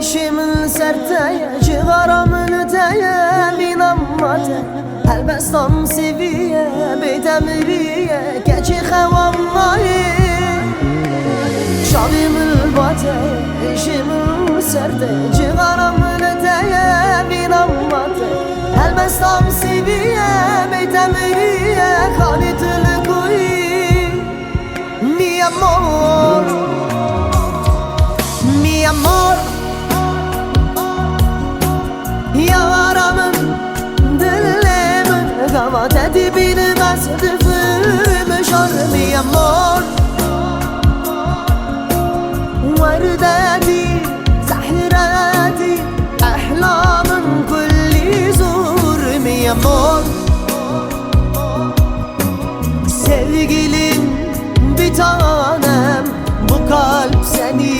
شمل سرتايا جغارة من تايا بنمته هالبستم سيفية بتمرية كاتشي خواماي شعبي من الباتة شمل سرتايا جغارة من تايا بنمته هالبستم سيفية بتمرية خالد الكوي Mi amor, mi amor Yaramın dilimin Gavat edibini mesdifimi şar Mi amor ورداتي سحراتي أحلام كل زور Mi amor Sevgilim bir tanem bu kalp seni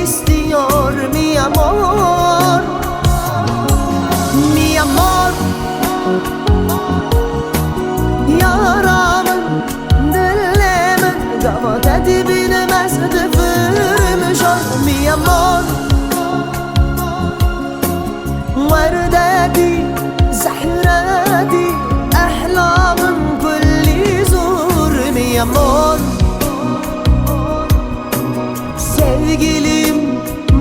istiyor mi amor mi amor yaramın dilimin gavat edibini mesdifimi şar mi amor ورداتي زحراتي أحلام كل زور mi amor Sevgilim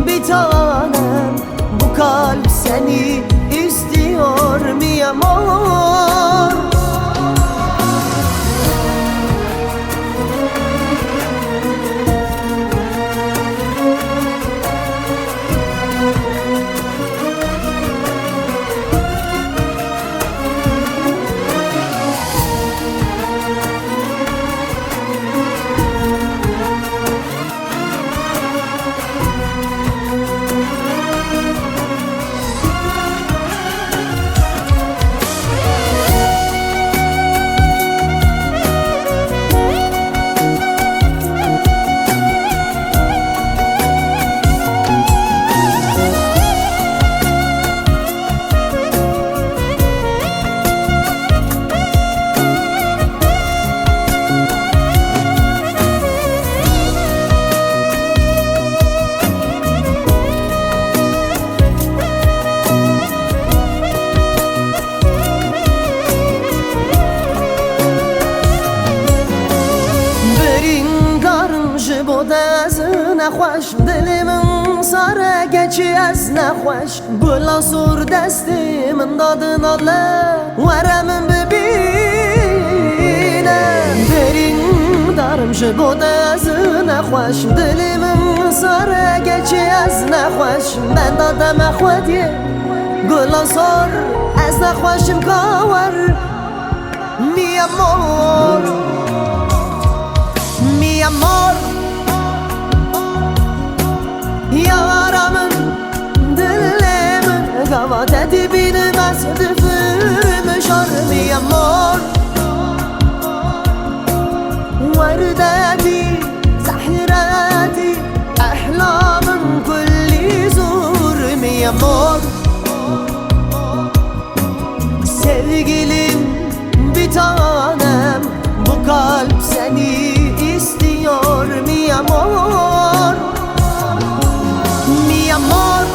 bir tanem bu kalp seni istiyor mi amor نخوش دل من ساره گچی از نخوش بلا سور دستی من دادن الله ورم ببینم برین دارم شبود از نخوش دل من ساره گچی از نخوش من دادم خودی گلا سور از نخوشم کاور می امور می امور Yaramın dilimin gavat edibini mesdifimi şar mi amor ورداتي زحراتي أحلام كل زور mi amor Sevgilim bir tanem bu kalp seni istiyor mi amor Mi amor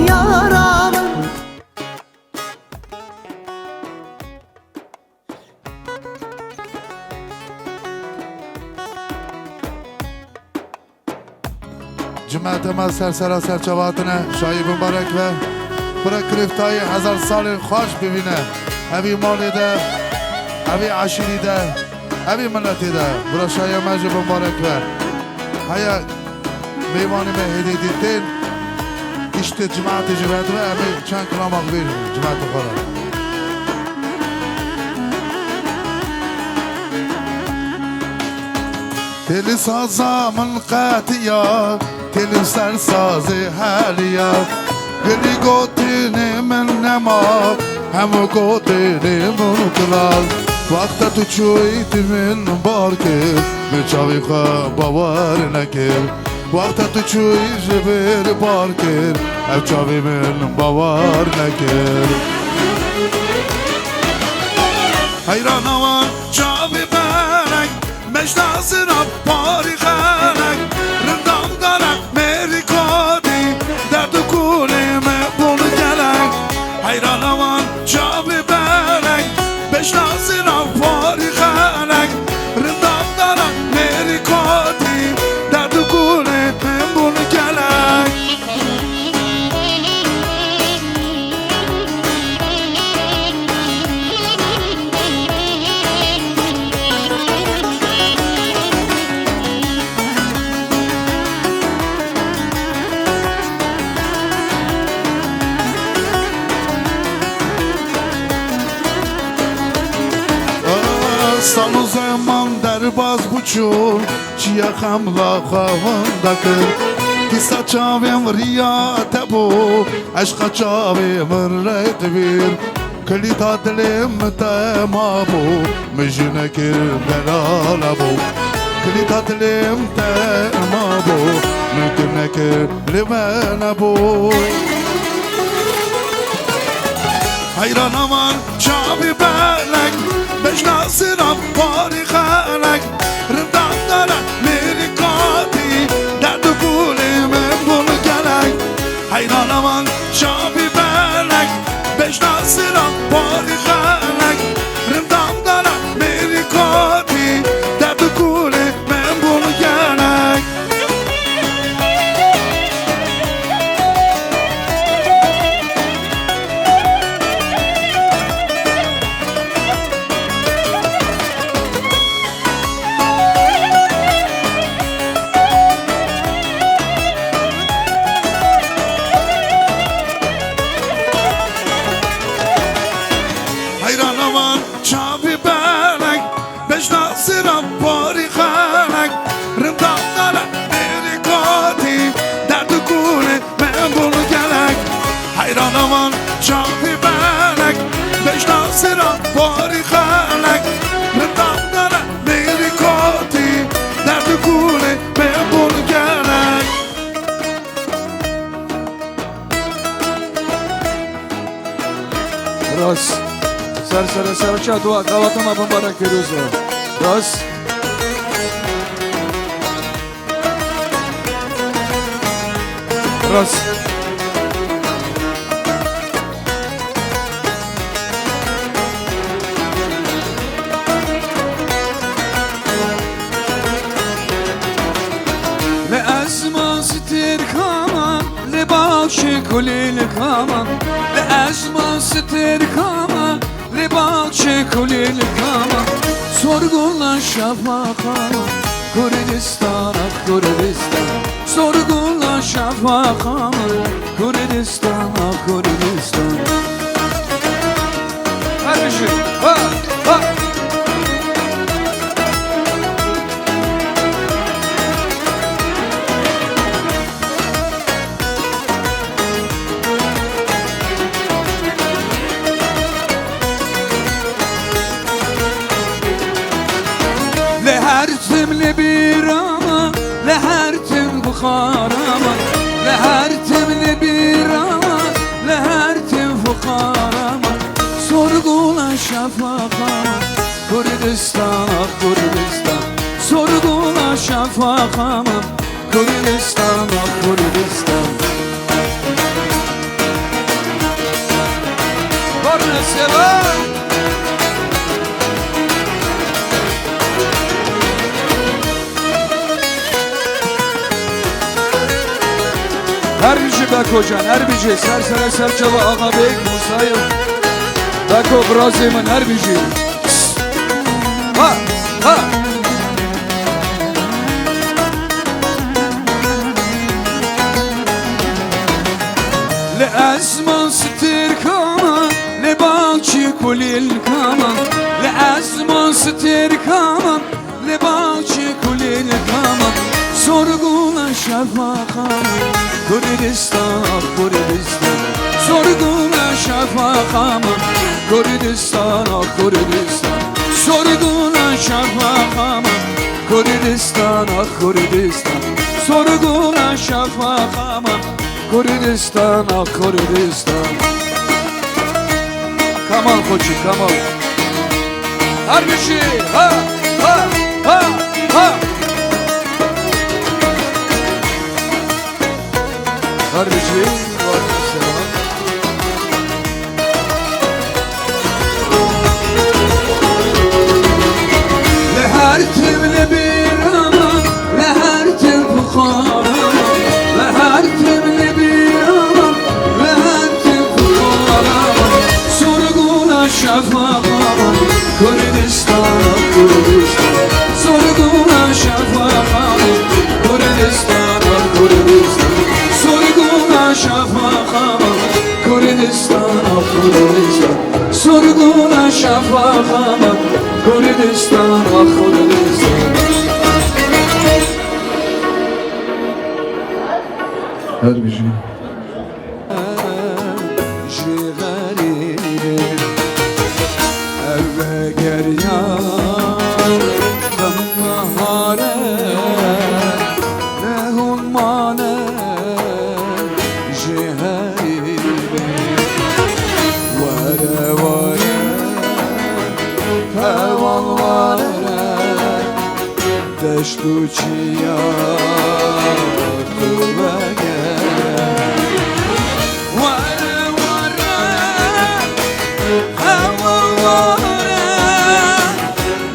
yaramın جماعت سرسرا سرچواتنا شایی مبارک و برای کلیفتای 1000 سال خوش ببینه همی مالی ده همی عشیری ده همی ملتی ده برای شایی مجب مبارک و هیا میوانی به هدیدیتین işte cemaat cemaat ve hemi çan kılamak bir cemaat okula Teli sazamın qatiya Teli sersazı haliya Gülü gotini min nema Hemi gotini min kılal Vakta tu çuyti min barkir Beçavi kha bavar nekir Vakta tu çuyti bir barkir Beçavi min bavar nekir Hayran avan çavi benek Mecnasına pari khanek Rindam darak و زمان در باز بچون چیه خملا خواهن دکر کسا چاویم ریا تبو عشق چاویم رد بیر کلی تا دلم تمابو مجنکر دلال بو کلی تا دلم تمابو مجنکر لمن بو حیران من چاوی بلک بشناسیرم باری خلک رندم دارم میری کاتی درد و گولی من بونو گلک حیران من چاوی بلک بشناسیرم باری خلک رندم دارم میری کاتی درد و گولی من بونو گلک چاوی بلک بشناسیرم باری خلک رندم دارم میری کاتی درد و گوله من بونو گلک حیران من چاوی بلک بشناسیرم باری خلک رندم دارم میری کاتی درد و گوله من بونو گلک راست سر چه دعا قواتم ابن برک روزه راست راست لأزمان ستر كمان لباش كل الكمان لأزمان ستر كمان لباش كل الكمان sorgulan şafakama Kurdistan ah Kurdistan sorgulan şafakama Kurdistan ah Kurdistan Her şey ha ha لهرتم لبيرama لهرتم بخارama لهرتم لبيرama لهرتم فخارama sorgulan şafakama Kurdistan ah Kurdistan sorgulan şafakama Kurdistan ah Kurdistan var ne sever Her bici Bekocan, her bici Sersere Serçava Ağa Beyik Musa'yım Beko Brazim'in her bici Ha ha لأزمان ستر كمان لباكي كل الكمان لأزمان ستر كمان لباكي كل الكمان sorgulan şafakama Kurdistan ah Kurdistan sorgulan şafakama Kurdistan ah Kurdistan sorgulan şafakama Kurdistan ah Kurdistan sorgulan şafakama Kurdistan ah Kurdistan Kamal koçu Kamal her bir şey ha ha ha ha Kardeşim var selam. Lehertim lebirama lehertim fukharama lehertim lebirama lehertim fukharama sorgula şafakama Kurdistan Kurdistan Kurdistan ah Kurdistan Her bir şey Evve geryan Zammahare Nehun mane Jiharibe Vare vare Hevan vare Deştu çiya Kıve gere Vare vare Hevan vare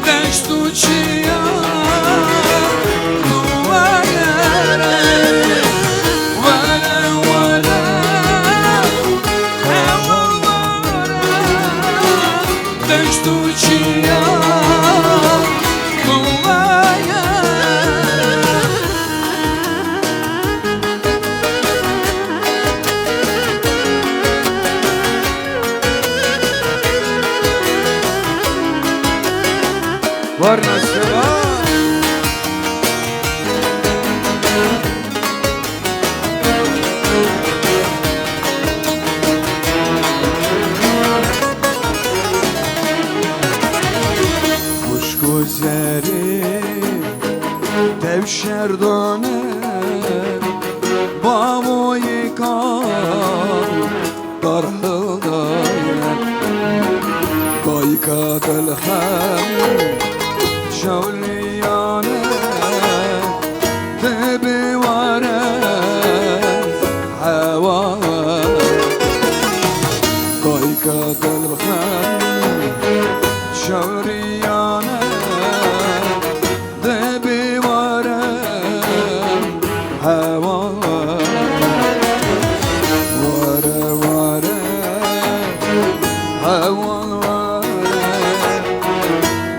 Deştu çiya Kıve gere Vare vare Hevan vare Deştu çiya Var nasıl Kuş gözleri Tevşerdane Bavo yıkan Darhıdayan Kaykat elhem Şavliyane Tebi vare Hava Kaykat elhem Şavriyane Debi vare Hava Vare vare Hava vare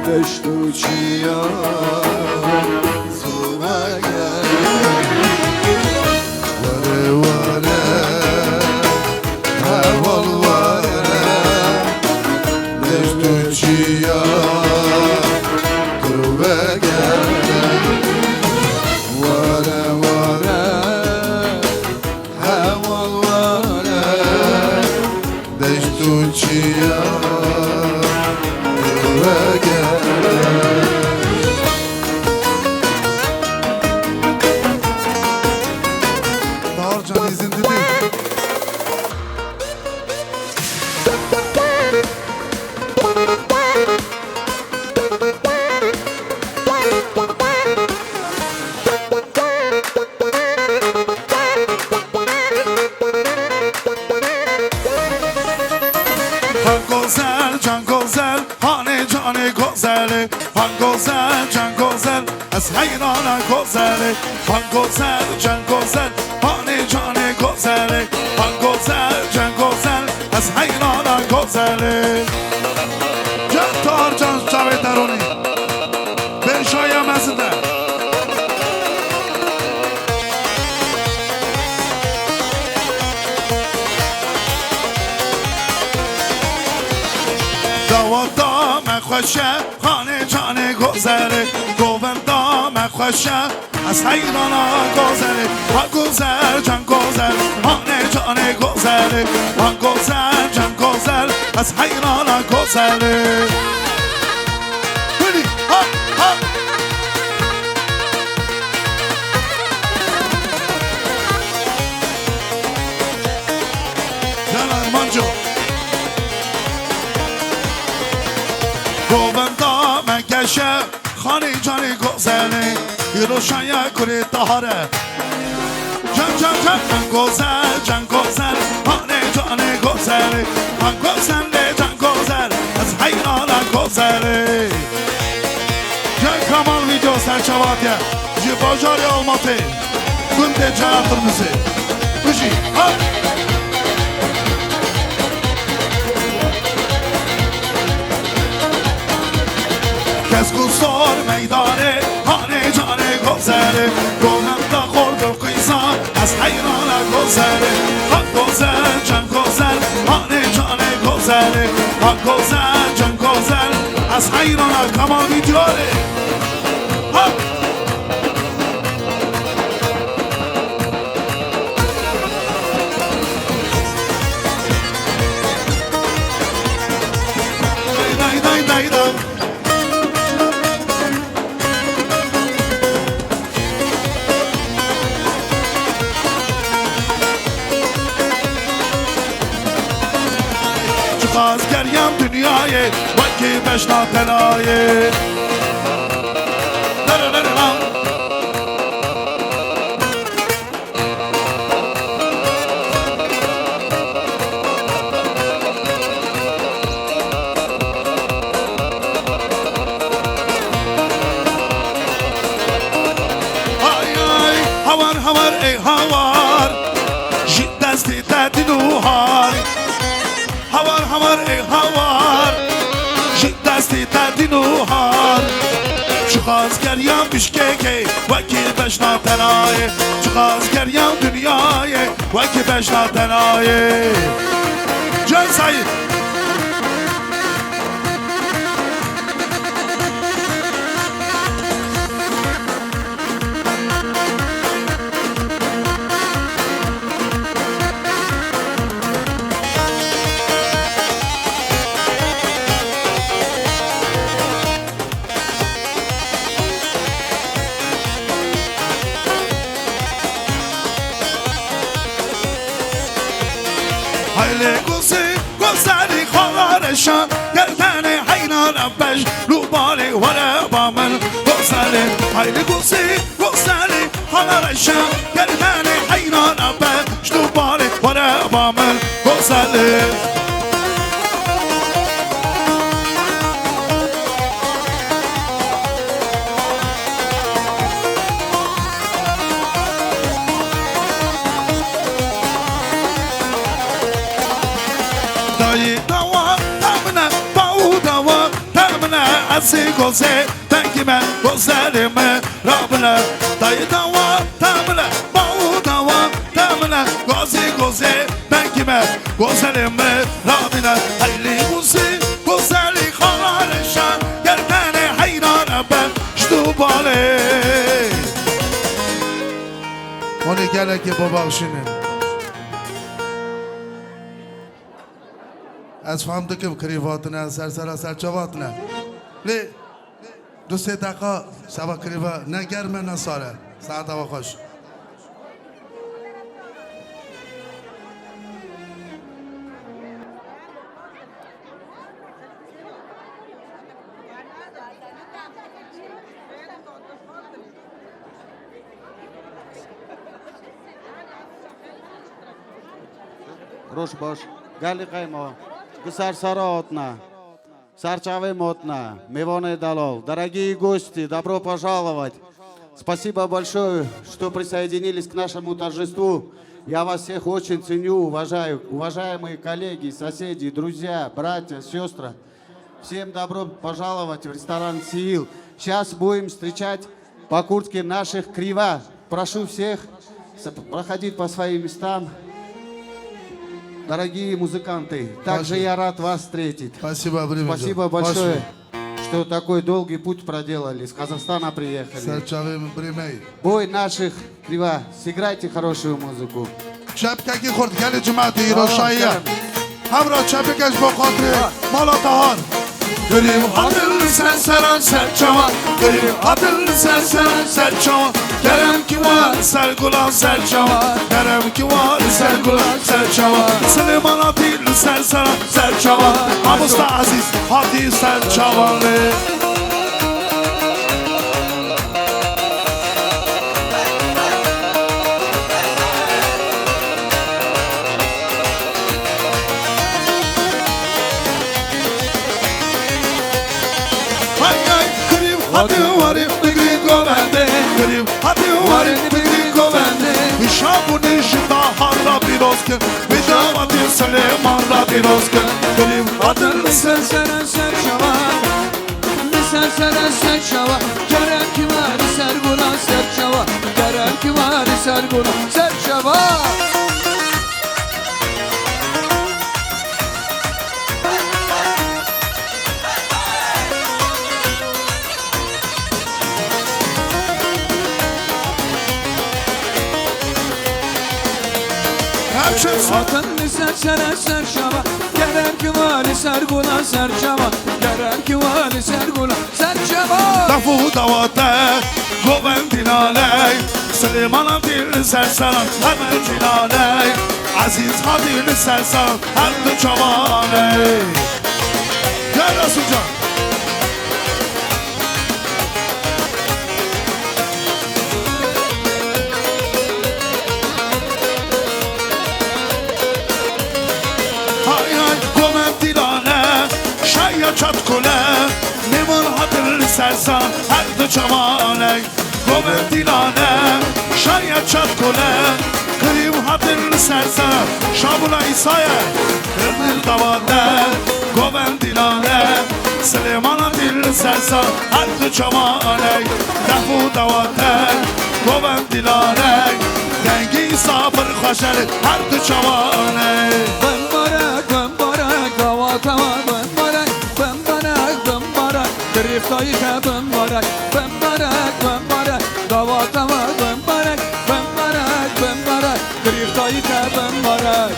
Deştu çiya Suva gel Vare vare Heval vare Deştu çiya Kıve gele Vare vare Heval vare Deştu çiya Kıve gele Dağarcan izin dedi. Can güzel, hani canı güzeli. Han güzel, can güzel, az hayrana güzeli. Han güzel, can güzel, hani canı güzeli. Han güzel, can güzel, az hayrana güzeli. Can tar can Cavit Daroni. Ben şayamazdı. Davada mekhoşe, hani canı güzeli. Govenda mekhoşe, az hayrana güzeli. Han güzel, can güzel, hani canı güzeli. Han güzel, can güzel, az hayrana güzeli. Hadi, ha, ha. Canan Manco. Govenda mekhoşe, hani canı güzeli. Roşanya kuri tahare. Can can güzel, can güzel, hani canı güzeli. Han güzel, can güzel, az hayrana güzeli. Can Kamal video serçavatya. Jibajari Almatı. Günde canatırmızı. Uji, ha. Keskin sor meydanı, hani canı güzeli. Golanda kordu kıysa, az hayrana güzeli. Han güzel, can güzel, hani canı güzeli. Han güzel, can güzel, از حیرانه کمال ویدیواره ها دای دای دای دای باز گریم دنیای وکی بشنا تنای هوار هوار ای هوار جی دستی تدینو هاری هوار هوار ای هوار جی دستی تدینو هار چخاز گریم بشککی وکی بشنا تنای چخاز گریم دنیای وکی بشنا تنای جان سعید hayli gulsari khalarşan gerdane hayna rabbeş lubali vara bamel gulsari hayli gulsari khalarşan gerdane hayna rabbeş lubali vara bamel gulsari Asi goze tenkime gözlerime Rabbine dayı dava tamine Bağu dava tamine Goze tenkime gözlerime Rabbine hayli güzeli khalarşan Gerdane hayrana ben ştubale Onu gele ki babakşinin از فهم دکم کریواتنه سرسرا سرچواتنه لی دو سه دقیقه سوا کریوا نه گرمه نه ساره ساعت و خوش روش باش گلی قیما گسر сараотна Сарчавы мотна, Мивоны Далол. Дорогие гости, добро пожаловать. Спасибо большое, что присоединились к нашему торжеству. Я вас всех очень ценю, уважаю. Уважаемые коллеги, соседи, друзья, братья, сестры. Всем добро пожаловать в ресторан «Сиил». Сейчас будем встречать покуртки наших крива. Прошу всех проходить по своим местам. Дорогие музыканты, также я рад вас встретить. Спасибо, Спасибо большое, что такой долгий путь проделали. С Казахстана приехали. Бой наших крива. Сыграйте хорошую музыку. شبکه خورد گل جماعت ایراشاییه همراه چپکش با خاطر مالا تهان گریم حاطل سرسران سرچوان گریم حاطل سرسران سرچوان گرم کی var سرگلان سرچوان گرم کی var سرگلان سرچوان سلیمان حاطل سرسران سرچوان آموستا عزیز حاطل سرچوانه Hadi varim bigrigo bende Grim hadi varim bigrigo bende Şabuni şida harra birozken Vidavati Süleyman'la birozken Grim hadi Sen şavan sen şavan Kerem ki var sergulan ser şavan Kerem ki var sergulan ser şavan همچه Atın sersere serçava Gerek ki vali sergula serçava Gerek ki vali sergula serçava دفو دواته گوبن دیناله سلیمانم دل سرسرم همه جیناله عزیز ها دل سرسرم هر دو جوانه گل رسول جان های های گوبن دیناله شاید چت کله نمون ها دل سرسرم هر دو جوانه گوبن دیناله شاید چت کله کریم ها دل سرسرم شابولا ایسایه دل دواده گوبن دیناله سلیمان ها دل سرسرم هر دو جوانه دفو دواده گوبن دیناله دنگی صابر خوشل هر دو جوانه Bembarek davata var Bembarek Griftayı te bembarek davata var Bembarek Griftayı te bembarek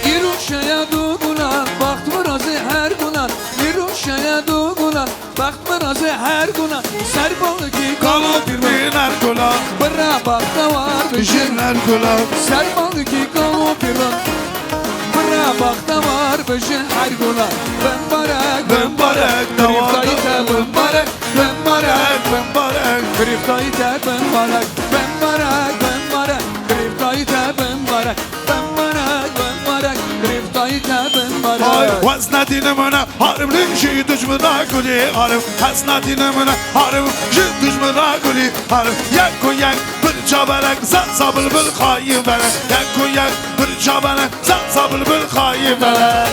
İruşaya doğulan Baktı razı her gunan İruşaya doğulan Baktı razı her gunan Serbalı ki Kalıp biner kula Bıra bakta var Bişinler kula Serbalı ki kalıp Bıra bakta var Bişin her gunan Bembarek Griftayı te bembarek Bembarek Griftayı te bembarek Griftayı te bembarek Griftayı te Ay, bembarek وزن دینمونه حرم لنشی دشمنا گلی حرم وزن دینمونه حرم جد دشمنا گلی حرم یک و یک bir çabalak zat sabır bil khayı vere یک و یک bir çabalak zat sabır bil khayı vere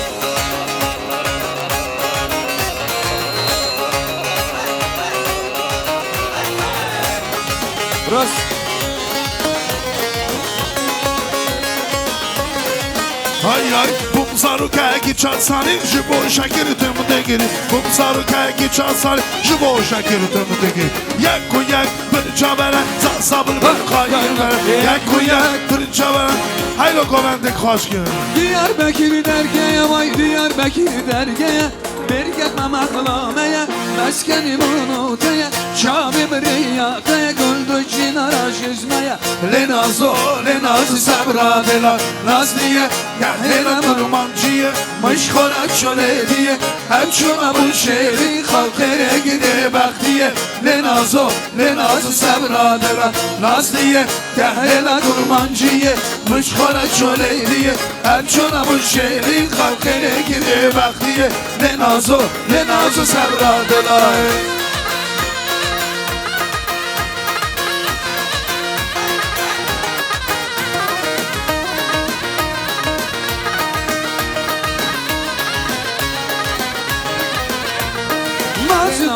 Rast Hay hay bum saru ki çalsani jibo şakir tümde giri bum saru ki çalsani jibo şakir tümde giri یک و یک bir çabalak zat sabır bil khayı vere یک و یک bir çabalak haylo govendik hoş geldin Diyarbakır dergeye vay Diyarbakır dergeye Bergetmem aklamaya Meskeni bunutaya Şabi briyakaya Güldü cinara yüzmeye Lenazo, Lenazo sabra dela Nazliye, gahela kurmancıye Mışkora çöle diye Hep şuna bu şehri Halkere gide baktiye Lenazo, Lenazo sabra dela Nazliye, gahela kurmancıye Mışkora çöle diye Hep şuna bu şehri Halkere gide baktiye Lenazo, Lenazo sabra dela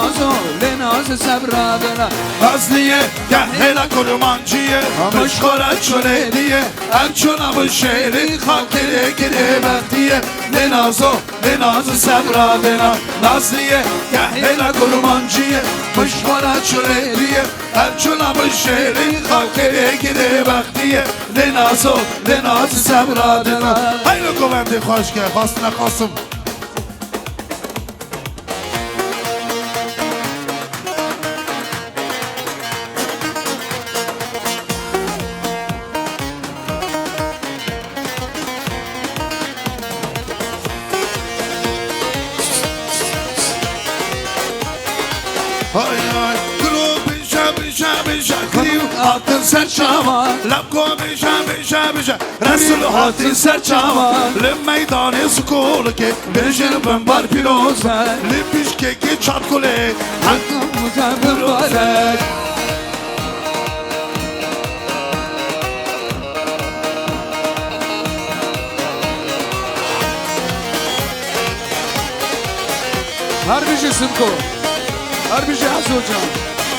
Nazo Lenazo sabradına Nazliye gahela kurmancıye Mışkora çöle diye Elçuna bu şehri halkere gire baktiye Lenazo, Lenazo sabradına Nazliye gahela kurmancıye Mışkora çöle diye Elçuna bu şehri halkere gire baktiye Lenazo, Lenazo sabradına Hayırlı kovendi hoş gel Basına Kasım Hay hay Kuru bişa Kriv altın serçava Lapko bişa Resul altın serçava Le meydanı skolu ke Bejir bembar piloz Le pişkeki çatkule Hakkım mübarek Harbici Simko Harbici Hasocan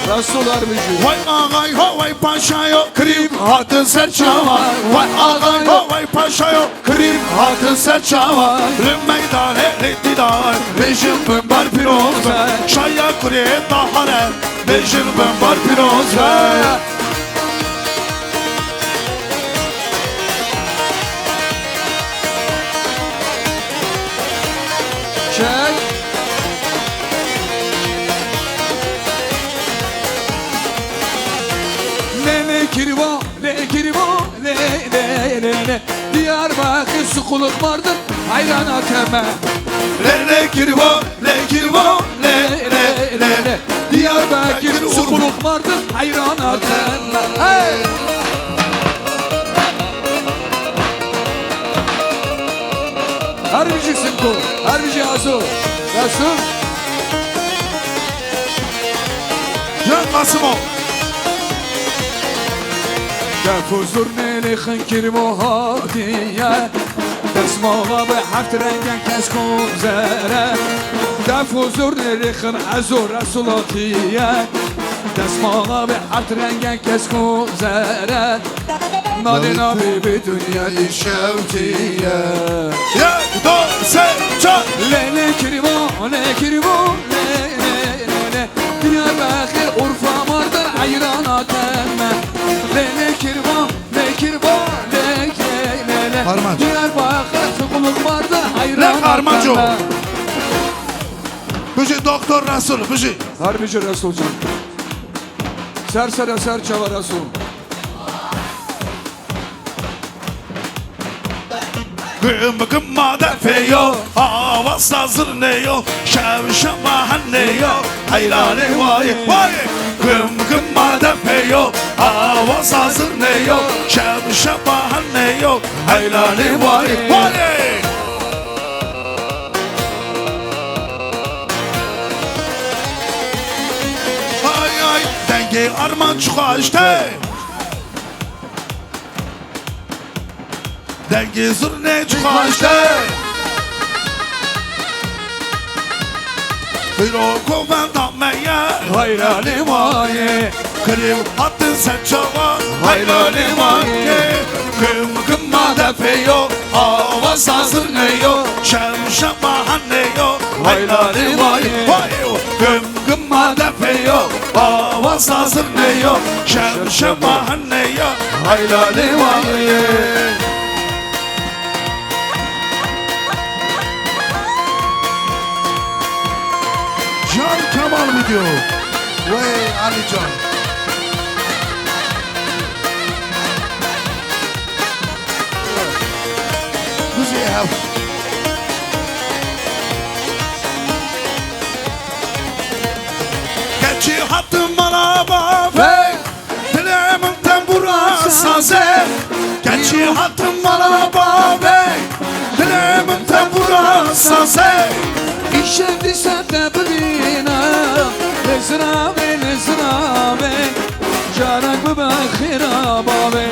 Resul Harbici. Vay ağay ho vay paşayo krim hatın serçava. Vay ağay ho vay paşayo krim hatın serçava. Meydan ehlididar Bejim ben bar piroz ve Şaya kure dahane Bejim ben bar piroz ve Çek. Le kirva, le kirva, le Diyarbakır sukuluk vardır hayran ateme. Le kirva le kirva le Diyarbakır sukuluk vardır hayran ateme. Hey! Harbici Simko, Harbici Azu, Resul. Can Kasımov Defuzur neli khınkir muhadiye Desmağa be heft rengen keskun zere Defuzur neli khın azur rasulatiye Desmağa be heft rengen keskun zere Nalina bibi dünya şevtiye Ya do se can Le kirimo, le kirimo, le Diyarbakır Urfa vardır ayran atemme Le kirimo, le kirimo, le Harmancı. Diyarbakır sukuluk vardır ayran Le Harmancı. atemme Bıcı doktor Resul bıcı Harbici Resulcan Sersere serçava Resul Gım gımma defeyo Havas hazır neyo Şevşema hanneyo Hayrani vay vay Gım gımma defeyo Havas hazır neyo Şevşema hanneyo Hayrani vay vay Ay ay denge arman çıkaşte Denge zırne çıkaşte Bir o kovan damaya Hayrani vay Kırım attın sen çava Hayrani vay Kım kımma defeyo Havas hazır neyo Şemşem mahanneyo Hayrani vay vay Kım kımma defeyo Havas hazır neyo Şemşem mahanneyo Hayrani vay Can Kemal video. Vay Ali Can. Kuzey have. Geçi hattım bana baba. Dilimin tambura sazı. Geçi hattım bana baba. Dilimin tambura sazı. İşendi sende bina Nezrame nezrame Canak bu bakhira babe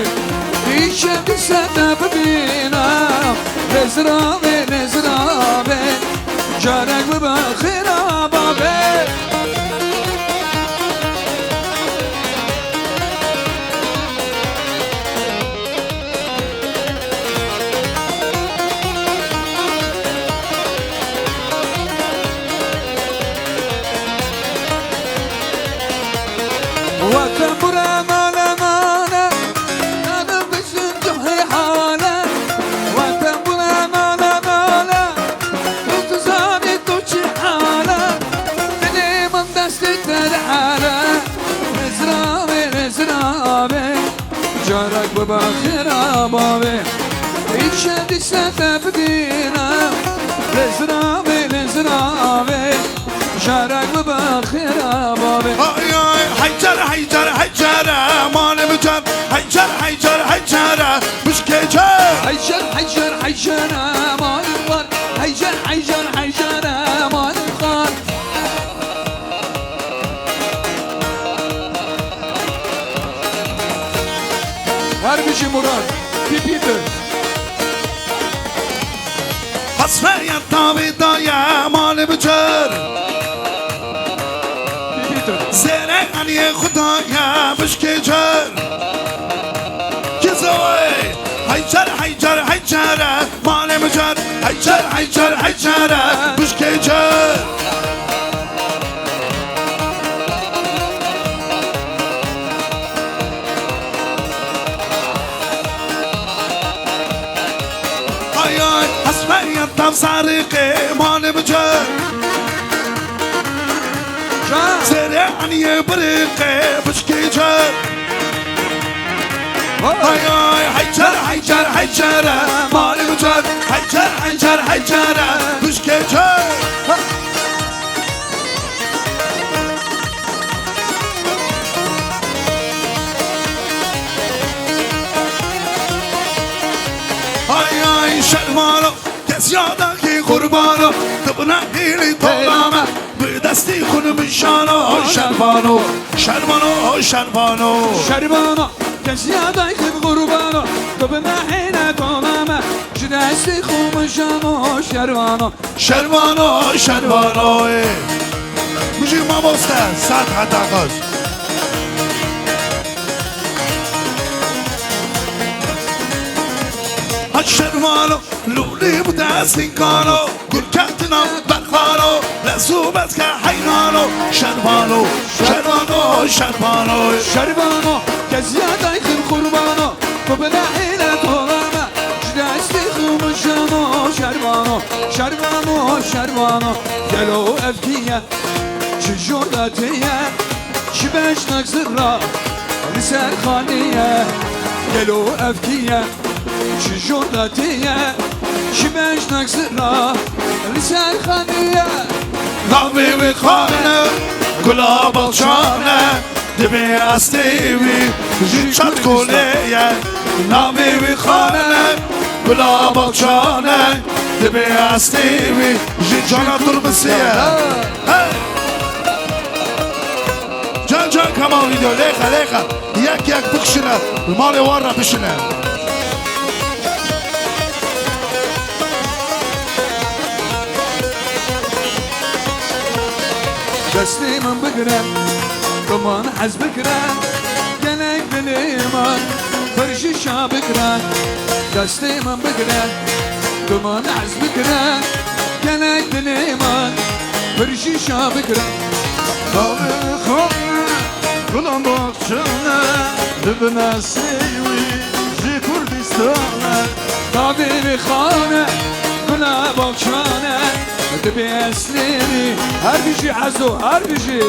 İşendi sende bina Nezrame nezrame Canak bu bakhira babe Vatan burama la nana Nana bizim cuhi hala Vatan burama la nana Utuzani tuçi hala Dilimin destekler hala Nezrame nezrame Carak bu bakhira babe İçendi sende bidina Nezrame nezrame Carak bu bakhira babe Ay ay haycar haycar haycar aman mücar haycar haycar haycar müşkece Haycar haycar haycar amanım var Haycar haycar haycar amanım var Harbici Murat Pipidir hasfeyat tabi daya aman mücar Pipidir zere عنی خدایا بشکه جر کسوی حیجر حیجر حیجر مال مجر حیجر حیجر حیجر بشکه جر آی آی حسبیتم سرقه مال مجر زرعني برقه بشكي جر هاي هاي حجر حجر حجر مالي مجر حجر حجر حجر بشكي جر هاي هاي شرمانو كسيادك قربانو تبنا هيلي طولامه دستی خون بشانو شربانو شربانو شربانو شربانو کسی یادای که قربانو تو به نحینه کنم دستی خون بشانو شربانو شربانو شربانو موسیقی ما بسته ساعت حتی آغاز شربانو لولی بوده سینکانو گل کتنا بخارو لزوبت که حیرانو شربانو شربانو شربانو شربانو کسی یادای که قربانو تو به نحینه کنم دستی خون بشانو شربانو شربانو شربانو گلو افکیه چه جردتیه چه بشنک زرا لسر خانیه گلو افکیه چه جردتیه چه بشنک زرا لسر خانیه نامی بخانه گلا بخشانه دبی استیوی جیچت کلیه نامی بخانه گلا بخشانه دبی استیوی جیچانا تربسیه جان جان کمان ویدیو لیخه لیخه یک یک بخشنه مال وار را بشنه دستی من بگرم کمان حز بگرم گلک دلی من فرشی شا بگرم دستی من بگرم کمان حز بگرم گلک دلی من فرشی شا بگرم Abi khone gulam bakçana dibne seyvi ji Kurdistana Tabi خانه گلا باکشانه دبی اسلیمی هر بیشی حزو هر بیشی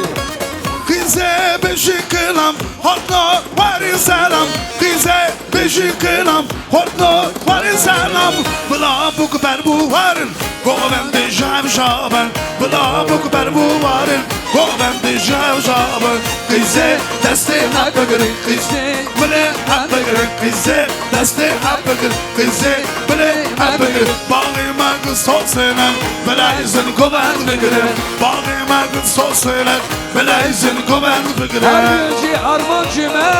Kize beşiklam hotno vari selam Kize beşiklam hotno vari selam Bla buk berbu varın Govem de jav jaban Bla buk berbu varın Govem de jav jaban Kize deste hapagır Kize bile hapagır Kize deste hapagır Kize bile hapagır Bağıma kız sosenen Belayızın govem begırı Bağıma kız sosenen Belayızın govem begırı هر بیشی armancı me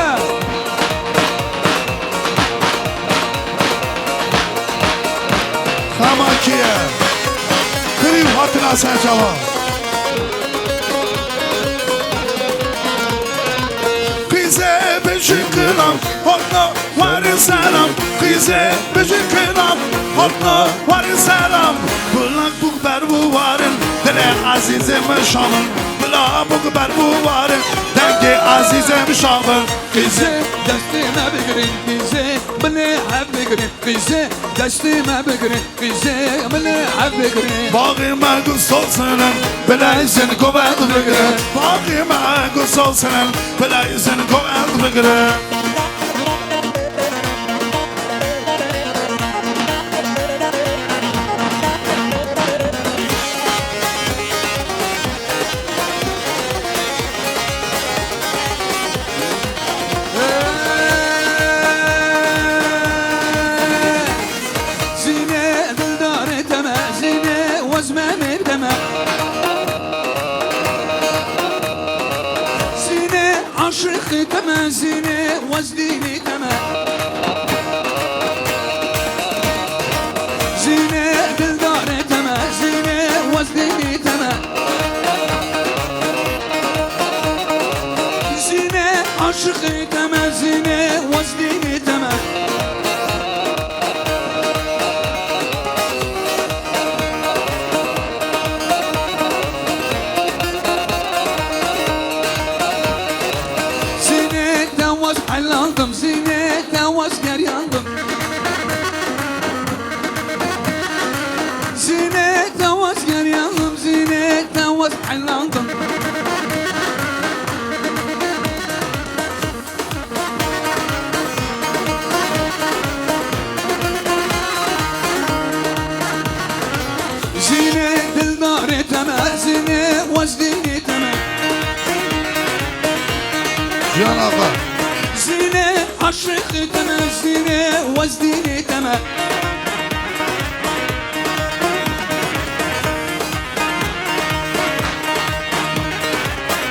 Hamakiye Kriv hatına sen cevap Kize beşiklam Hotno varı selam Kize beşiklam Hotno varı selam Bulak buk berbu varın Dile azizim şamın Bulak buk berbu varın Denge azizim şamın Kize دستیمه بگیرین قیزه بله حب بگیرین قیزه دستیمه بگیرین قیزه بله حب بگیرین Bağıma gül olsun Belayızın kovan bıgırı Bağıma gül olsun Belayızın kovan bıgırı زینه دلدار دمه زینه وزمه مردمه زینه عاشق دمه زینه وزدینی دمه زینه دلدار دمه زینه وزدینی دمه تمه زینه وزدینی تمه زینه تواز حلاندم زینه تواز گریاندم زینه تواز گریاندم زینه تواز حلاندم زینه دلدار تمه زینه وزدینی تمه Cihan Ağa. زینه عشق تمه زینه وزدینی تمه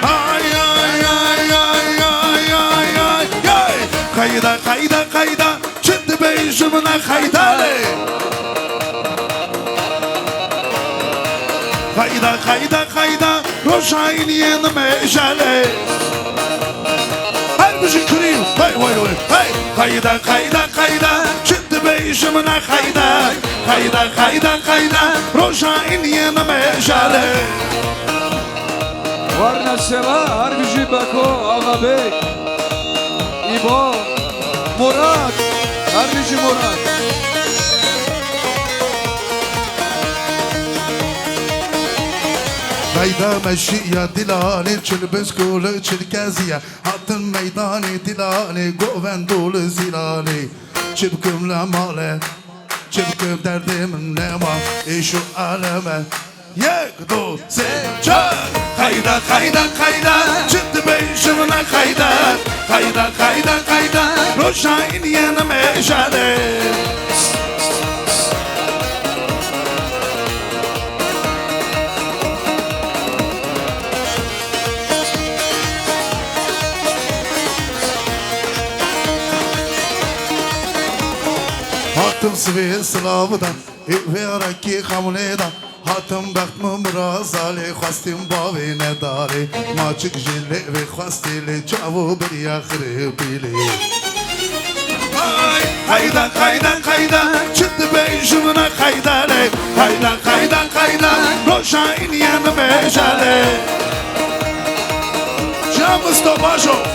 Ay ay ay ay ay ay ay ay. Kayda kayda kayda çıktı beyşimine kaydale. Kayda kayda kayda roşayn yanıma eşale. Her bir şey kırayım. Hay hay hay. Hay. Kayda kayda kayda çıktı beyşimine kayda. Kayda kayda kayda roşayn yanıma eşale. Varna seva harbici bako ağabey İbo Murat harbici Murat Kayda meşiya dilane çılbız kulu çirkeziye Hatın meydani dilane govendolu zilane Çıpkımla male Çıpkım derdimin nema şu aleme Yekdu seçer Kayda kayda kayda çıktı beşimine kayda Kayda kayda kayda roşayn yanıma eşale Hatım sıvı slavıdan Veraki hamleda Hatım bakmım razali Khastim bavi nedari Maçık jile ve khastili Çavu bir yakhri bili Hayda kayda kayda Çıktı beyşimine kaydale Hayda kayda kayda Roşayn yanı beşale Can Mustafa Show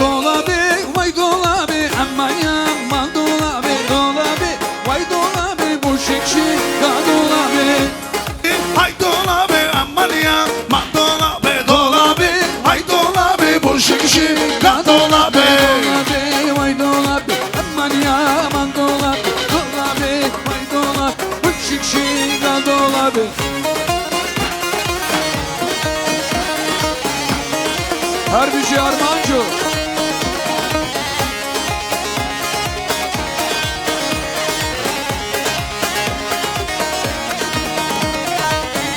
Dolabi vay dolabi aman yaman dolabi dolabi vay dolabi bu şekşi ga dolabi Hay dolabi aman ya Man dolabi dolabi Hay dolabi bu şikişi Ga dolabi Dolabi vay dolabi aman yaman dolabi dolabi vay dolabi bu şekşi ga dolabi Harbici Armanco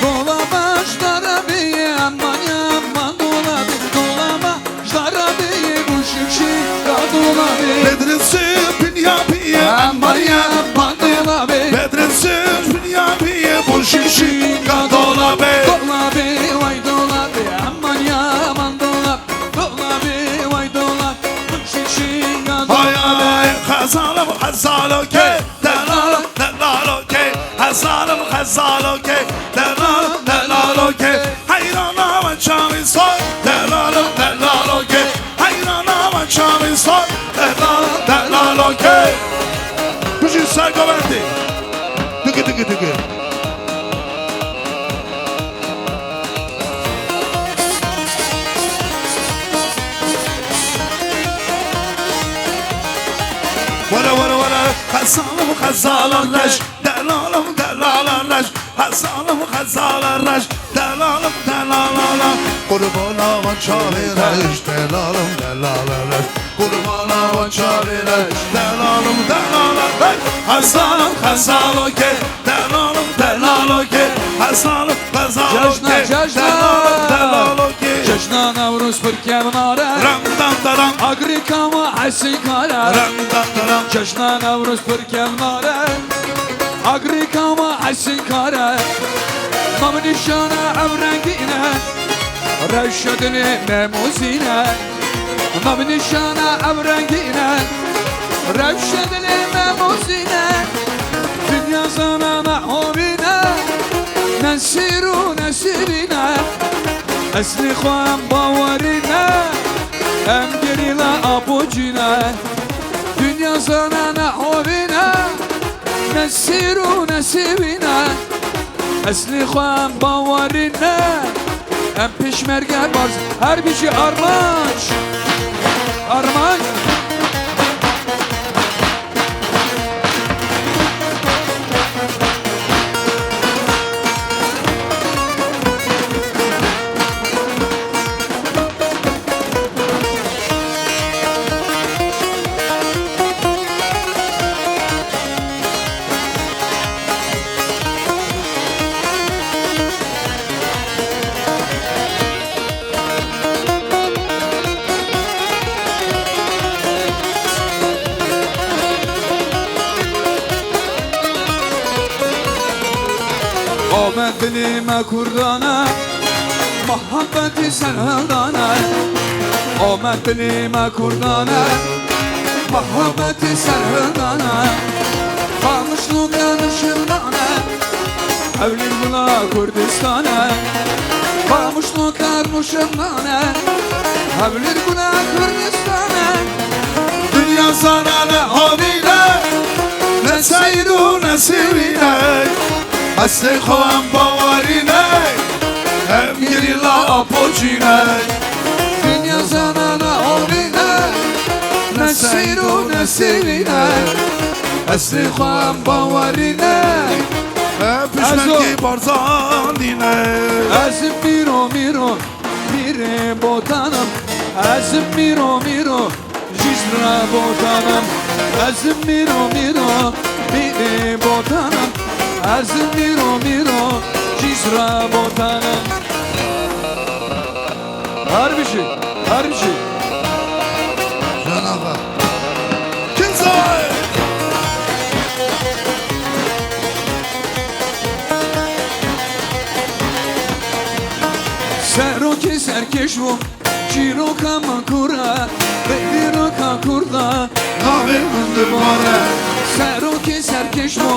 Dolabajlara bir aman yaman dolabi Dolabajlara bir bu şişi ga dolabi Bedrinsiz dünya piye Aman yaman dolabi Bedrinsiz dünya piye Bu şikişi Ga dolabi Dolabi vay dolabi aman yaman dolabi Dolabi vay dolabi bu şişi ga Hay dolabi hay Hazalım hazalo ke Delalım delalo ke Hazalım hazalo ke Delalım delalo ke Hayrana ve çavi soy Delalım delalo ke Hayrana ve çavi soy Delalım delalo ke Kuşu sergaventi Tıkı tıkı tıkı Vara vara vara Hazalım hazalarlaş Delalım delalarlaş Hazalım hazalarlaş Delalım delalarlaş Kurbana ve çavireş Delalım delalarlaş Kurbana ve çavireş Delalım delalarlaş Hazalım hazaloke Delalım delaloke Hazalım hazaloke Delalım delaloke Cejna Navruz bir kevnare Ramdan daram Agrika mı hasikare Ramdan daram Cejna Navruz bir kevnare Agrika mı hasikare Mam nişana evrengine رشدني مموزينة ما بنشانا أبرقينا رشدني مموزينة دنيا زانا محوبينا نسيرو نسيرنا أسلي خوان باورينا أم جريلا أبوجينا دنيا زانا محوبينا نسيرو نسيرنا أسلي خوان باورينا أم peşmerge barz her bir şey armaç armaç آمد ما کردانه محبتی سرهدانه آمد ما کردانه محبتی سرهدانه خاموشلوک نشردانه اولین بلا کردستانه خاموشلوک نشردانه اولین بلا کردستانه Dünya sana ne havile Ne seyru ne sivine Asli kovan bavarine Hem girila apocine Dünya sana ne havile Ne seyru ne sivine Asli خوام باورینه Pişmenki barzan dine از میرو میرو میره بوتانم از میرو میرو جیزرا بوتانم از میرو میرو میره بوتانم از میرو میرو جیزرا بوتانم هر بشی هر بشی Cenab-ı Kimse سروکی سرکش و چیروکا مکورا بیروکا کردا Navi mındırmane سروکی سرکش و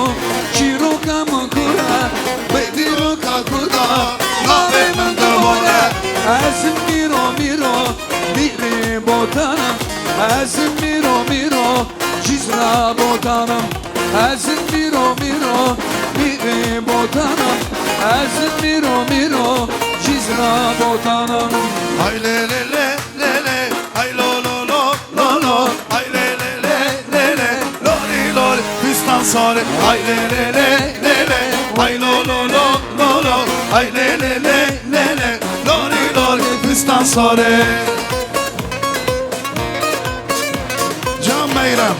چیروکا مکورا بیروکا کردا Navi mındırmane از میرو میرو میره بوتانم از میرو میرو جیزرا بوتانم از میرو میرو میره بوتانم از میرو میرو جیزرا بوتانم Ay le le le le le Ay lo lo lo lo lo Ay le le le le le Lori lori Fistan sare Ay le le le le le Ay lo lo lo lo lo Ay le le le le le Lori lori Fistan sare Can Meyrem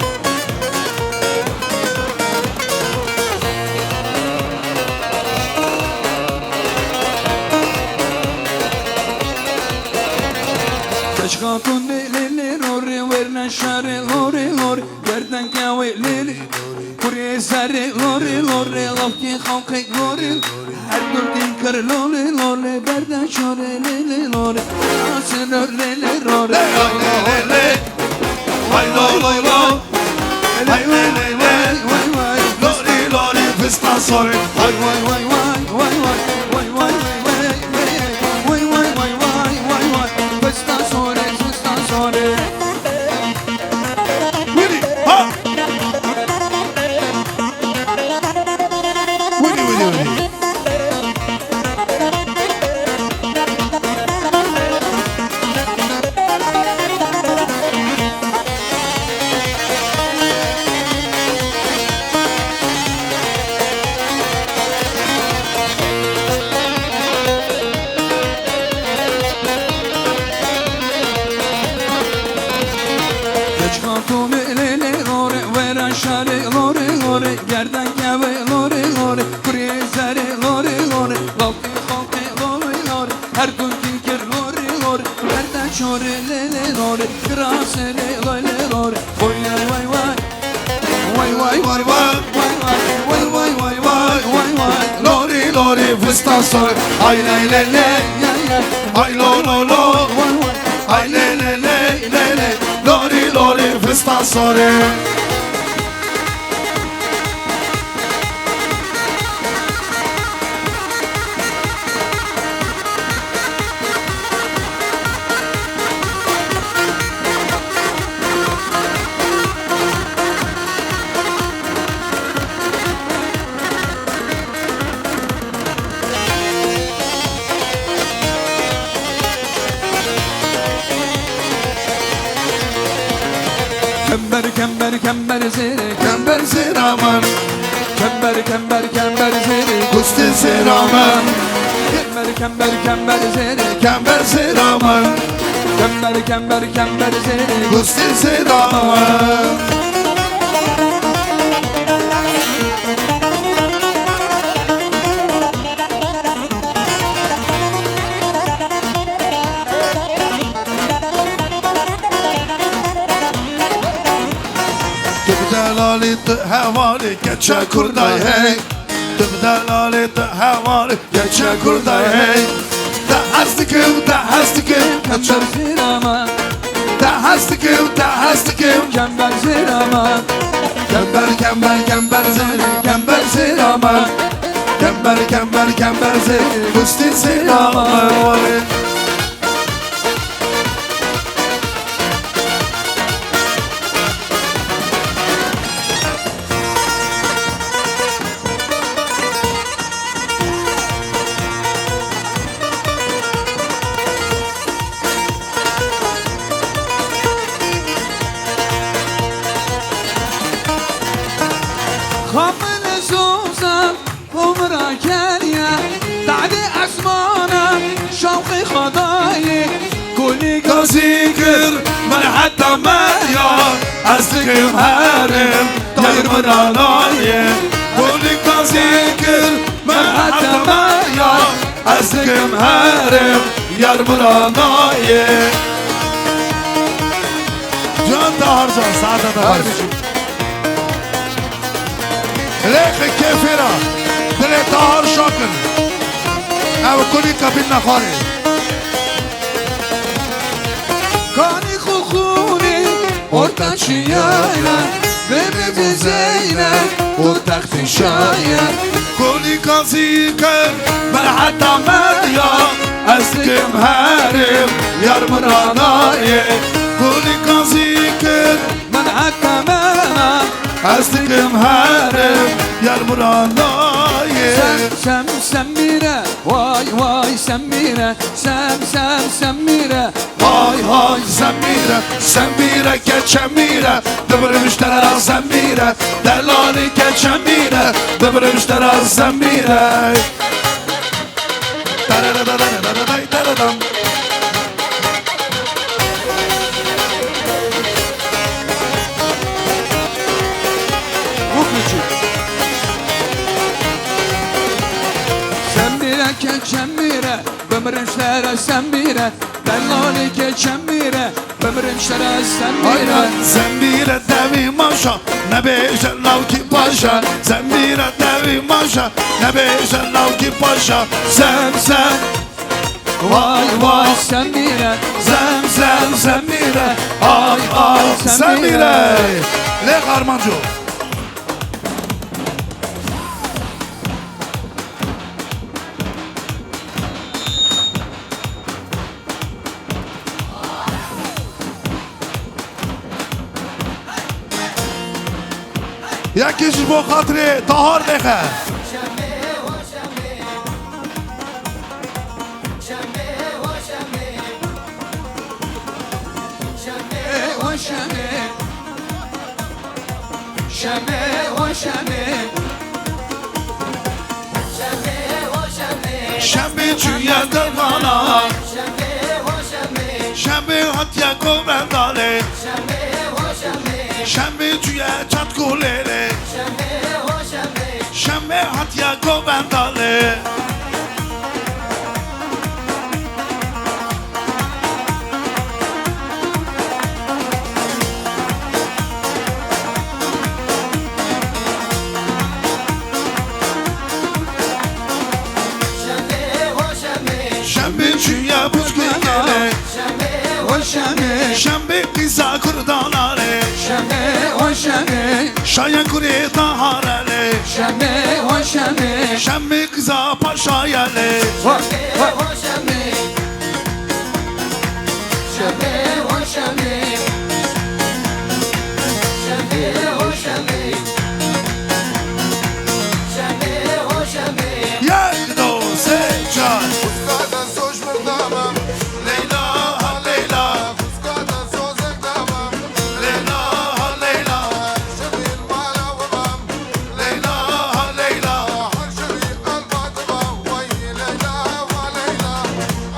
Kaçkatun lili lori Verlen şari lori lori Yerden kavi lili Kurye zari lori lori Lafki halkı lori Her durdin kır lori lori Berden şari lili lori Asın lili lori Ay le le le Ay lo lo lo Ay le le le Vay vay Lori lori Fistan sare Ay vay vay vay vay vay vay vay vay vay vay vay vay vay vay Fıstan sonra fıstan sonra Willy, ha! Willy, Willy, Willy. Kaçkatun lili lori Verlen şari lori lori Yerden kavi lori lori Kurye zari lori lori Lafki halkı lori lori Her durdin kır lori lori Berden şari lili lori Kraseli lori lori Vay vay vay Vay vay Vay vay, vay vay vay vay vay vay vay Lori, Lori, Fistan sare Ay le le le Vay Ay lo lo lo Ay le le le le le Lori lori fistan sori Kember zere Kember ziraman Kember zere Kusti ziraman Kember zere Kember ziraman Kember zere Kusti ziraman Delalit havali geçe kurday hey Delalit havali geçe kurday hey Da hastikim Kember zirama Da hastikim Kember zirama Kember ziraman Kember zir Kusti ziraman خامل زوزم عمرا کریا بعد اسمانم شوق خدای گلی گازی گر من حتی میار از دکم هرم دایر مرانایه گلی گازی گر من حتی میار از دکم هرم یار مرانایه جان دهار جان سعاده دهار لیخ کفیرا دل دهار شاکن او کلی کبین نخواره کانی خوخونی orta şiyayla Bebeci Zeynep o taxti şaya كوني كازيكر من حتى مديا أسكم هارم يار مراناي كوني كازيكر من hakamana أسكم هارم يار مراناي Sem mire vay sem mire Sem mire هاي هاي زميرة زميرة كشميرة دبر مشترى زميرة دلالي كشميرة دبر مشترى زميرة Keçemire, bömürümşlere sembire Dellali keçemire, bömürümşlere sembire Aynen zembire devi maşa Ne beyşen lav ki paşa Zembire devi maşa Ne beyşen lav ki paşa Zem Vay sembire Zembire Ay zembire Le Karmancı یکیش با خاطر طهار نخه شمی چویه درمانا شمی حتیه کوبنداله شمی چویه چت کولیله شمی حتیه کوبنداله شمی چویه شنبه قیزا کرداناله شمه و شمه شاین کره دهارله شمه و شمه شنبه قیزا پاشایله و شمه شمه و شمه شمه و شمه شمه و شمه یک دو سه چار Fuscata soş merdama لیلا ها لیلا Fuscata sozak dama لیلا ها لیلا Şebil mala babam لیلا ها لیلا Har şebil almatıma Vay Leyla ve Leyla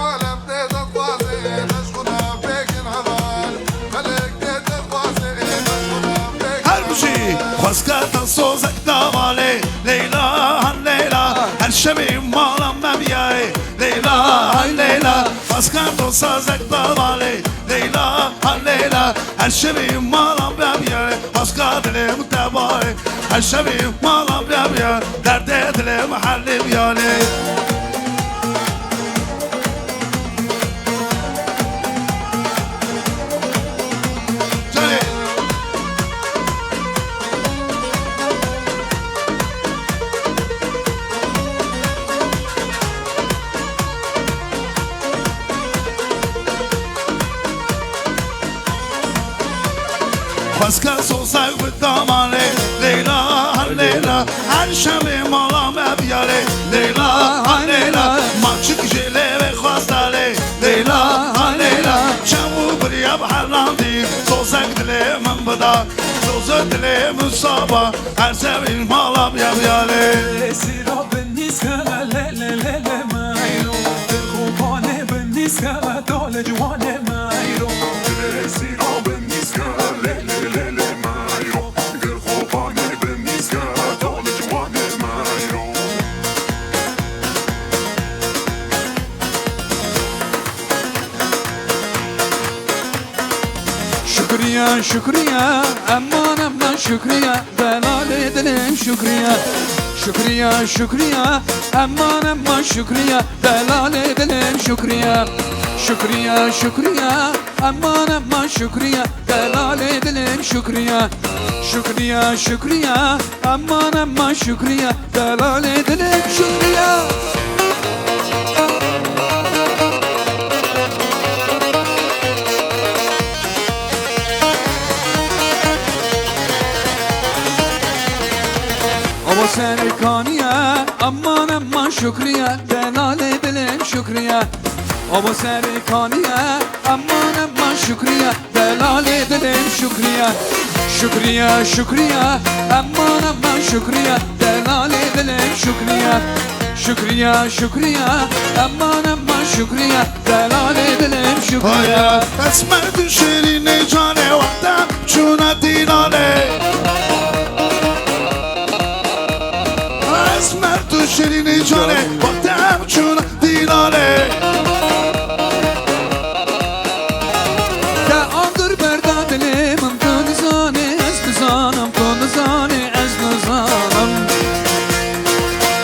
Alem dedet bazı Meşguna pekin haval Melek dedet bazı Meşguna pekin هر بشی خواستگاه سوزک دواله لیلا هن لیلا هر شبی مالم ببیای لیلا هن لیلا خواستگاه سوزک دواله لیلا هن لیلا هر شبی مالم ببیای خواستگاه دلم دواله هر شبی مالم ببیای درد دلم حل بیاله جانه خواستگاه سوزک دواله لیلا هن لیلا هر شبی مالم ببیای لیلا هن لیلا ماچک جله و خواستاله لیلا هن لیلا چمو بریا بحرلاندی سوزک دلم بدا سوزک دلم صابا هر شبی مالم ببیای سيرا بالنسبة لا لا لا لا ما يروح الخوفانة بالنسبة دول جوانة ما يروح سيرا بالنسبة لا لا لا لا ما يروح الخوفانة بالنسبة دول جوانة ما يروح شکریه شکریه امان امان شکریه دلال دلم شکریه شکریه شکریه امان امان شکریه دلال دلم شکریه شکریه شکریه امان امان شکریه دلال دلم شکریه شکریه شکریه امان امان شکریه دلال دلم شکریه Ama serkaniye aman aman şükriye delale dilim şükriye Ama serkaniye aman aman şükriye delale dilim şükriye Şükriye şükriye aman aman şükriye delale dilim şükriye Şükriye şükriye aman aman şükriye delale dilim şükriye Haya esmer düşerini cane vaktam çuna dinale اسمر تو شیرینی جانه وقتم چون دینانه Ya andır berda dilim Tunizane ez nizanım Tunizane ez nizanım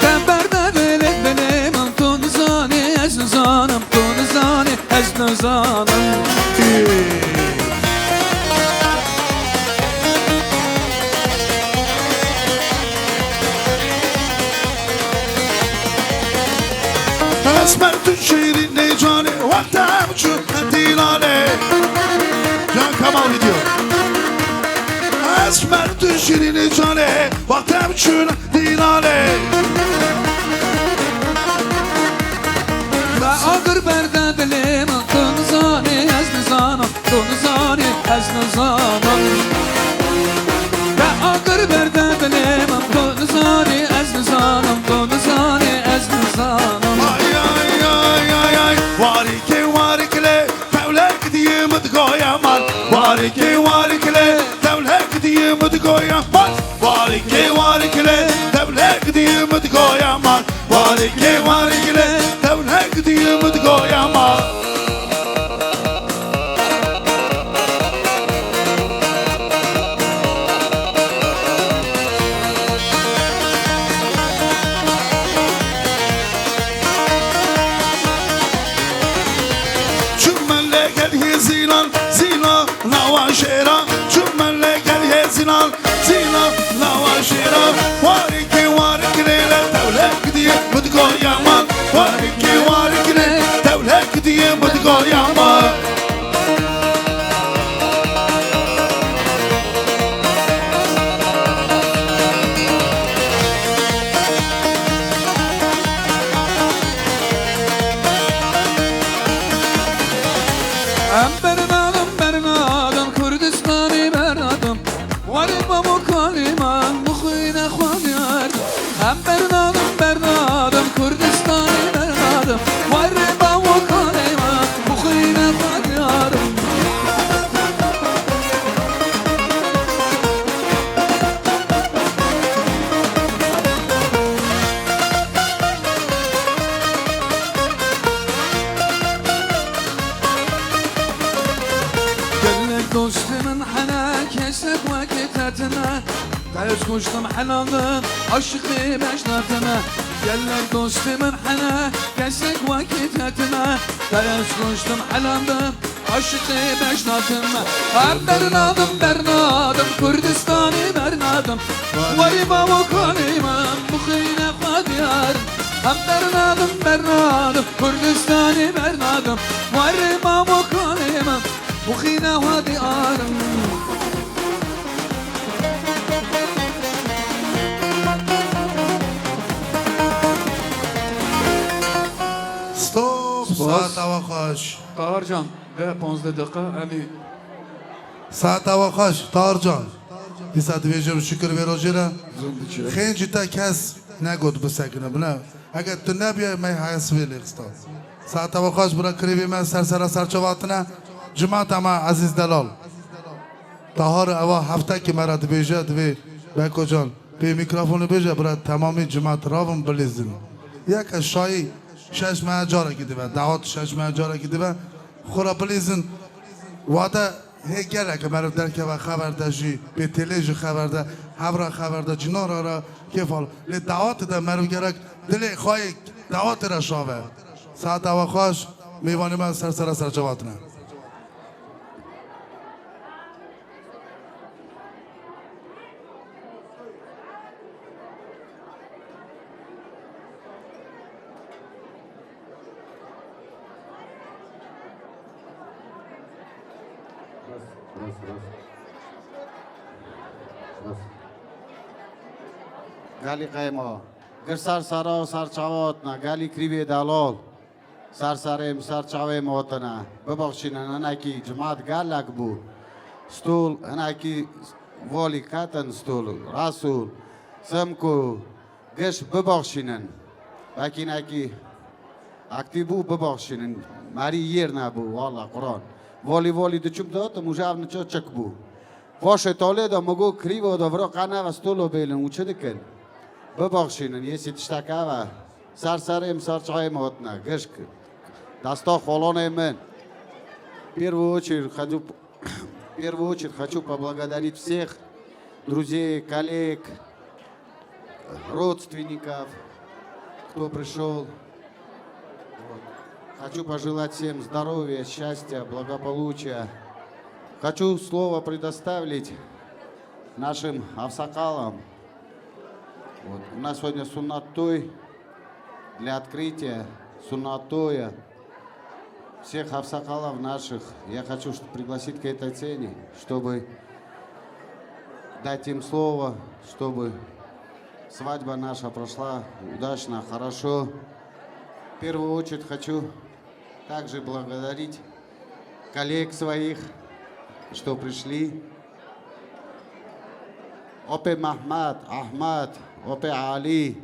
Ben berda velek belim Tunizane ez nizanım Tunizane ez nizanım اسمر تو شیرینی جانه وقتم چون دینانه Can Kamal gidiyor Esmer tu şirini cane Vaktem çün dinane Ve ağır berda dilim Tunizane ez nizanım Tunizane ez nizanım Ve ağır berda dilim Tunizane ez nizanım Tunizane ez nizanım Ay ay ay ay ay Varike varikle Tevlek diyeyim tgoyaman Varike varikle Tevlek diyeyim tgoyaman Varike varikle Tevlek diyeyim tgoyaman Varike varikle Tevlek diyeyim tgoyaman Zilan تينا لا واشيرا واركي واركني لا تولك دي بتقول يا مان واركي واركني تولك دي بتقول يا مان برنادم کردستانی برنادم وارم مکالمه مخوین خوانیار برنادم کردستانی برنادم وارم مکالمه مخوین خوانیار دوستمن حنا كسب وقتتنا تعيش كشتم حنانا عشقي بشناتنا قالك دوستمن حنا كسب وقتتنا تعيش كشتم حنانا عشقي بشناتنا برنادم كردستاني برنادم وريما وكاليما مخينا خديار برنادم كردستاني برنادم وريما وكاليما مخينا وادي آرم ستوب ساعت هوا خوش قهر جان به 15 دقیقه علی ساعت هوا خوش تار جان بیسا دویجم شکر ویرو جیره خیلی تا کس نگود بسکنه بنا اگر تو نبیای می حیث ویلی اخستا ساعت هوا خوش برا کریبی من سر چواتنه جماعت اما عزیز دلال تاهار اوا هفته که مرا دویجه دوی بکو جان به میکروفون بیجه برا تمامی جماعت راوم بلیزیم یک شایی 6 ماه جاره که دیبه دعوت 6 ماه جاره که دیبه خورا بلیزن واده هی گره که مرا درکه و خبر ده جی به تلیج خبر ده هبرا خبر ده جنار را کفال لی دعوت ده مرا گرک دلی خواهی دعوت را شاوه ساعت اوا خوش میوانی من سر جواتنه گالی قیما گر سر چاواتنا گالی کریوی دالال سر چاوی موتنا ببخشینن اناکی جماعت گالک بو ستول اناکی والی کاتن ستول رسول سمکو گش ببخشینن باکی اناکی اکتیبو ببخشینن ماری یر نبو والله قرآن والی دچوب داد مجاب نچو چک بو باشه تاله دا مگو کریو دا ورا قنه و ستولو بیلن و چه دکن ببخشینن یه سیتشتکه و سر چای موتنا گشک دستا خالانه من первую очередь хочу поблагодарить всех друзей, коллег, родственников, кто пришел. Хочу пожелать всем здоровья, счастья, благополучия. Хочу слово предоставить нашим авсакалам. Вот. У нас сегодня суннат той для открытия суннат тоя всех авсакалов наших. Я хочу пригласить к этой цене, чтобы дать им слово, чтобы свадьба наша прошла удачно, хорошо. В первую очередь хочу также благодарить коллег своих, что пришли. Опе Махмад, Ахмад, опе Али,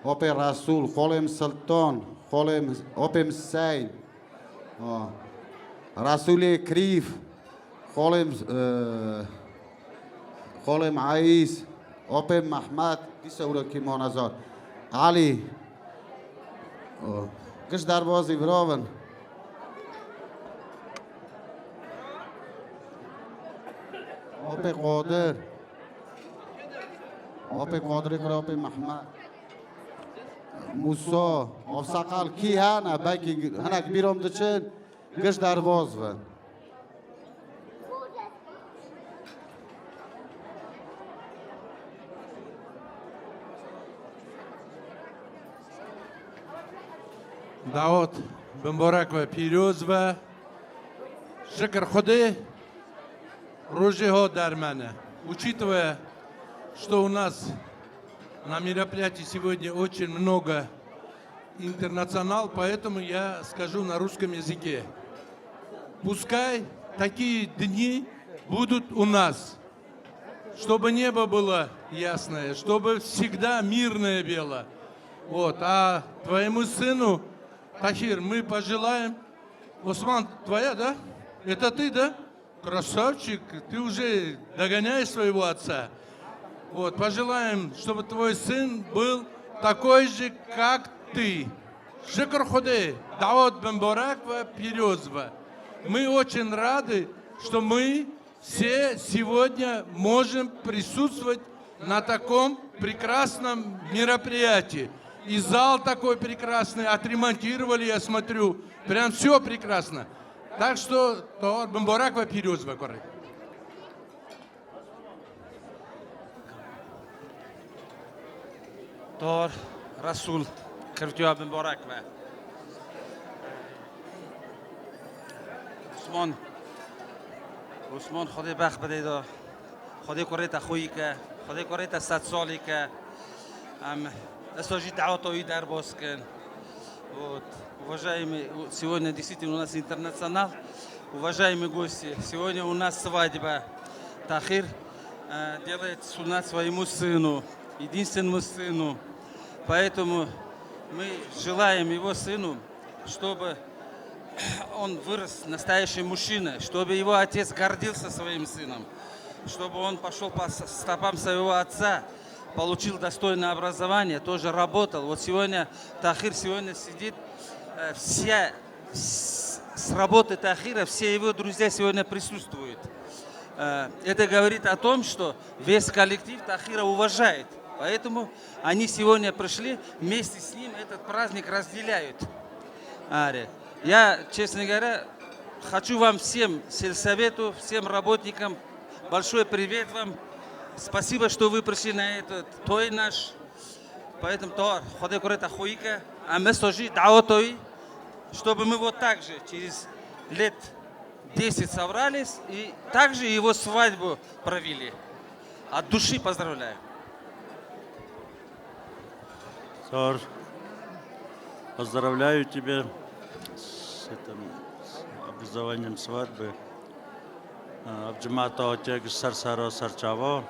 опе Расул, холем Султан, опе Сейн, Расуле Крив, холем Аис, опе Махмад, Тисаураки Моназар, Али, Кыш дарвози вровен. Опе Кодир, опе Кодир, опе Махмад, Мусо, Овсакал, ки хана, баки ханак биром дечен, кыш дарвозвен. Даот Бемборакова Пирёзова Шикр Ходы Ружего Дармана. Учитывая, что у нас на мероприятии сегодня очень много интернационал, поэтому я скажу на русском языке. Пускай такие дни будут у нас, чтобы небо было ясное, чтобы всегда мирное было. Вот. А твоему сыну, Тахир, мы пожелаем... Осман, твоя, да? Это ты, да? Красавчик, ты уже догоняешь своего отца. Вот, пожелаем, чтобы твой сын был такой же, как ты. Шикр Ходе, Даот Бемборакова Пирёзова. Мы очень рады, что мы все сегодня можем присутствовать на таком прекрасном мероприятии. И зал такой прекрасный, отремонтировали, я смотрю. Прям все прекрасно. Так что Даот Бемборакова Пирёзова, корректно. Tor Rasul Kırtıyor Mübarek ve Osman خدا بخت بده دا خدا کریت خویی که خدا کریت 100 سالی که استاجی دعوتایی در باز کن. Вот. Уважаемые, сегодня действительно у нас интернационал. Уважаемые гости, сегодня у нас свадьба. Тахир делает сунат своему сыну, единственному сыну. Поэтому мы желаем его сыну, чтобы он вырос настоящий мужчина, чтобы его отец гордился своим сыном, чтобы он пошел по стопам своего отца, получил достойное образование, тоже работал. Вот сегодня Тахир сидит, с работы Тахира все его друзья сегодня присутствуют. Это говорит о том, что весь коллектив Тахира уважает. Поэтому они сегодня пришли, вместе с ним этот праздник разделяют. Я, честно говоря, хочу вам всем, сельсовету, всем работникам, большой привет вам. Спасибо, что вы пришли на этот той наш. Поэтому ходи корета хуика, а мы сожи даотой, чтобы мы вот так же через лет 10 собрались и также его свадьбу провели. От души поздравляю. Тор, поздравляю тебя с этим образованием свадьбы. Абджимата отек сарсаро сарчаво.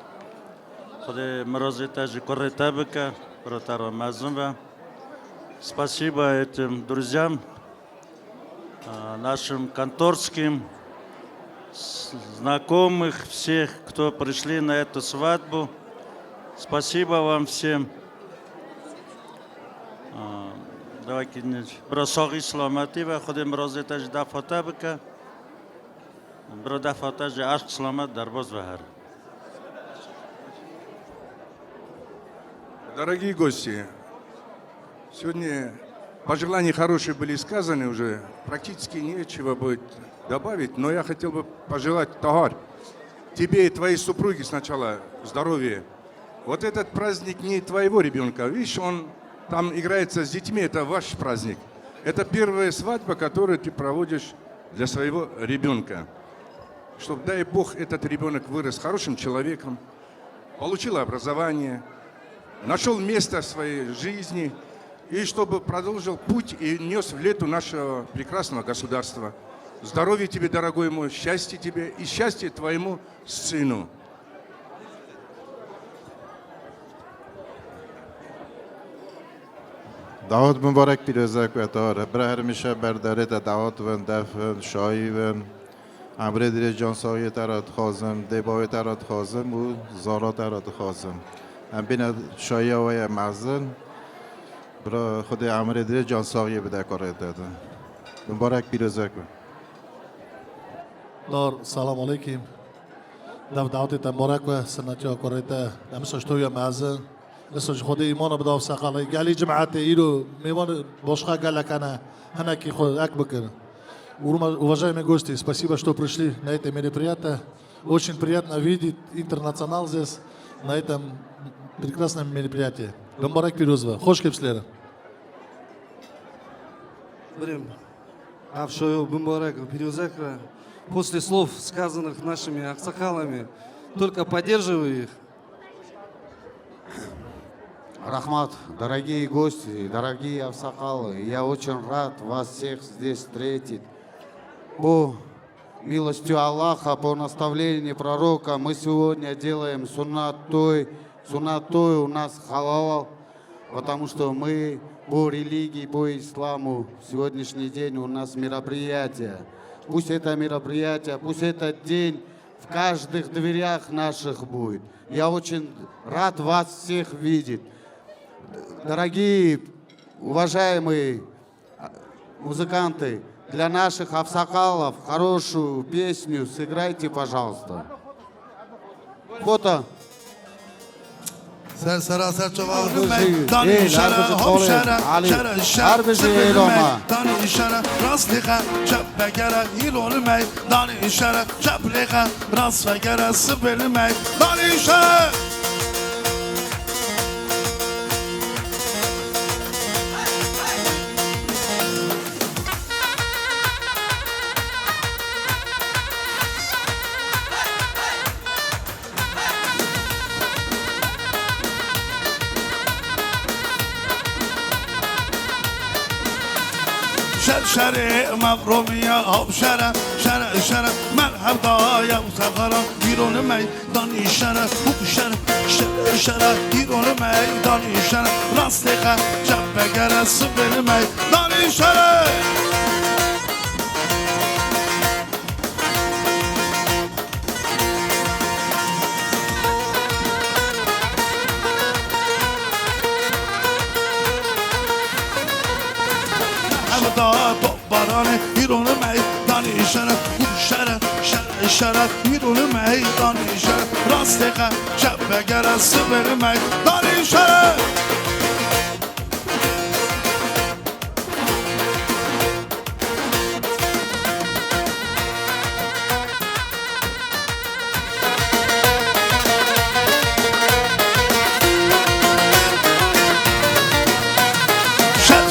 Ходи морозита же корретабека, протаро мазумба. Спасибо этим друзьям, нашим конторским, знакомых, всех, кто пришли на эту свадьбу. Спасибо вам всем. Давайте бросок исламати ва ходим розетаж дафатабка. Бродафатаж ашк сламат дарбоз вахар. Дорогие гости, сегодня пожелания хорошие были сказаны уже, практически нечего будет добавить, но я хотел бы пожелать, Тагар, тебе и твоей супруге сначала здоровья. Вот этот праздник не твоего ребенка, видишь, он там играется с детьми, это ваш праздник. Это первая свадьба, которую ты проводишь для своего ребенка. Чтобы, дай Бог, этот ребенок вырос хорошим человеком, получил образование, нашел место в своей жизни, и чтобы продолжил путь и нес в лету нашего прекрасного государства. Здоровья тебе, дорогой мой, счастья тебе и счастья твоему сыну. دعوت مبارک پیروزک و تاره برای هر میشه برداره دعوت و دفن شایی و امر دیر جانسایی ترات خازم دبای ترات خازم و زارا ترات خازم هم بین شایی و مزن برای خود امر دیر جانسایی بده کاره داده مبارک پیروزک دار سلام علیکم دعوت مبارک و سنتی کاره ده امساش توی مزن لسه خود ایمان بداو سقاله گلی جماعت ایرو میوان باشخا گلکانه هنکی خود اک بکن. Уважаемые гости, спасибо, что пришли на это мероприятие. Очень приятно видеть интернационал здесь, на этом прекрасном мероприятии. Бембарак Пирозова. Хош кепслера. Время. Авшою Бумбареков, Переузекова. После слов, сказанных нашими аксакалами, только поддерживаю их. Рахмат, дорогие гости, дорогие авсакалы, я очень рад вас всех здесь встретить. По милостью Аллаха, по наставлению пророка, мы сегодня делаем суннатой у нас халал, потому что мы по религии, по исламу, сегодняшний день у нас мероприятие. Пусть это мероприятие, пусть этот день в каждых дверях наших будет. Я очень рад вас всех видеть. Дорогие, уважаемые музыканты, для наших авсакалов хорошую песню сыграйте, пожалуйста. Фото. سرسرا سرچوار می دانی شرا هم شرا شرا شرا سبیل می دانی شرا راست لیخا چپ بگره ایلون می دانی شرا چپ لیخا راست بگره سبیل می دانی شرا شر مبرومیا آب شر مرحب دایا سفرا ایران میدانی شر ایران میدانی شر راست خا چپ بگره سبیل میدانی شر باران ایران میدانی شرف ایران میدانی شرف راست خا چپ بگره سبیل میدانی شرف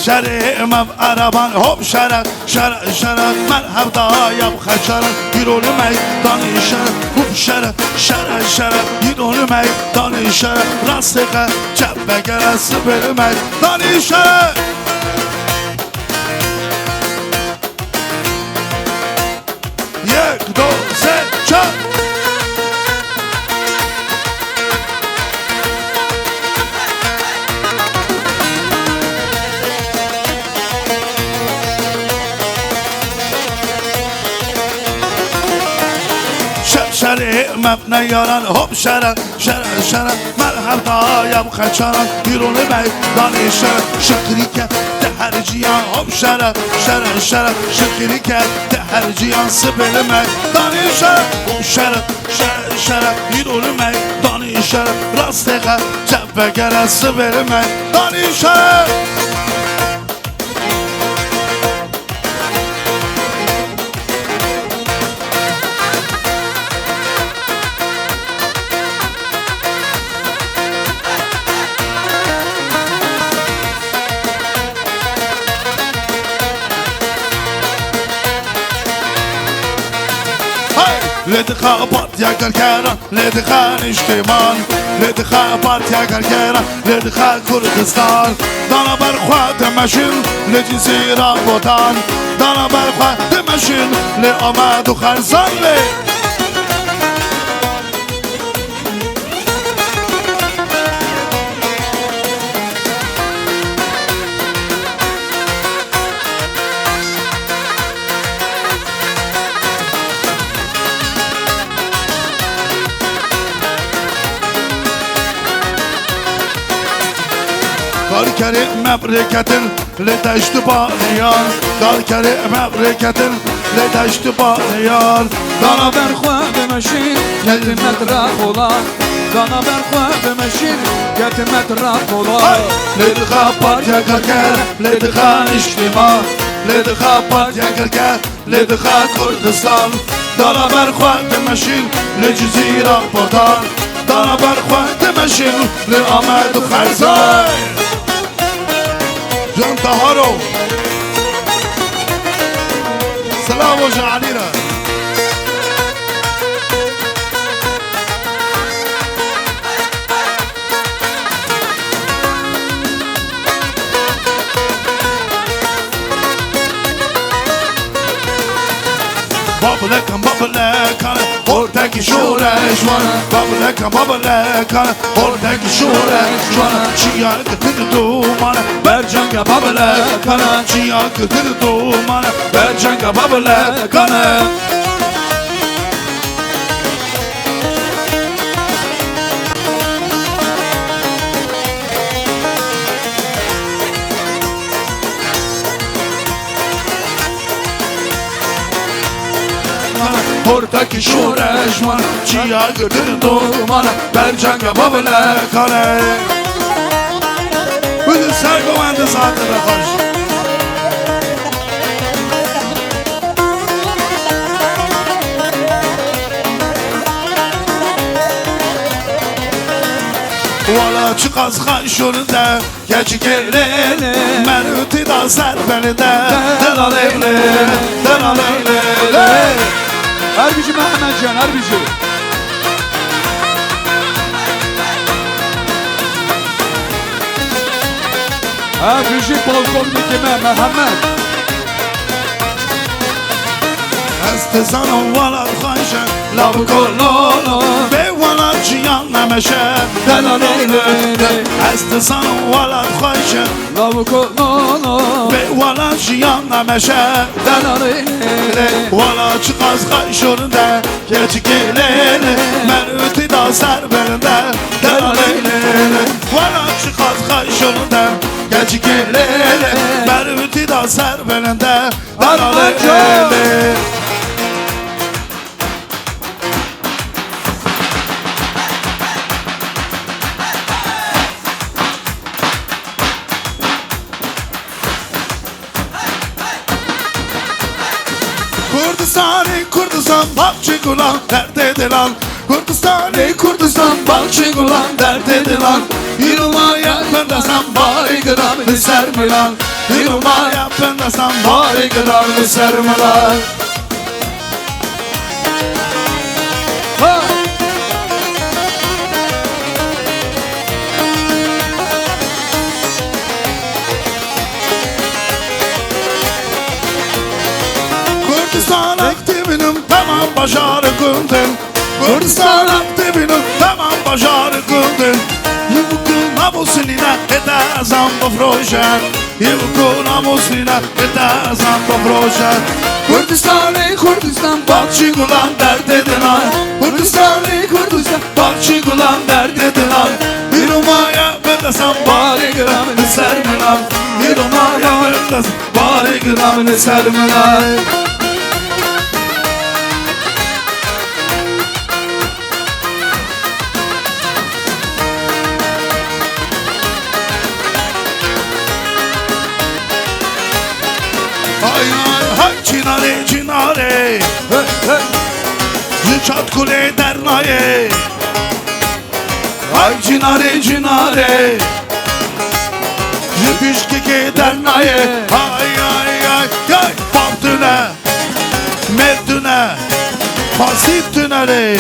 شرم عربان هم شرف مرحب دایم خشرف ایران میدانی شرف ایران میدانی شرف راست خا چپ بگره سبیل میدانی شرف یک دو سه چهار مبنى ياران هم شرف مرحب دایم خچاران ایران میدانی شرف شکری که تحرجیان هم شرف شکری که تحرجیان سبیل میدانی شرف ایران میدانی شرف راست خا چپ بگره سبیل میدانی شرف لدخا بات يقر كيران لدخا اجتماع لدخا بات يقر كيران لدخا كردستان دانا برخوا دمشن لجزيرة بوتان دانا برخوا دمشن لأماد وخرزان کاری مبرکتن لدشت بانیان کاری مبرکتن لدشت بانیان دانا برخوا بمشین یتمت راه olan دانا برخوا بمشین یتمت راه olan لدخا بات یکرکر لدخا اجتماع لدخا بات یکرکر لدخا کردستان دانا برخوا بمشین لجزیره بودان دانا برخوا بمشین لآمد و خرزای جان تهارو سلام و جعلی را Babalekan, oradaki şureş var. Babalekan, oradaki şureş var. Çiğer gıtır duman, bercanga babalekan. Çiğer gıtır duman, bercanga babalekan. Oradaki şureş var. Çiğer gıtır duman, bercanga babalekan. Bütün sergüvende zaten bakar. Valla çıkaz xanşurunda Geci gelene Men ütida serbeninde Delal evle Delal evle Harbici Mehmetcan, harbici. Harbici balkondaki Mehmet. استزانم ولد خانشن لب کلونو به ولد جیان نمشه دلالیله استزانم ولد خانشن لب کلونو به ولد جیان نمشه دلالیله ولد çıkaz خانشورنده keçi gelene men ütida serberinde dalaلیله ولد çıkaz خانشورنده keçi gelene men ütida serberinde dalaلیله Kurdistan bakçı gulan dert edilen Kurdistan bakçı gulan dert edilen Yılmaya pendesem bari gramını sermilan Yılmaya pendesem bari gramını sermilan Kurdistan aktivinim tamam başarıkındın Kurdistan aktivinim tamam başarıkındın Yılgın amusinine edezem bu projen Yılgın amusinine edezem bu projen Kurdistan Bakçı gulan dert edilen Kurdistan Bakçı gulan dert edilen Yılmaya bedesem bari gramını sermilan Yılmaya bedesem bari gramını sermilan Cinare Yıçat kule dernaye Ay cinare Yıpışkike dernaye Ay Babdüne Merdüne Fasitüne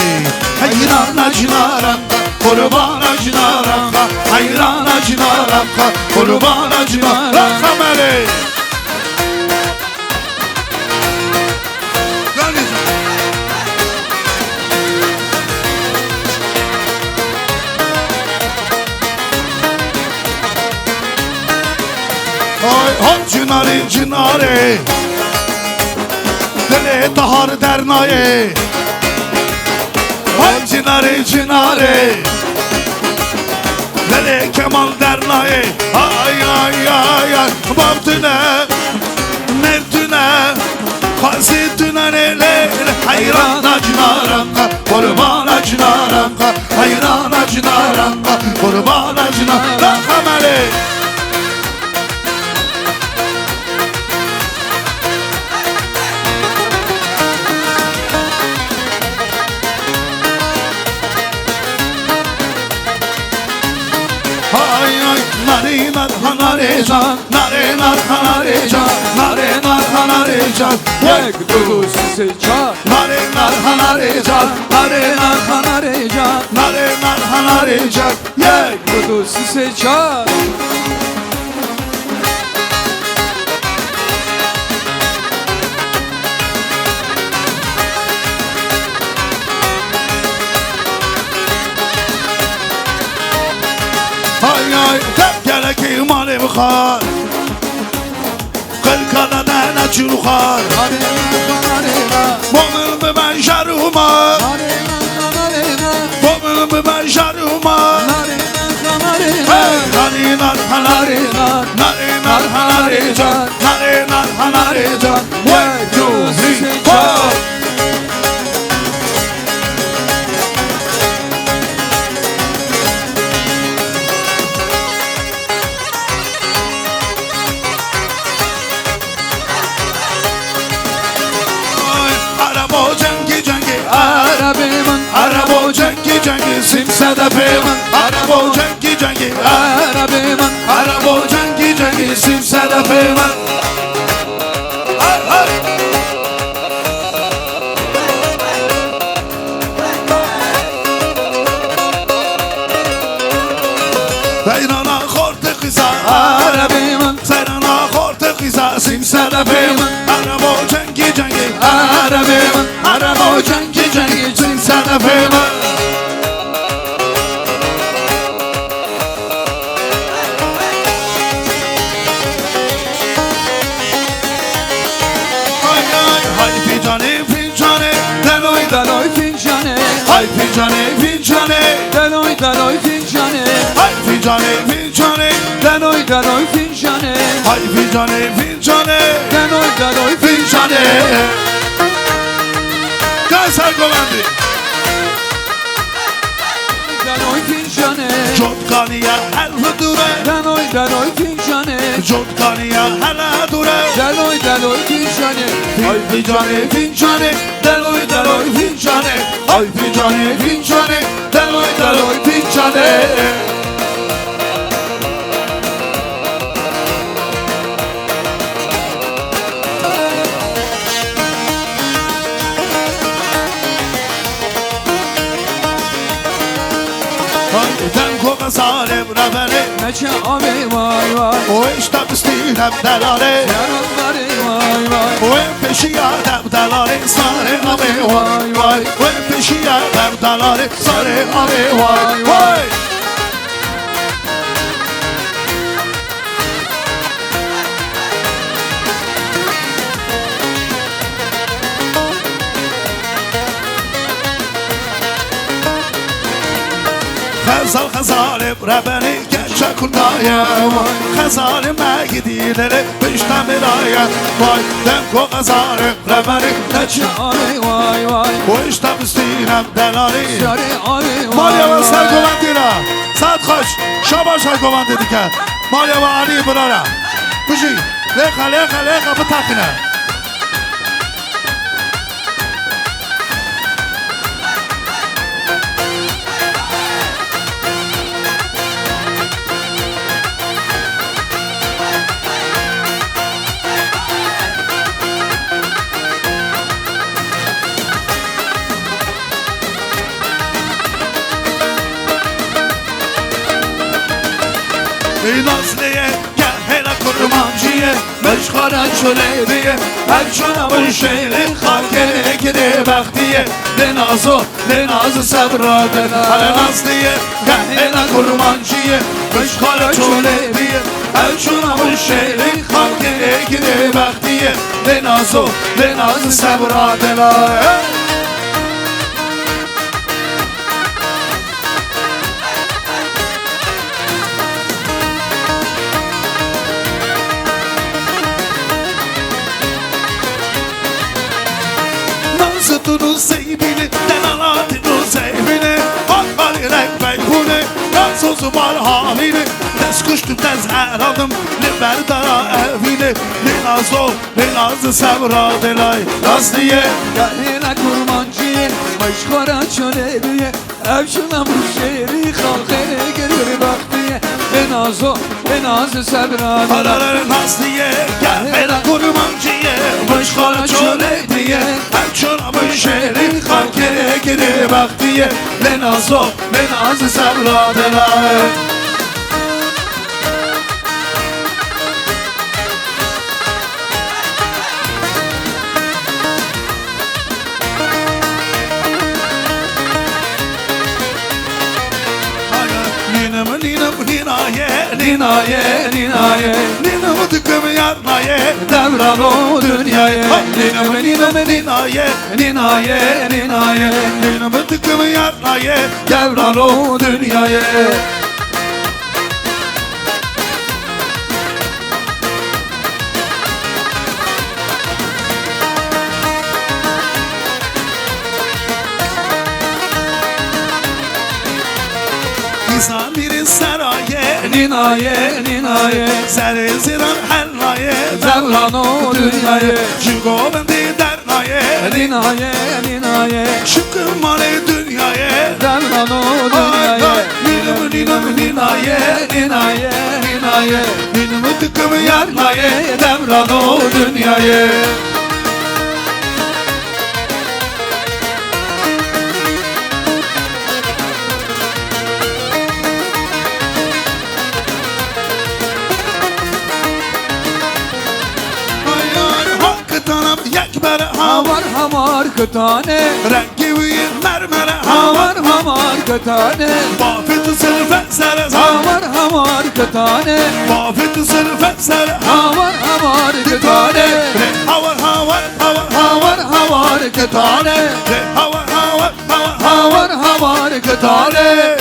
Hayrana cinaranka Kurbana cinaranka Hayrana cinaranka Kurbana cinaranka Mele Cinare Dele tahar dernaye Ay cinare Dele kemal dernaye Ay Babdüne Merdüne Fasitüne lele Hayrana cinaranka Kurbana cinaranka Hayrana cinaranka Kurbana cinaranka Mele Nare nar hanareja, nare nar hanareja, nare nar خناریجان یک دو سه چهار ناره نار خناریجان ناره نار خناریجان ناره نار خناریجان یک دو سه چهار های های گلکی مالی بخواد قل کانه نچون خواد بامن به من شروما بامن به من شروما ناری نار خناری ناری نار خناری جان ناری نار خناری جان 1 2 3 4 Arabo cengi cengi simsedefe man Arabo cengi cengi Arabi man Arabo cengi cengi simsedefe man Hay hay Zeynana korte kıza Arabi man Zeynana korte kıza simsedefe man Arabo cengi cengi Arabi man Arabo cengi cengi simsedefe man دلوی فنجانه های فنجانه فنجانه دلوی فنجانه های فنجانه فنجانه دلوی فنجانه های فنجانه فنجانه دلوی فنجانه گل سرگوندی دلوی فنجانه جدگانیه حلف دوره دلوی فنجانه جدگانیه حل دوره دلوی فنجانه های فنجانه فنجانه دلوی فنجانه های فنجانه فنجانه دلوی فنجانه دنکو غزالم ربره نچه آبی وای وای و اشتم استینم دلاره یارانباری وای وای و پیشی آدم دلاره ساره آبی وای وای و پیشی آدم دلاره ساره آبی وای وای خزالم ربنی گچه کندایم خزالم مگیدیلره پشتم رایم وای دمکو خزالم ربنی نچه آبی وای وای پشتم استینم دلاری سری آبی مالیا وای و سرگوندی را صد خوش شما سرگوندی دیگر مالیا و علی برارا بشی لیخا لیخا لیخا بتاقینه ای نازلیه گل هیلا کرمانجیه مشخارا چولیدیه هرچونا بر شیری خاکره گره بختیه لنازو سبراده هر نازلیه گل هیلا کرمانجیه مشخارا چولیدیه هرچونا بر شیری خاکره گره بختیه لنازو سبراده تو زیبینه دلالات رو زیبینه آقای رنگ بیخونه نازوزو بار حالینه دست کشتم دست عرادم لبردارا اوینه لنازو سبرا دلای نازلیه گهینا کرمانجیه مشخارا چونه دیه افشونم رو شیری خالخیره گره بختیه en azı sebran Karaların Aslı'ye gel hele kurmancıya Başkara çöle diye Hem çorabı şehrin kalkere geri bak diye en azı sebranlar Ninaye Ninamı tıkımı yarnaye devran o dünyaya Ninamı ninaye Ninamı tıkımı yarnaye devran o dünyaya İzmir'in saraye Ninaye Serziran hernaye devran o dünyaya Şu govendi dernaye Ninaye Şu kırmane dünyaya devran o dünyaya Ninamı ninaye Ninamı tıkımı yarnaye devran o dünyaya Hamar hamar kıtane Rengi büyük mermere Hamar hamar kıtane Bafet sırfet sere Hamar kıtane Bafet sırfet sere Hamar kıtane Havar kıtane Havar kıtane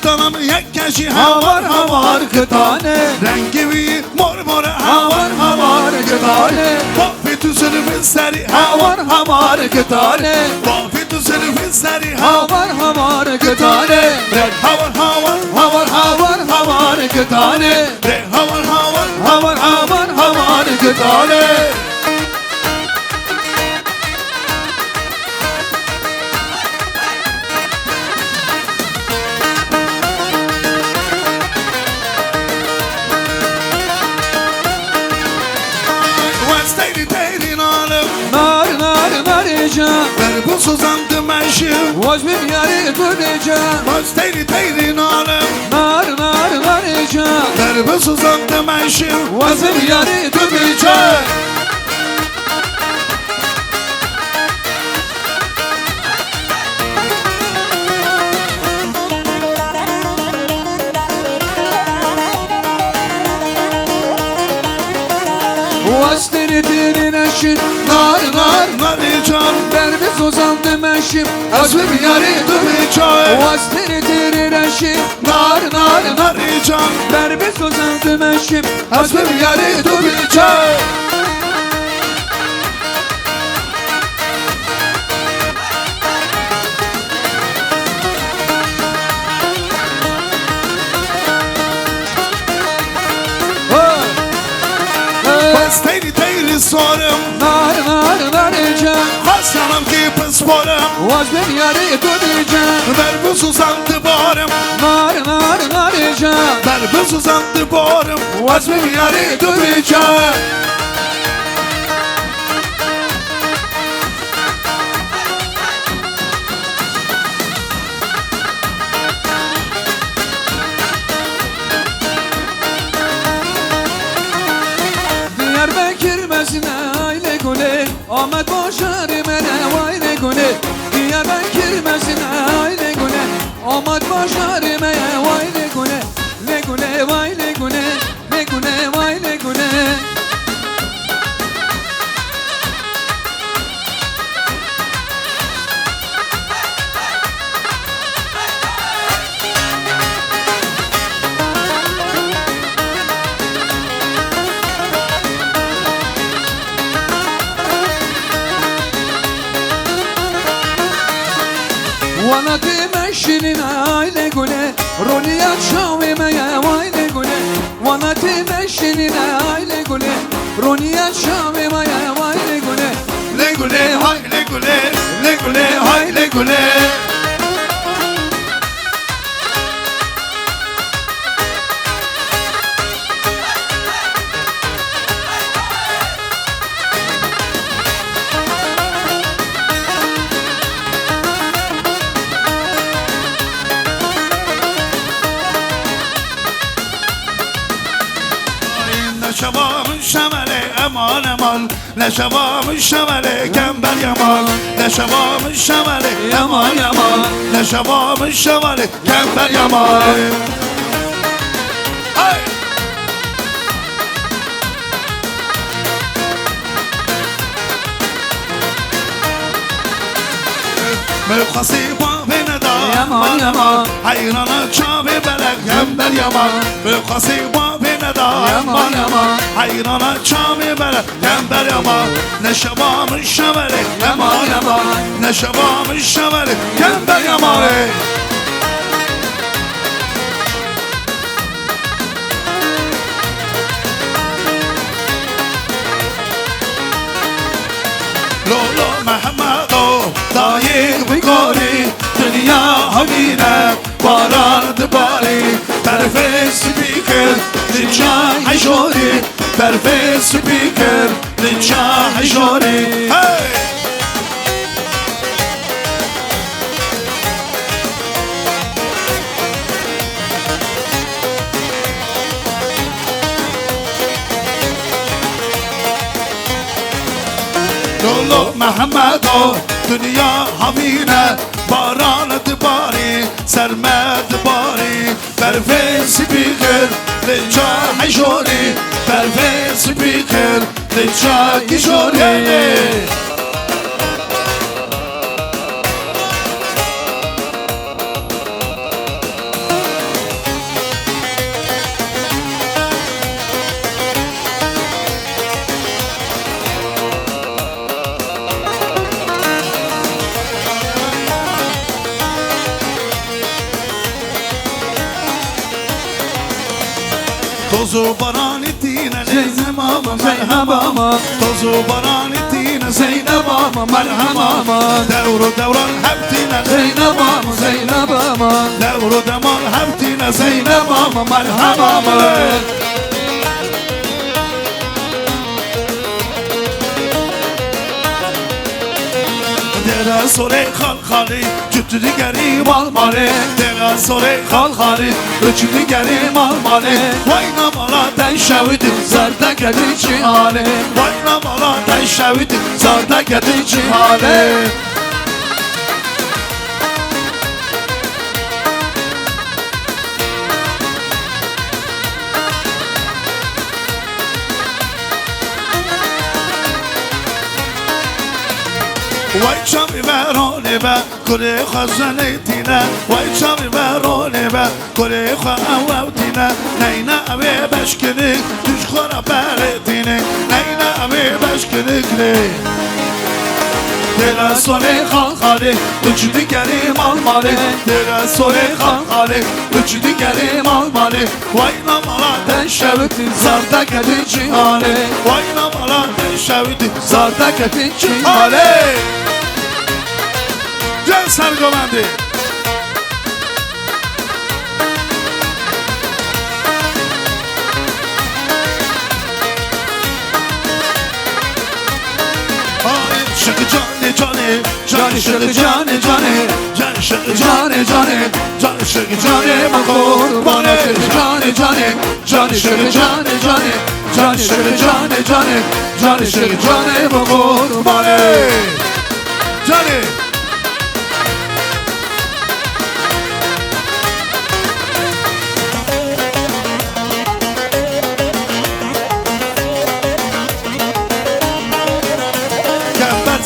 Tanım yekkeşi Hamar kıtane Rengi büyük mor mor Hamar kıtane Bafet sırfet sere Hamar kıtane Bafet sırfet sere Hamar kıtane Havar kıtane Havar kıtane Ver bu suzandı meşim Vazmin yari duracağım Vaz teyri nalım Naracağım Ver bu suzandı meşim Vazmin yari duracağım Vastiri neşin nar Narıcan Berbiz uzandı meşim Azmim yari duracağım Vastiri neşin Nar narıcan Berbiz uzandı meşim Azmim yari duracağım Teyri sorum Naracağım Hasanım ki pısporum Vazmin yari duracağım Ver bu suzandı borum Naracağım Ver bu suzandı borum Vazmin yari duracağım Diyarbakır mesine aile gule Ahmet başarı mene vayne gule Diyarbakır mesine aile gule Ahmet başarı mene vayne gule Le gule vayne gule Le gule vayne gule وانا تمشي لنا عيلة قولي روني يا تشاوي ما يا ويلي گله وانتی مشینینه های گله رونیا شامی مایه وای گله لگوله های لگوله لگوله های لگوله نشوام شمله امان امان نشوام شمله گنبل یمان نشوام شمله امان امان نشوام شمله گنبل یمان مخصی با بندا یمان یمان حیران چاوی بلک گنبل یمان مخصی با بندا یمان یمان حیران چاوی بلک گنبل یمان نشوام شمله امان امان نشوام شمله گنبل یمان لولو محمدو دایق بگاری دنیا همینه باران دباری طرف سپیکر لنجا حجاری طرف سپیکر لنجا حجاری لولو محمدو دنیا همینه باران دباری سرمد باری برف سپیکر لنجا حجاری برف سپیکر لنجا گیجاری توزو باران دینه زینب آما مرحبا توزو باران دینه زینب آما مرحبا دور دوران هفتینه زینب آما زینب آما دور دمان هفتینه زینب آما مرحبا در سوره خال خالی جت دیگری مال ماله در سوره خال خالی جت دیگری مال ماله وای نمالا تن شوید زرده کدی چی حاله وای نمالا تن شوید زرده کدی چی حاله وای چامی برانه با کلی خزانه تینه وای چامی برانه با کلی خواهو تینه نینا اوی بشکنی توش خورا بردینه نینا اوی بشکنی کلی دل سوره خال خاله تو چی دیگری مال ماله دل سوره خال خاله تو چی دیگری مال ماله وای نمالا تن شویدی زرده کدی چی حاله وای نمالا تن شویدی زرده کدی چی حاله جان سرگومنده شق جانه جانه جان شق جانه جانه جان شق جانه جانه جان شق جانه قربانه جانه جانه جان شق جانه جانه جان شق جانه جانه جان شق جانه قربانه جانه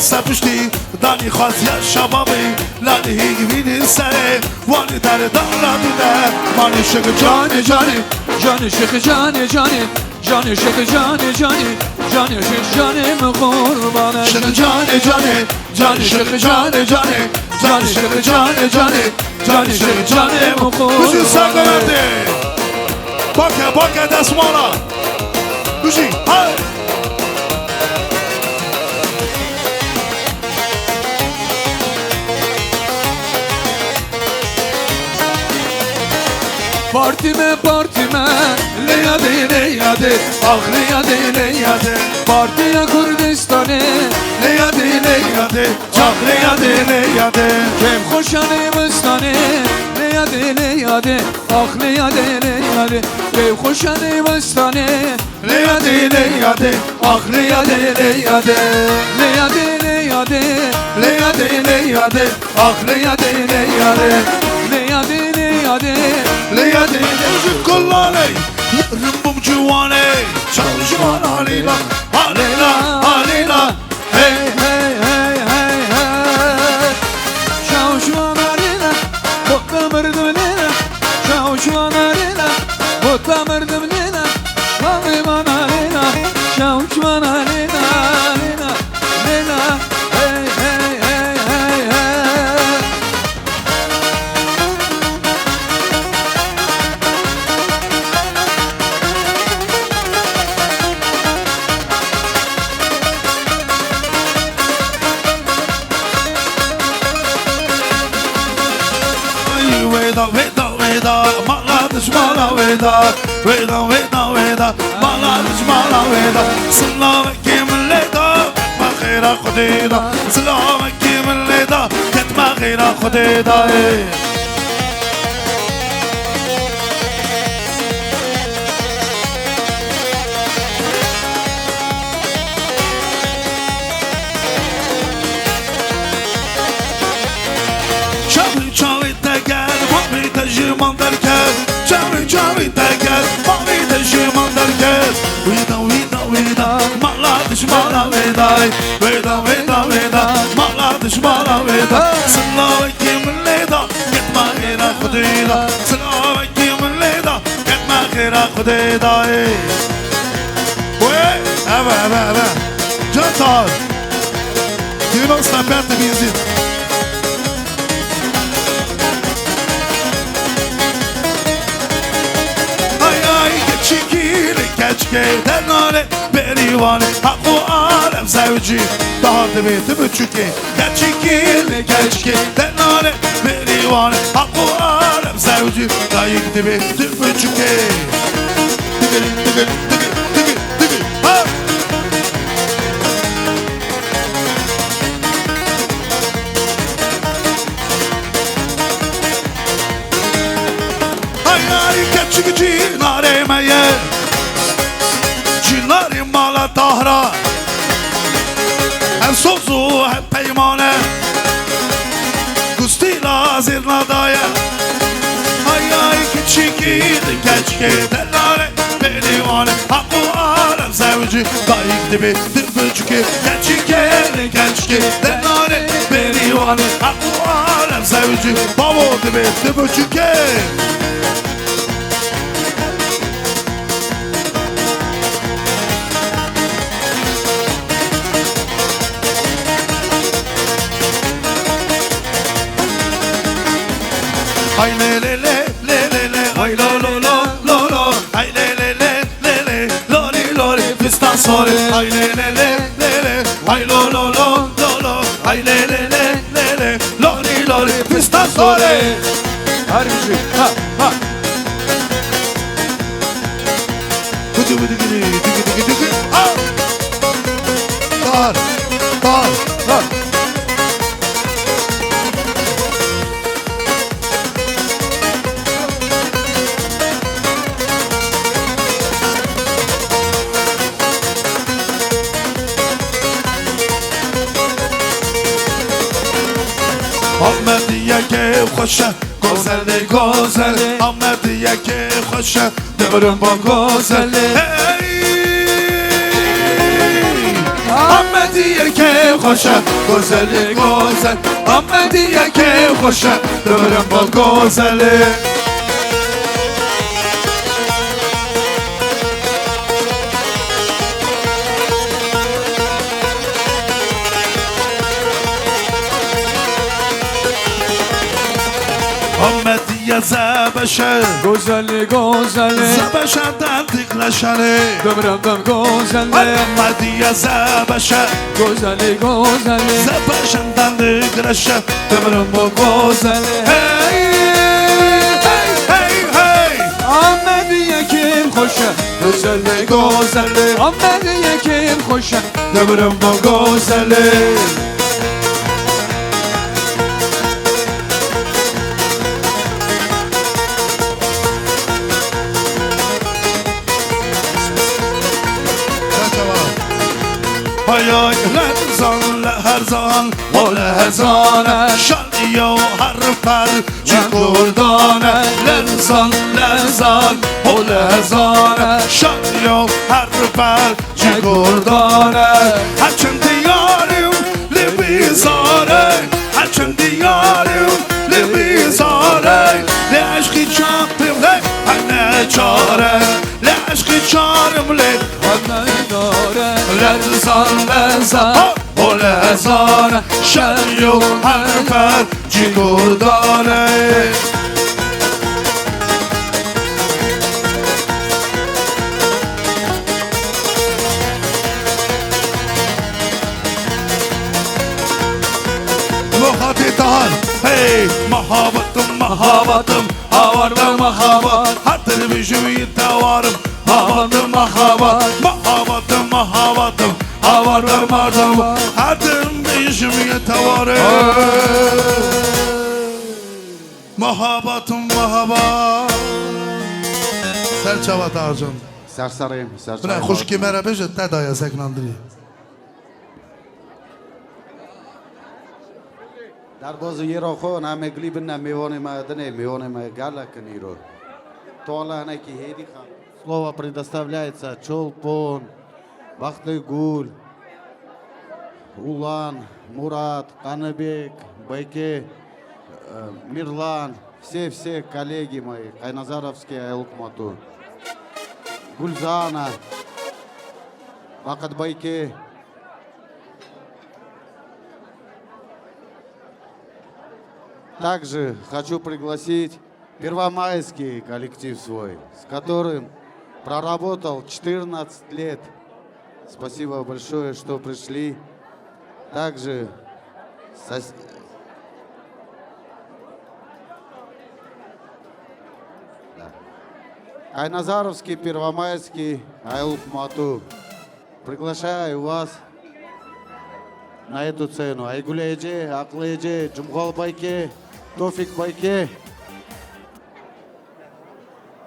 سپشتی دانی خواست یا شبابی لانی هیگوینی سره وانی در دارا دیده مانی شک جانی جانی جان شیخ جان جانی جان شیخ جان جانی جان شیخ جان قربانه شک جانی جانی جان شک جانی جانی جان شک جانی جانی جان شک جانی قربانه کجی ساگرده باکه دستمالا دوشی های Partime leyade ah leyade Partiya Kurdistan'e leyade Çok leyade Kem khoşane bistane leyade ah leyade Kem khoşane bistane leyade ah leyade ah leyade Müzik kullanı Rımbım civane Çalışman Aleyla Aleyla Hey hey hey hey hey Şavşuan arena Bottamırdım lena Şavşuan arena Bottamırdım lena Maviman arena Şavşuan arena Lena Hey hey hey hey hey Veda Mala düşmana veda Veda Mala düşmana veda Sılavı kimin leda Ketme khira khudida Sılavı kimin leda Ketme khira khudida Çavi teker Mavi tecrüman derken Çavi teker Mavi tecrüman derken Vida Mala düşmana veda Veda Mala düşmana veda Sılavı kimin leda Ketme khira khudida Sılavı kimin leda Ketme khira khudida Evet Cantar Dinos na perto de benzina Keçke denare perivane Hakkı alem sevci Daha dibeti büçüke Keçke denare perivane Hakkı alem sevci Daha dibeti büçüke Tıkır ha Ay keçke cinare meye Cinari mala tahra Hem sozu hem peymane Gustila zirnadaya Ay küçükiydi keçke Denare perivane Hakkı alem sevci Dayık dibi tırbıcıke Keçke Denare perivane Hakkı alem sevci Bavo dibi tırbıcıke Ay le ay lo ay le lori fistan sore ay le ay lo ay le lori fistan sore Harbi ha Dıgı Dar Ahmediye ki خوشه گوزل آمدیه که خوشه دورم با گوزل آمدیه که خوشه گوزل آمدیه که خوشه دورم با گوزل دیگه زبشه گوزلی گوزلی زبشه دندیقلشنه دمرم دم گوزلی دیگه زبشه گوزلی گوزلی زبشه دندیقلشه دمرم با گوزلی هی هی هی هی آمد یکیم خوشه گوزلی گوزلی آمد یکیم خوشه دمرم با گوزلی Hayay lezan leherzan o lehezane Şadiye o harfer çikurdane Lezan lezan o lehezane Şadiye o harfer çikurdane Haçın diyarim li bizare Haçın diyarim li bizare Le aşkı çapim le anne çare Le aşkı çarım le لرزان لرزان o lezane Şer yok harfer çikurdane Muhati tahar hey mahabatım mahabatım Havarda mahabat Hatır bişimi tavarım Havarda mahabat Mahabatım mahabatım Havarda mahabat Hatır bişimi tavarım Mahabatım mahabat Serçavat ağacım Sarsarayım, Buna sarsarayım. hoş kimere beje tedaya seknandiri Dar bozı yero name glibna mevone madane mevone галакниро. Тола неки хедиха. Слово предоставляется Чолпон, Бахтыгуль, Улан, Мурат, Канабек, Байке, Мирлан, все коллеги мои, Кайназаровский Айлукмату, Гульзана, Бакат Байке. Также хочу пригласить первомайский коллектив свой, с которым проработал 14 лет. Спасибо большое, что пришли. Также Кайназаровский, Первомайский, Айлукмату. Приглашаю вас на эту цену. Айгулеже, Аклеже, Джумгол Байке, Тофик Байке.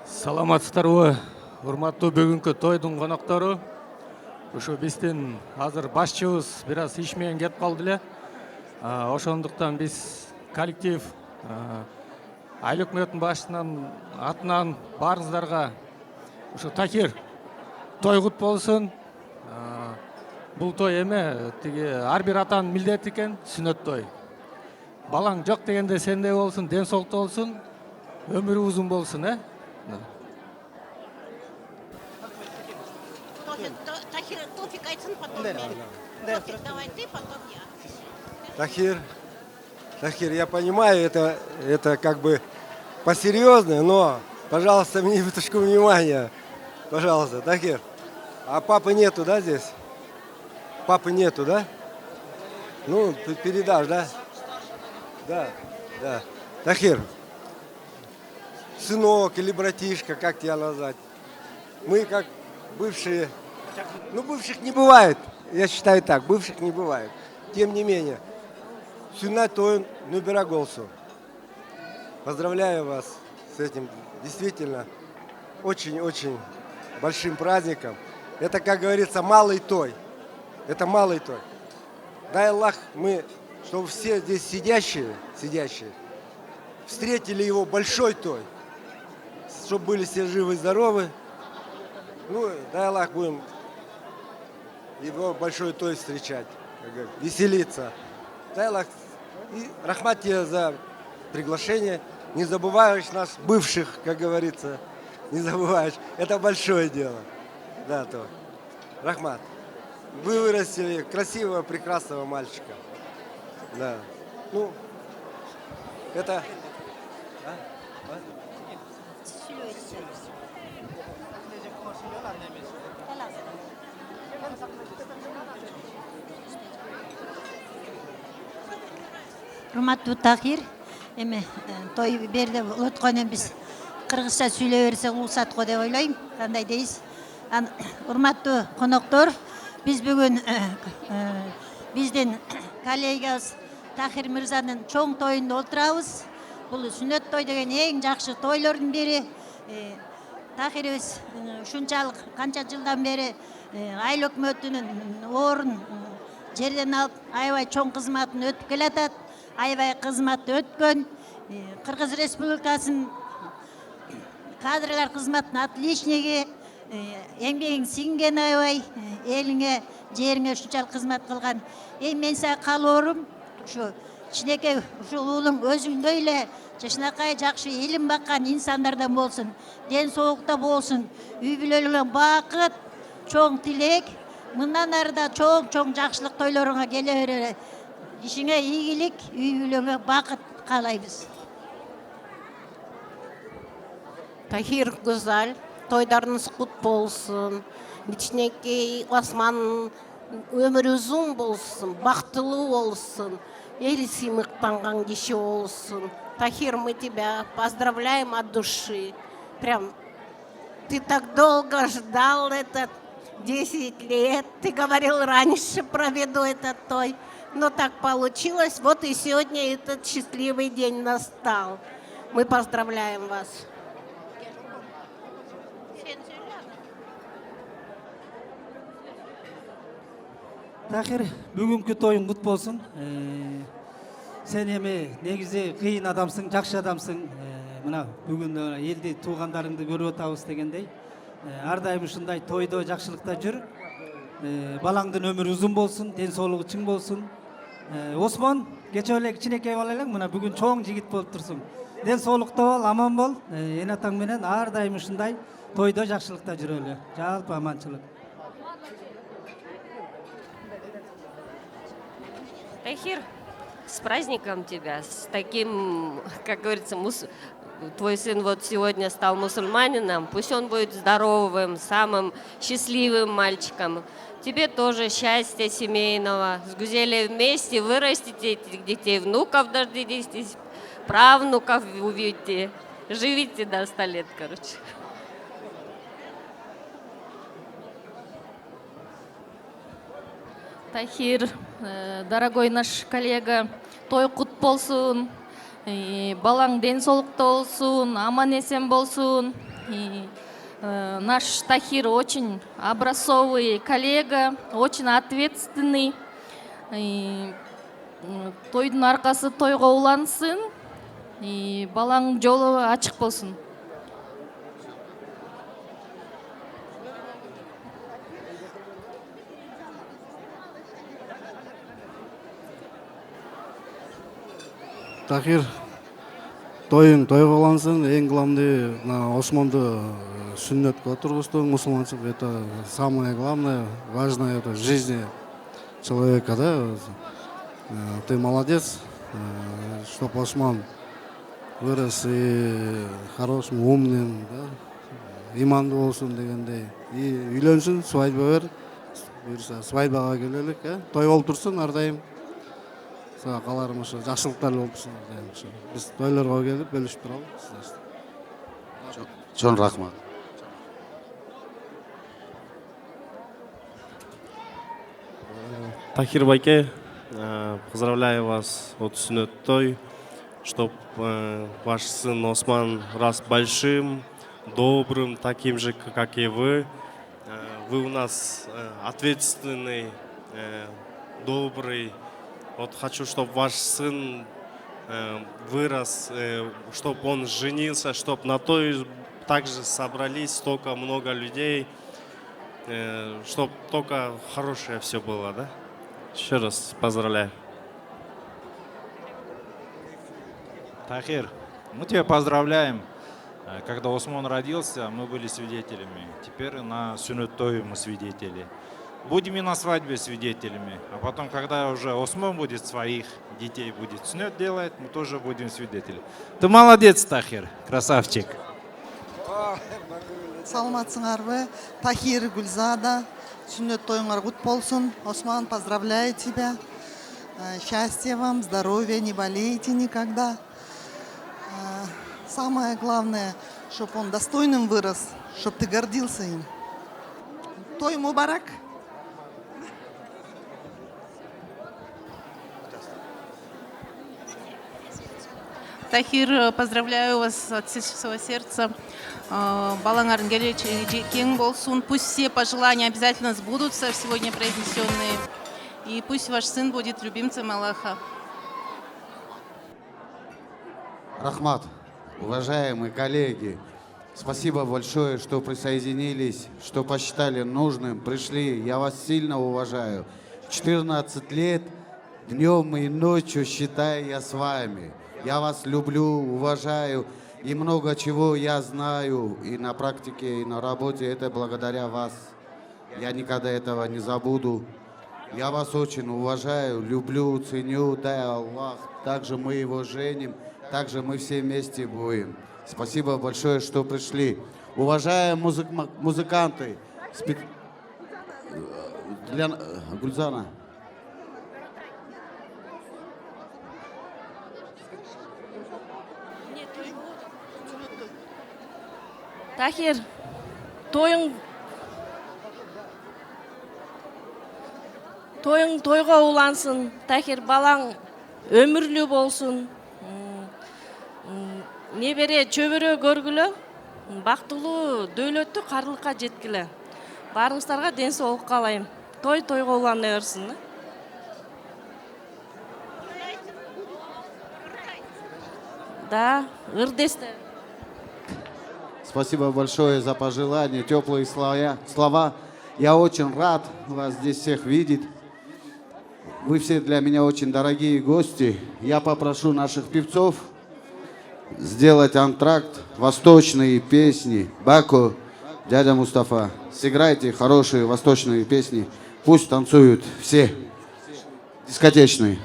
Саламатсыздарбы, урматтуу бүгүнкү тойдун коноктору. Ошо биздин азыр башчыбыз бир аз иш менен кетип калды эле. Ошондуктан биз коллектив Айыл өкмөтүнүн башчысынын атынан баарыңыздарга ошо Такир той кут болсун. Бул той эме тиги ар бир атанын милдети экен, сүнөт той. Балаң жок дегенде сенде болсун, ден соолукта болсун, өмүрү узун болсун, Тахир, Тофик айтсын, потом мен. Тофик, давай ты, потом я. Тахир, я понимаю, это как бы посерьезнее, но, пожалуйста, мне минуточку внимания. Пожалуйста, Тахир. А папы нету, да, здесь? Папы нету, да? Ну, ты передашь, да? Да. Тахир, сынок или братишка, как тебя назвать? Мы как бывшие... Ну, бывших не бывает. Я считаю так, бывших не бывает. Тем не менее, Сюннат Тойн Нубера Голсу. Поздравляю вас с этим действительно очень-очень большим праздником. Это, как говорится, малый той. Это малый той. Дай Аллах, чтобы все здесь сидящие, встретили его большой той. Чтобы были все живы и здоровы. Ну, дай Аллах, будем его большой той встречать, веселиться. Дай Аллах, и рахмат тебе за приглашение. Не забываешь нас, бывших, как говорится, не забываешь. Это большое дело. Да, то. Рахмат. Вы вырастили красивого, прекрасного мальчика. Да. Ну, это... Урматтуу Тахир, эми той берде өткөн биз кыргызча сүйлөй берсек угушат го деп ойлойм. Кандай дейсиз? Урматтуу коноктор, биз бүгүн биздин коллегабыз Тахир мырзанын чоң тоюнда отурабыз. Бул сүннөт той деген эң жакшы тойлордун бири. Тахирибиз ушунчалык канча жылдан бери айыл өкмөтүнүн орун жерден алып аябай чоң кызматын өтүп келатат. Аябай кызматты өткөн. Кыргыз Республикасынын кадрлар кызматынын отличниги, эмгегиң сиңген аябай, элиңе, жериңе ушунчалык кызмат кылган. Мен сага каалоорум, ушу кичинекей ушул уулуң өзүңдөй эле жакшынакай жакшы илим баккан инсандардан болсун, ден соолукта болсун, үй бүлөлүңө бакыт, чоң тилек, мындан ары да чоң жакшылык тойлоруңа келе бере. Ишиңе ийгилик, үй бүлөңө бакыт каалайбыз. Тахир güzel, toylarınız kutlu olsun. Кичинекей Осман'ın ömrü uzun olsun, бактылуу olsun. Эл сыймыктанган киши olsun. Тахир, мы тебя поздравляем от души. Прям, ты так долго ждал этот 10 лет. Ты говорил, раньше проведу этот той. Но так получилось. Вот и сегодня этот счастливый день настал. Мы поздравляем вас. Тахир, бүгүнкү тоюң кут болсун. Сен эми негизи кыйын адамсың, жакшы адамсың. Мына бүгүн элди туугандарыңды көрүп атабыз дегендей. Ар дайым ушундай тойдо, жакшылыкта жүр. Балаңдын өмүрү узун болсун, ден соолугу чың болсун. Осмон, кече эле кичинекей бала элең, мына бүгүн чоң жигит болуп турсуң. Ден соолукта бол, аман бол. Эне атаң менен ар дайым ушундай тойдо, жакшылыкта жүрөлү. Жалпы аманчылык. Тахир, с праздником тебя, с таким, как говорится, твой сын вот сегодня стал мусульманином, пусть он будет здоровым, самым счастливым мальчиком. Тебе тоже счастья семейного, с Гузелей вместе вырастите этих детей, внуков дождитесь, правнуков увидите, живите до 100 лет, короче. Тахир, дорогой наш коллега, той кут болсун, балаң ден соолукта болсун, аман эсен болсун. Наш Тахир очень образцовый коллега, очень ответственный. Тойдун аркасы тойго улансын, балаң жолу ачык болсун. Тахир, тойың тойго улансын, эң главный Осмонду сүннөткө отургуздуң, мусулманчылык это самое главное, важное это в жизни человека, да? Ты молодец, чтоб Осмон вырос и хорошим, умным, да? Иманды болсун дегендей. И үйлөнсүн, свадьба бер, буюрса свадьбага келелик, той болуп турсун ар дайым. Сага каларым ошо жакшылыктар болуп турсун. Биз тойлорго келип бөлүшүп турабыз. Чоң рахмат. Тахир байке, поздравляю вас от сүннөт той, чтоб ваш сын Осман рос большим, добрым, таким же, как и вы. Вы у нас ответственный, добрый. Вот хочу, чтобы ваш сын вырос, чтобы он женился, чтобы на той также собрались столько много людей, чтобы только хорошее все было, да? Еще раз поздравляю. Тахир, мы тебя поздравляем. Когда Осмон родился, мы были свидетелями. Теперь на сүннөт той мы свидетели. будем и на свадьбе свидетелями. А потом, когда уже Осман будет своих детей будет снет делать, мы тоже будем свидетелями. Ты молодец, Тахир, красавчик. Саламатсыңарбы? Тахир, Гульзада, сүннет тойыңар құт болсын. Осман, поздравляю тебя. Счастья вам, здоровья, не болейте никогда. Самое главное, чтобы он достойным вырос, чтобы ты гордился им. Той мубарак. Тахир, поздравляю вас от всего сердца. Балаңардың келешегі кең болсын. Пусть все пожелания обязательно сбудутся, сегодня произнесенные. И пусть ваш сын будет любимцем Аллаха. Рахмат, уважаемые коллеги, спасибо большое, что присоединились, что посчитали нужным, пришли. Я вас сильно уважаю. 14 лет, днем и ночью, считаю, я с вами. Я вас люблю, уважаю, и много чего я знаю и на практике, и на работе. Это благодаря вас. Я никогда этого не забуду. Я вас очень уважаю, люблю, ценю, дай Аллах. Также мы его женим, также мы все вместе будем. Спасибо большое, что пришли. Уважаемые музыканты, для Гульзана. Тахир, тойың тойға улансын. Тахир, балаң өмірлі болсын. Небере чөбере көргілі, бақтылы, дөйлөтті қарлыққа жеткілі. Барыңыздарға денсаулық қалайым. Тойға улана берсін. Да, ырдесті. Спасибо большое за пожелания, теплые слова. Я очень рад вас здесь всех видеть. Вы все для меня очень дорогие гости. Я попрошу наших певцов сделать антракт, восточные песни. Баку, дядя Мустафа, сыграйте хорошие восточные песни. Пусть танцуют все дискотечные.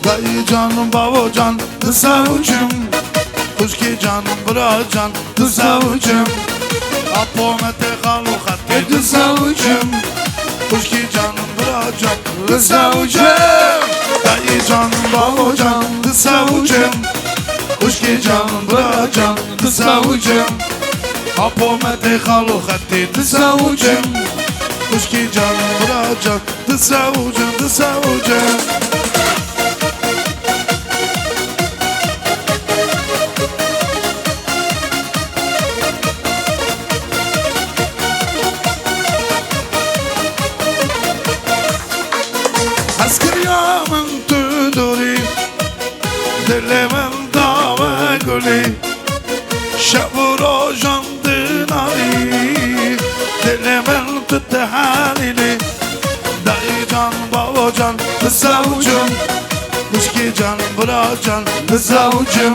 Dayı canım baba can savucum Kuşki canım bra can savucum Apomete kalu hakkı savucum Kuşki canım bra can savucum Dayı canım baba can savucum Kuşki canım bra can savucum Apomete kalu hakkı savucum Kuşki canım bra can savucum Askeriamın tüdürü Dilimin dava gülü Şevro jandinari Dilimin tüttü halini Dayı can baba can savucum Kuşki can bra can savucum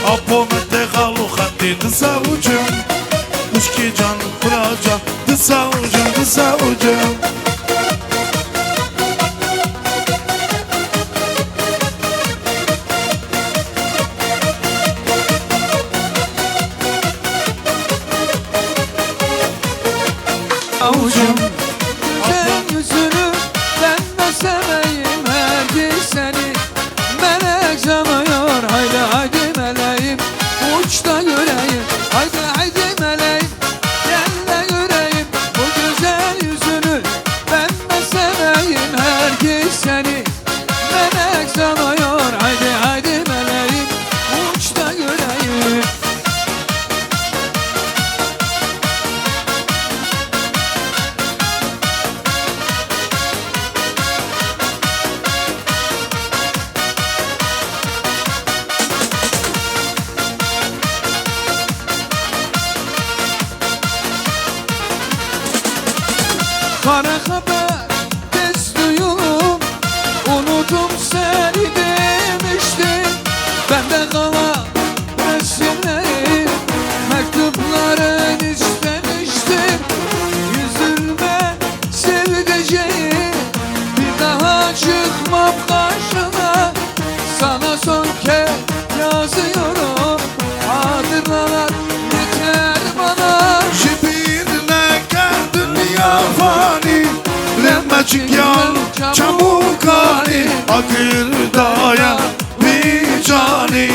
Apomete halu hatti savucum Kuşki can bra can savucum Avucum Güzel yüzünü ben de seveyim herkes seni Melek sanıyor haydi haydi meleğim Uç da göreyim haydi haydi meleğim Gel de göreyim bu güzel yüzünü ben de seveyim herkes seni Melek sanıyor haydi haydi meleğim Uç da göreyim kara haber tez duyulum. Unutum seni demiştim. Bende kalan resimleri, mektupların istemiştim. Üzülme sevdiceğim, bir daha çıkmam karşına. Sana son kez yazıyorum, hatıralar yeter bana. Şibirine kar dünya fani, lemme çıkyan çabuk ani. Akır daya vicani,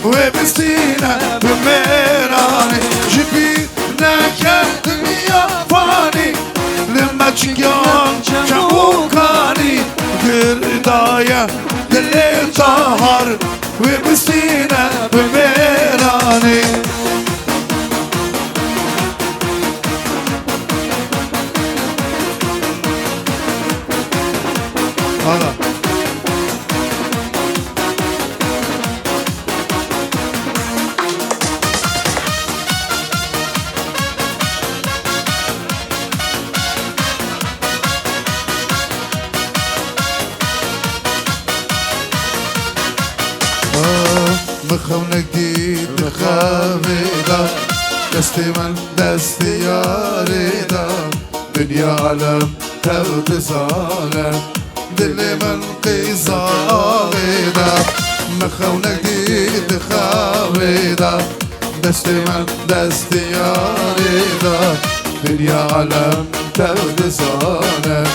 ve bestine bümerani. Şibirine kar dünya fani, lemme çıkyan çabuk ani. Akır daya deli tahar, ve bestine bümerani. Hala. مخونك ديد مخابدا دستي من دستي ياردا دنيا عالم تبت سالم دلي من قيصاغدا مخونك ديد خابدا دستي من دستي ياردا دنيا عالم تبت سالم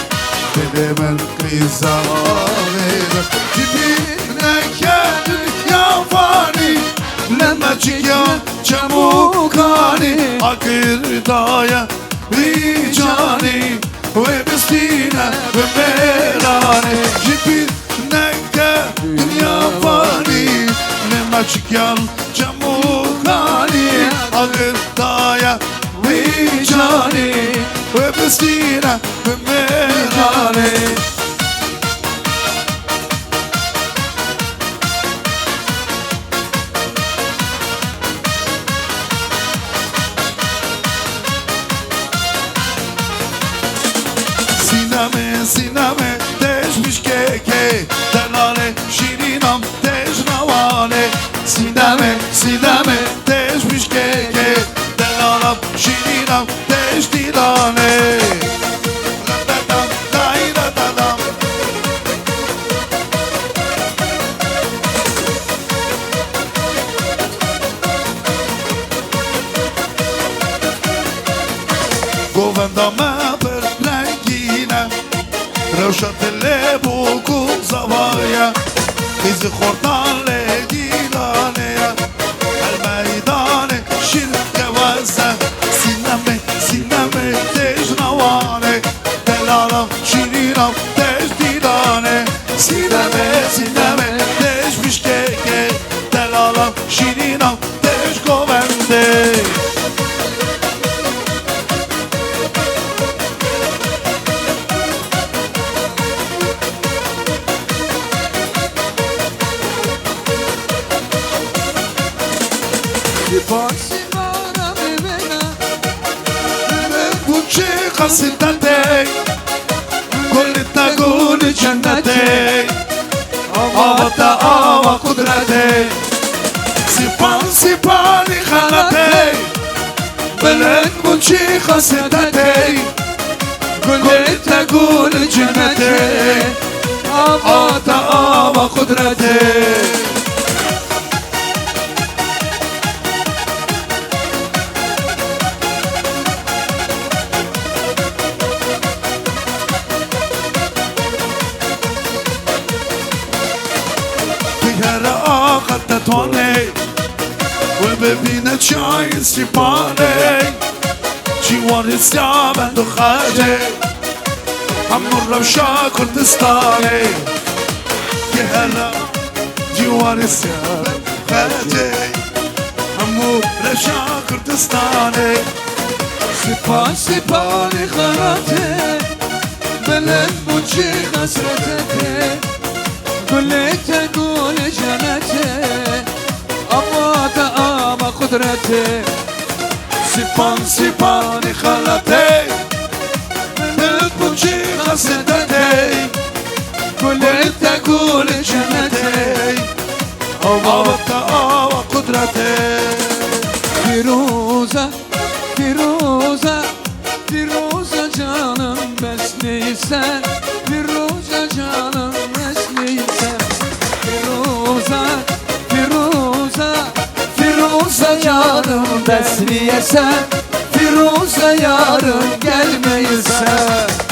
دلي من قيصاغدا جبينك يا fani, lemme çıkyan çabuk ani. Akır daya vicani, ve bestine ve merani. Jipin neke dünya fani, lemme çıkyan çabuk ani. Akır daya vicani, ve bestine ve merani. Siname teşmiş keke Delale şirinam tejnavane Siname teşmiş keke Delalam şirinam tejdilane Radadam dayradadam Govendame per rengine روشت لبو کن زوایا خیز خوردن لگیلانه المیدان شرق وزه سینمه تجنوانه دلالم شیرینم تجدیلانه سینمه تجبشکه دلالم شیرینم تجگوونده قصيدتي كل تقول جنتي أوتا أوا قدرتي سيباني خلتي بلد منشي قصيدتي كل تقول جنتي أوتا أوا قدرتي تتواني وببينت شاي سيباني جوان السيابن دخاجي عمر رمشا كردستاني يهلا جوان السيابن دخاجي عمر رمشا كردستاني سيباني خراتي بلد موجي خسرتي كل تقول جنتي أموت أما قدرتي سيباني خلتي بلد موجي قصدتي قلت تقول جنتي عوضت قدرتي Firuze, Firuze, Firuze canım besliysen Firuze canım besliysen Firuze, Firuze, Firuze canım besliysen Firuze yarın gelmeysen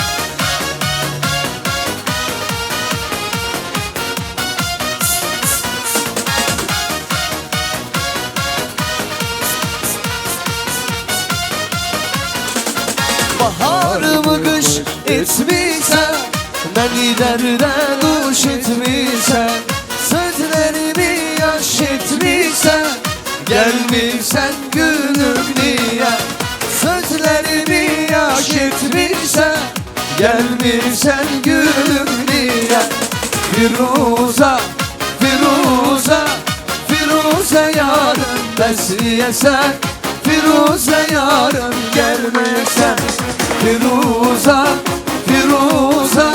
Baharımı kış etmişsen Beni derden duş etmişsen Sözlerimi yaş etmişsen Gelmişsen gülüm niye Sözlerimi yaş etmişsen Gelmişsen gülüm niye Firuze, Firuze, Firuze yarın besleyesen Firuze yarın gelmesen Firuze, Firuze,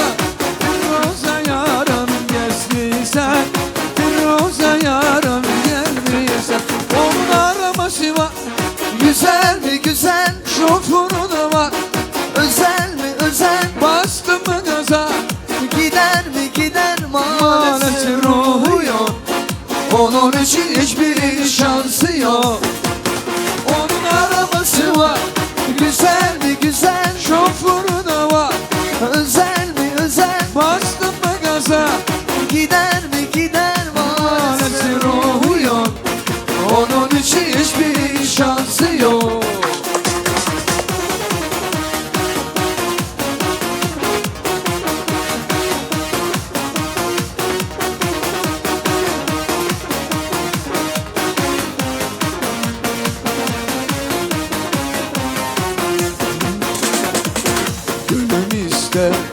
Firuze yarın gelmesen Firuze yarın gelmesen Onun araması var Güzel mi güzel şoförü var Özel mi özel bastı mı gaza Gider mi gider maalesef ruhu yok Onun için hiçbir şansı yok Onun arabası var Güzel mi güzel şoförü de var Özel mi özel bastım mı gaza Gider mi gider maalesef ruhu yok Onun için hiçbir şansı yok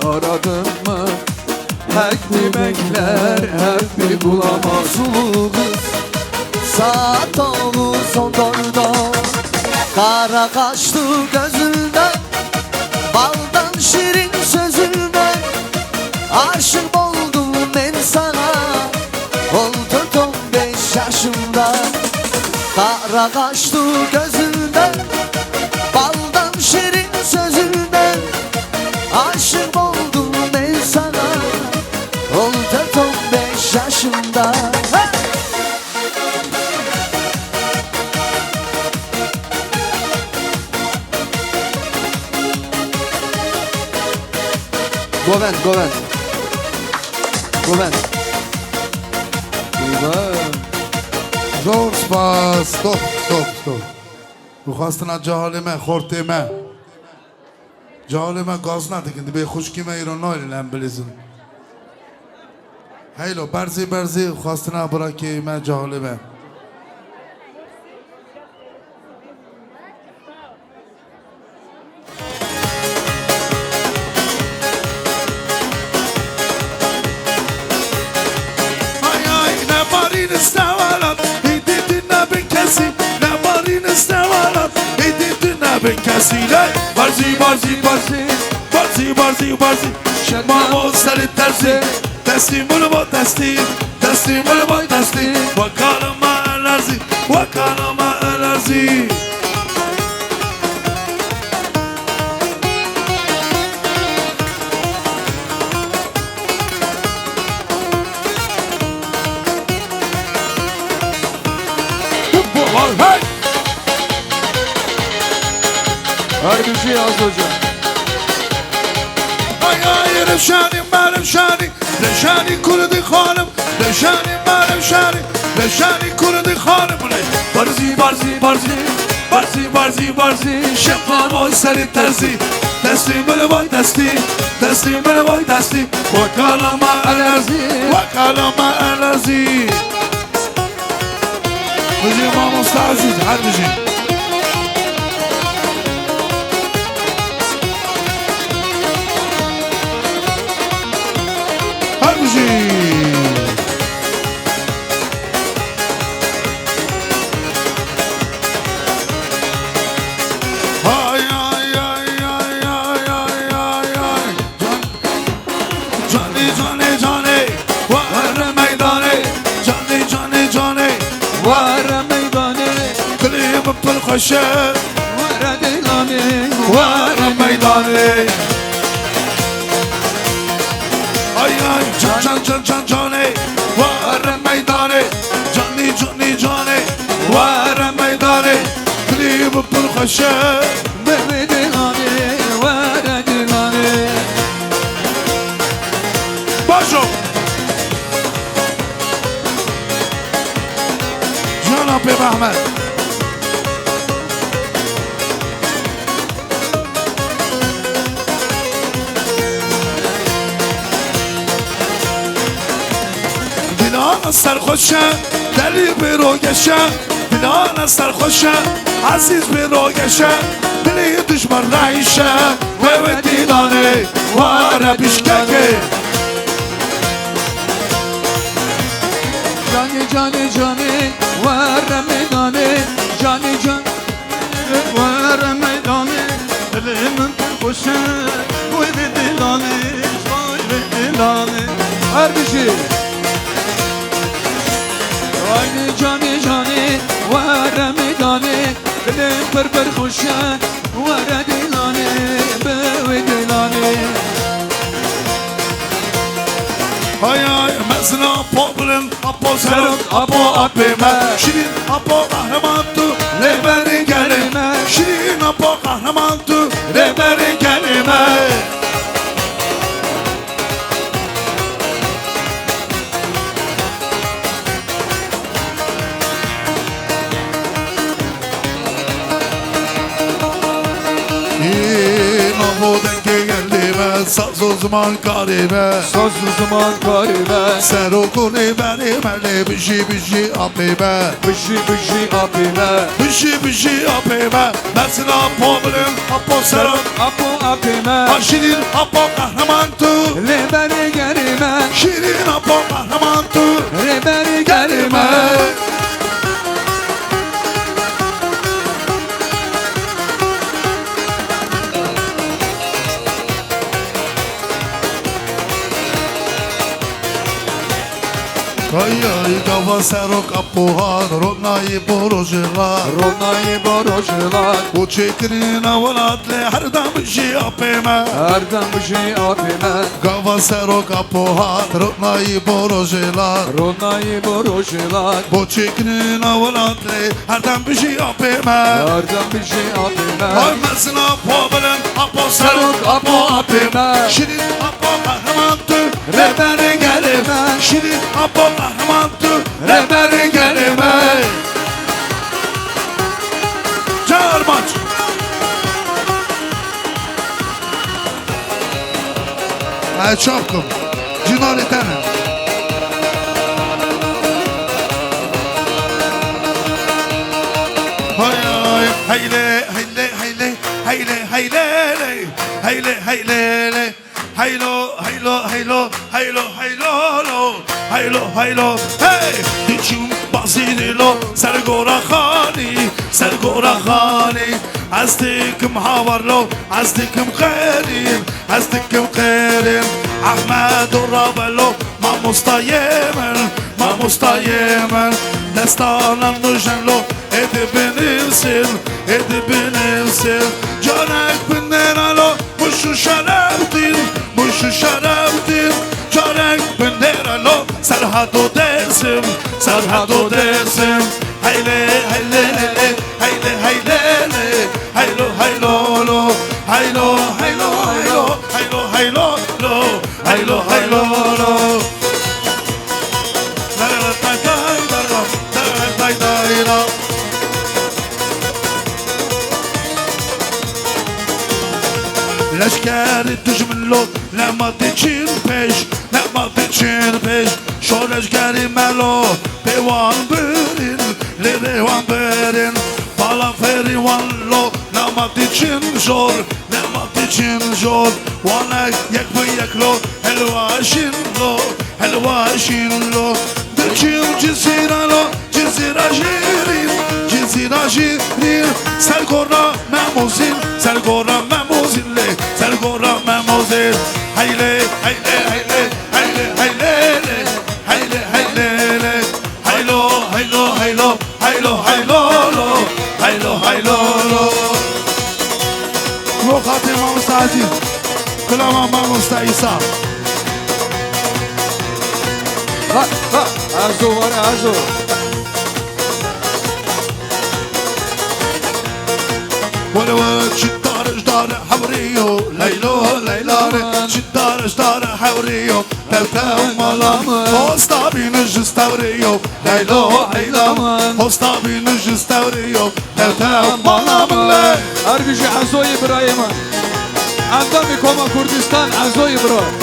aradın mı? Hep mi bekler, hep mi bulamaz Sulu kız Saat oldu son torda Kara kaçtı gözünden Baldan şirin sözünden Aşık oldum ben sana Oldu 15 yaşımda Kara kaçtı gözünden Baldan şirin sözünden Aşık oldum ben sana Oldu 15 yaşımda Goven, Goven Goven زور سپاس stop میخواستن از جهالمه خورتیمه جهالمه گاز ندکن به خوشکیمه ایران نایلین هم بلیزن هیلو برزی خواستن برا که من جهالمه کسیله بارزی ما سر ترسی دستی مولو با دستی وکالم الارزی Her bir şey yaz hocam. Ay رشانی kurdu خانم رشانی kurdu خانم بارزی شفا وای سر ترسی دستی بله وای دستی وکالم الارزی بجی ما مستعزیز هر بجی پرخوشه وره دیلانه وره میدانه آی آی جان جان جان جان جانه وره میدانه جانی جانی جانه وره میدانه کلیب پرخوشه وره دیلانه وره دیلانه باشو جناب محمد دلان سرخوشم دلی بروگشم دلان سرخوشم عزیز بروگشم دلی دشمن رایشم و دیدانه واره بیشککه جانی جانی جانی وره میدانه جانی جان وره میدانه دلمن خوشه وای به دیلانه وای به دیلانه هر بشی جانی جانی وره میدانه دلم پر خوشه وره دیلانه به دیلانه Ay ay mezna poblin apo serok apo apime Şirin apo kahramantu rehberin gelime Şirin apo kahramantu rehberin gelime Namodenge gelime saz o zaman karime Saz o zaman karime Serokuni benim ele bişi bişi apime Bişi bişi apime Bişi bişi apime Mesela poblin apo serok apo apime Şirin apo kahramantu rehberi gelime Şirin apo kahramantu rehberi gelime Ay ay kava serok apohan Ronayı borojela Ronayı borojela Bu çekinin avalatlı her dam bişi apime Her dam bişi apime Kava serok apohan Ronayı borojela Ronayı borojela Bu çekinin avalatlı her dam bişi apime Her dam bişi apime Ay mesela poblin apo serok apo apime Şirin apo kahramantu rehberin gelime Şirin apo kahramantu rehberin gelime Çağırmaç Ay çapkım Cinalitene Hay ay hayle hayle hayle hayle hayle hayle hayle haylo haylo haylo haylo haylo haylo haylo hey diçim basidilo sergora khani azdikim havarlo azdikim qerim ahmed rabelo ma mustayemen destanan nujenlo edip benimsin canek binleralo muşu şereftir canek binleralo serhadu dersim hayle hayle hayle hayle haylo haylo lo haylo haylo haylo haylo haylo lo haylo haylo lo la la la la لشکر دشمن لما تچین پیش شو لشکری ملو پیوان برین بالا فریوان لو لما تچین زور وانا یک به یک لو helvaşin lo دچیم جزیره لو جزیره شیرین سرگورا مموزین hayle hayle hayle hayle hayle hayle hayle haylo haylo haylo haylo haylo haylo haylo صلوات امام سعدی کلام امام مستعیسا عرضو واره عرضو ولو شدار جدار حوريو ليلو ليلار شدار جدار حوريو تلتاو ملام هوستا بينج ستوريو ليلو ليلام هوستا بينج ستوريو تلتاو ملام Arbici Azo İbrahim'e Andami Koma Kurdistan Azo İbrahim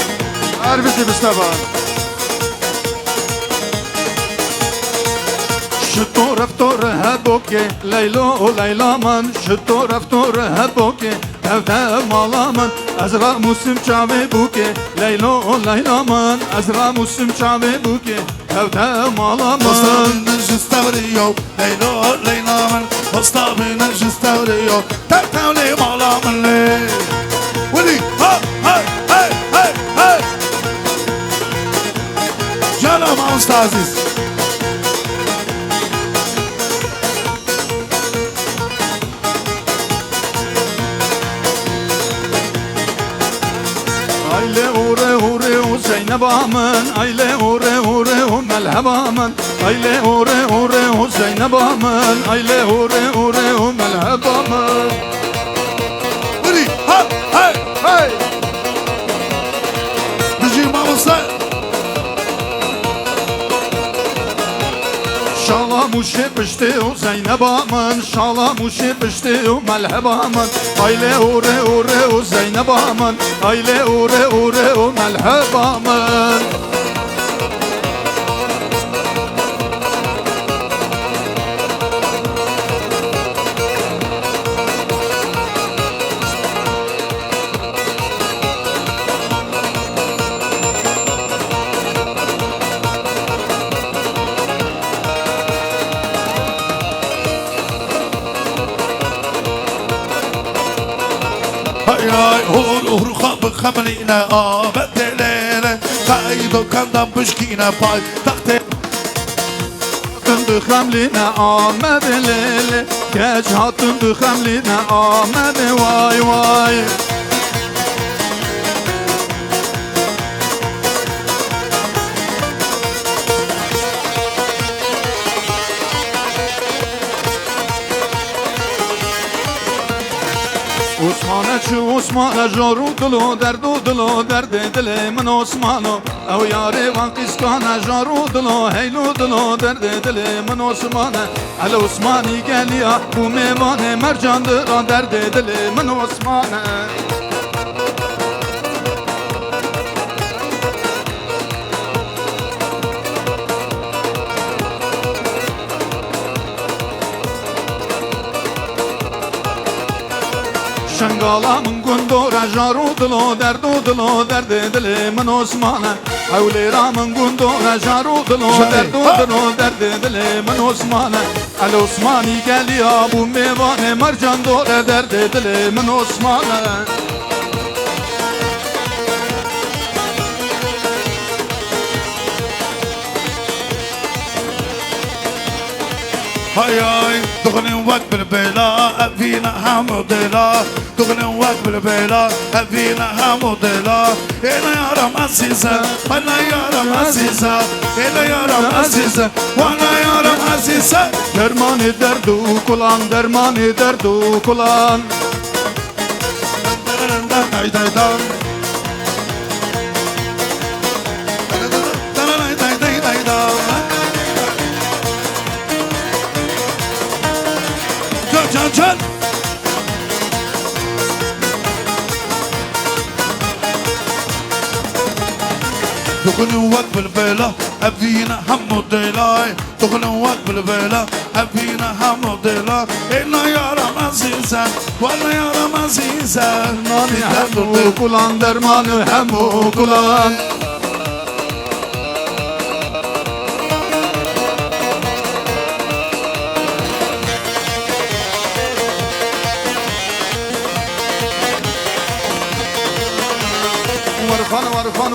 Arbici Mustafa شطور افتور هبوكي ليلو ليلى من شطور افتور هبوكي تفتا مالا من ازرا موسم چاوي بوكي ليلو ليلى من ازرا موسم چاوي بوكي تفتا مالا من بينج ستوريو ليلو ليلى من هوستا بينج ستوريو تلتاو لي ملام ولي ها هاي هاي هاي هاي جانا ما استاذيز Aile ure ure o Zeynep aman Aile ure ure o Melheba aman Aile ure ure o Zeynep aman Aile ure ure o Melheba aman ولي ها هاي هاي بيجي ما وصل Şala muşe pişti o Zeynep aman Şala muşe pişti o Melheba aman Aile ure ure o Zeynep aman Aile ure ure o Melheba aman هاي هور خاب خملينا بدلنا قايدو كندم بشكينا باي تختي Hatun hamline Ahmet lele Geç hatun hamline Ahmet vay vay Osman'a çı Osman'a joru dilo derdi dile min Osman'o Ev yari van kiskana joru dilo heylu dilo derdi dile min Osman'a El Osman'i geliya bu mevane mercandır derdi dile min Osman'a Şengalamın gundora jaru dilo derdi dile min Osman'a Evli ramın gundora jaru dilo derdi dile min Osman'a El Osman'i geliya bu mevane mercan dore derdi dile min Osman'a هاي هاي دغني وقت بالبلا فينا حمد الله دغني وقت بالبلا فينا حمد الله انا يا رب عزيزة وانا يا رب عزيزة انا يا رب عزيزة وانا يا رب عزيزة Dermanı derdu kulan dermanı derdu kulan Day day day Can دغني وقت بالبلا أبينا حمد الله دغني وقت بالبلا أبينا حمد الله إنا يا رب عزيزا ولا يا رب عزيزا Dermanı hemu kulan dermanı hemu kulan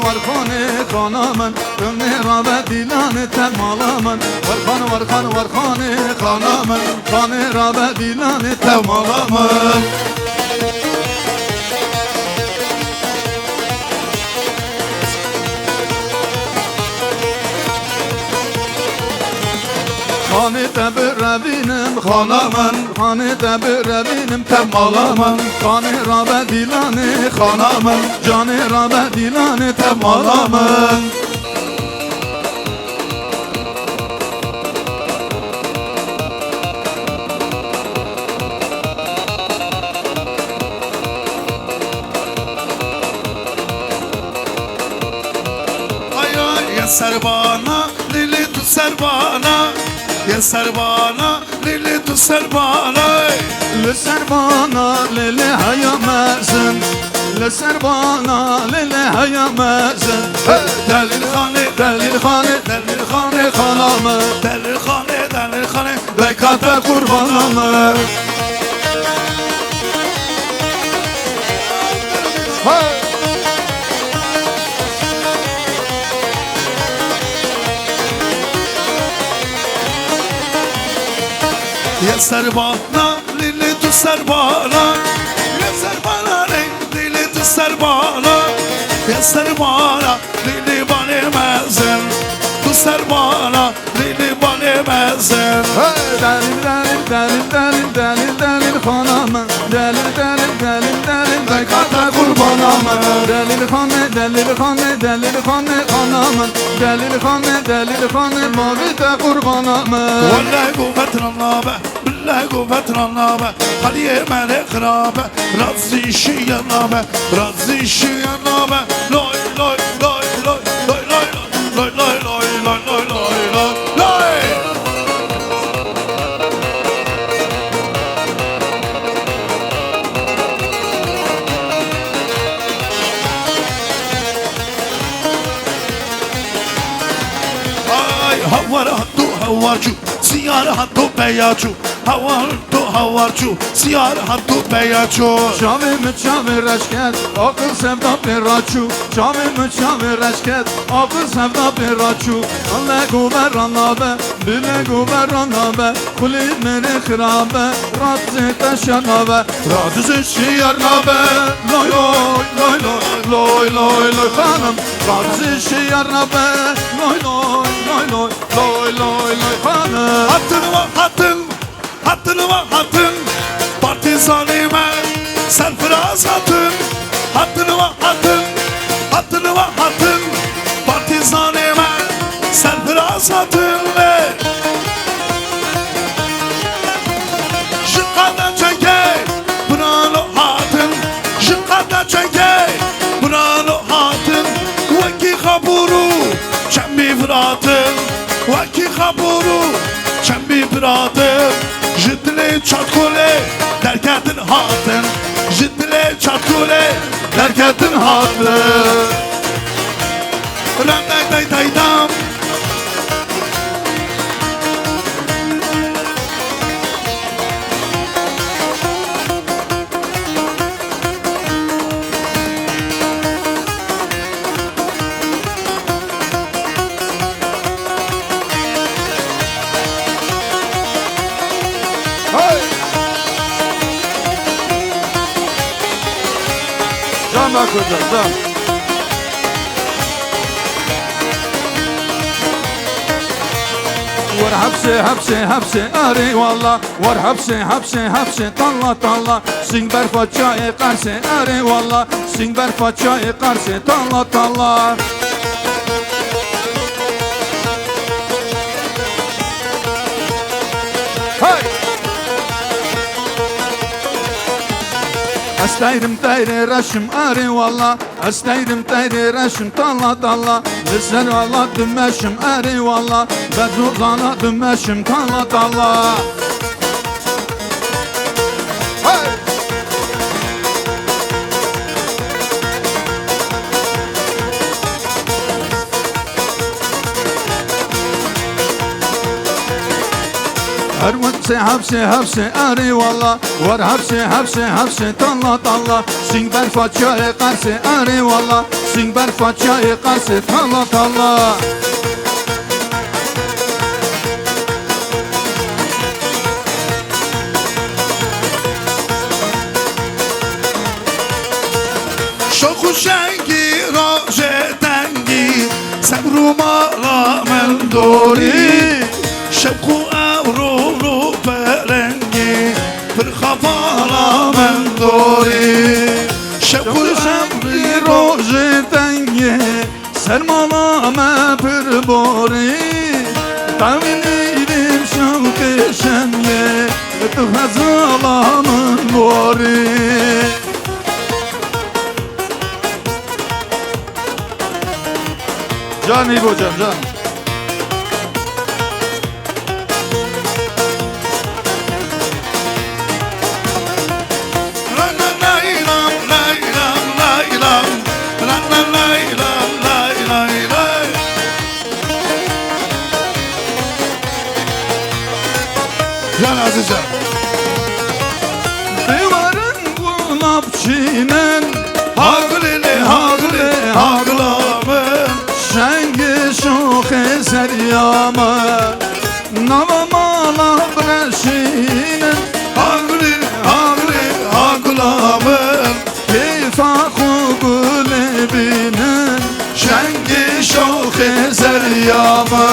Varkan kanamen Ömni rabe dilanı temalamen Varkan kanamen Kani rabe dilanı temalamen خانمن خانه دبر بینم تمالمن خانه را به دیلانه خانمن جانه را به دیلانه تمالمن Serbana, lili tu serbana, ya serbana, lili tu serbana. Le serbana, lili hayamazın. Le serbana, lili hayamazın. Delil khane, delil khane, delil khane khanamı. Delil khane, delil khane, bekate kurbanamı. Ya serbana, lili tu serbana, ya serbana, lili tu serbana, ya serbana, lili banemezin, tu serbana, lili banemezin. Delil, delil, delil, delil, delil, delil khanamı. Delil, delil, delil, delil, bekate kurbanamı. Delil khane, delil khane, delil khane khanamı. Delil khane, delil khane, mavide kurbanamı. Vallahi kuvvetin Allah'a, billahi kuvvetin Allah'a. Haliye melek rabe, razı işi yanabe, razı işi yanabe. Loy loy loy loy loy loy loy loy loy loy loy loy loy loy. Havar hattu havarcu, siyar hattu beyacu. Havar hattu havarcu, siyar hattu beyacu. Çavim çavir eşket, akıl sevda bir raçu. Çavim çavir eşket, akıl sevda bir raçu. Allah guber anabe, bile guber anabe. Kuli meni khirabe, razı teşanabe. Razı şiyar nabe, loy loy loy loy loy loy loy hanım. Razı şiyar nabe, loy loy loy loy loy loy loy hanım. Hattın var hattın, hattın var hattın. Partizanime serfiraz hattın. Hattın var hattın, hattın var hattın. Partizanime serfiraz hattın. Jıkkada çeke, brano hatın. Jıkkada çeke, brano hatın. Vaki kaburu, çembi fıratın. Vaki kaburu, çembi fıratın. Jitli çatkule, derketin hatın. Jitli çatkule, derketin hatın. Ramday day day dam. Can bak hocam, can. Var hapse hapse hapse arey valla. Var hapse hapse hapse talla talla. Singber faça ekarse arey valla. Singber faça ekarse talla talla. Hey! Astayrim tayre raşım arey valla. Astayrim tayre raşım talla talla. Lüsen valla dümeşim arey valla. Bedrulana dümeşim talla talla. Hey! Hapse hapse hapse arey valla. Var hapse hapse hapse talla talla. Singber faça ekarse arey valla. Singber faça ekarse talla talla. Şoku şengi roje tengi. Sebruma ramel dori. Şevku evrulu bere. خفانا من دوری شکر شبری روز تنگه سرمالا ما پر باری تاویلیدیم شوق شنگه تو هزالا من باری جان ایبو جان جان Can azıca Divarın kulapçinen Hagli haglamın Şengi şok eser yama Navamala breşinen Hagli haglamın Keyfakı gülebinen Şengi şok eser yama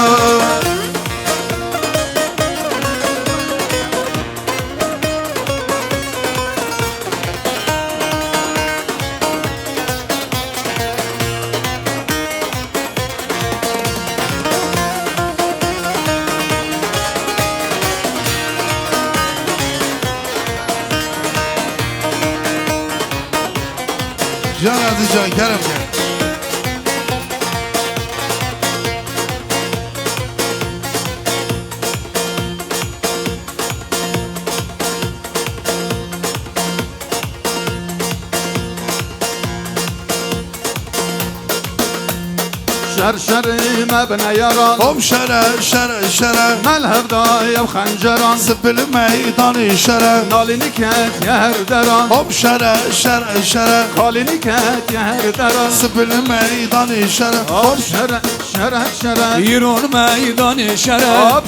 Can azıca Kerem gel. شرشري مبنى يران Hop şere ملهب داية وخنجران Zıbıl meydanı şere ناليني كات يهر دران Hop şere خاليني كات يهر دران Zıbıl meydanı şere Hop şere İron meydanı şeref Hop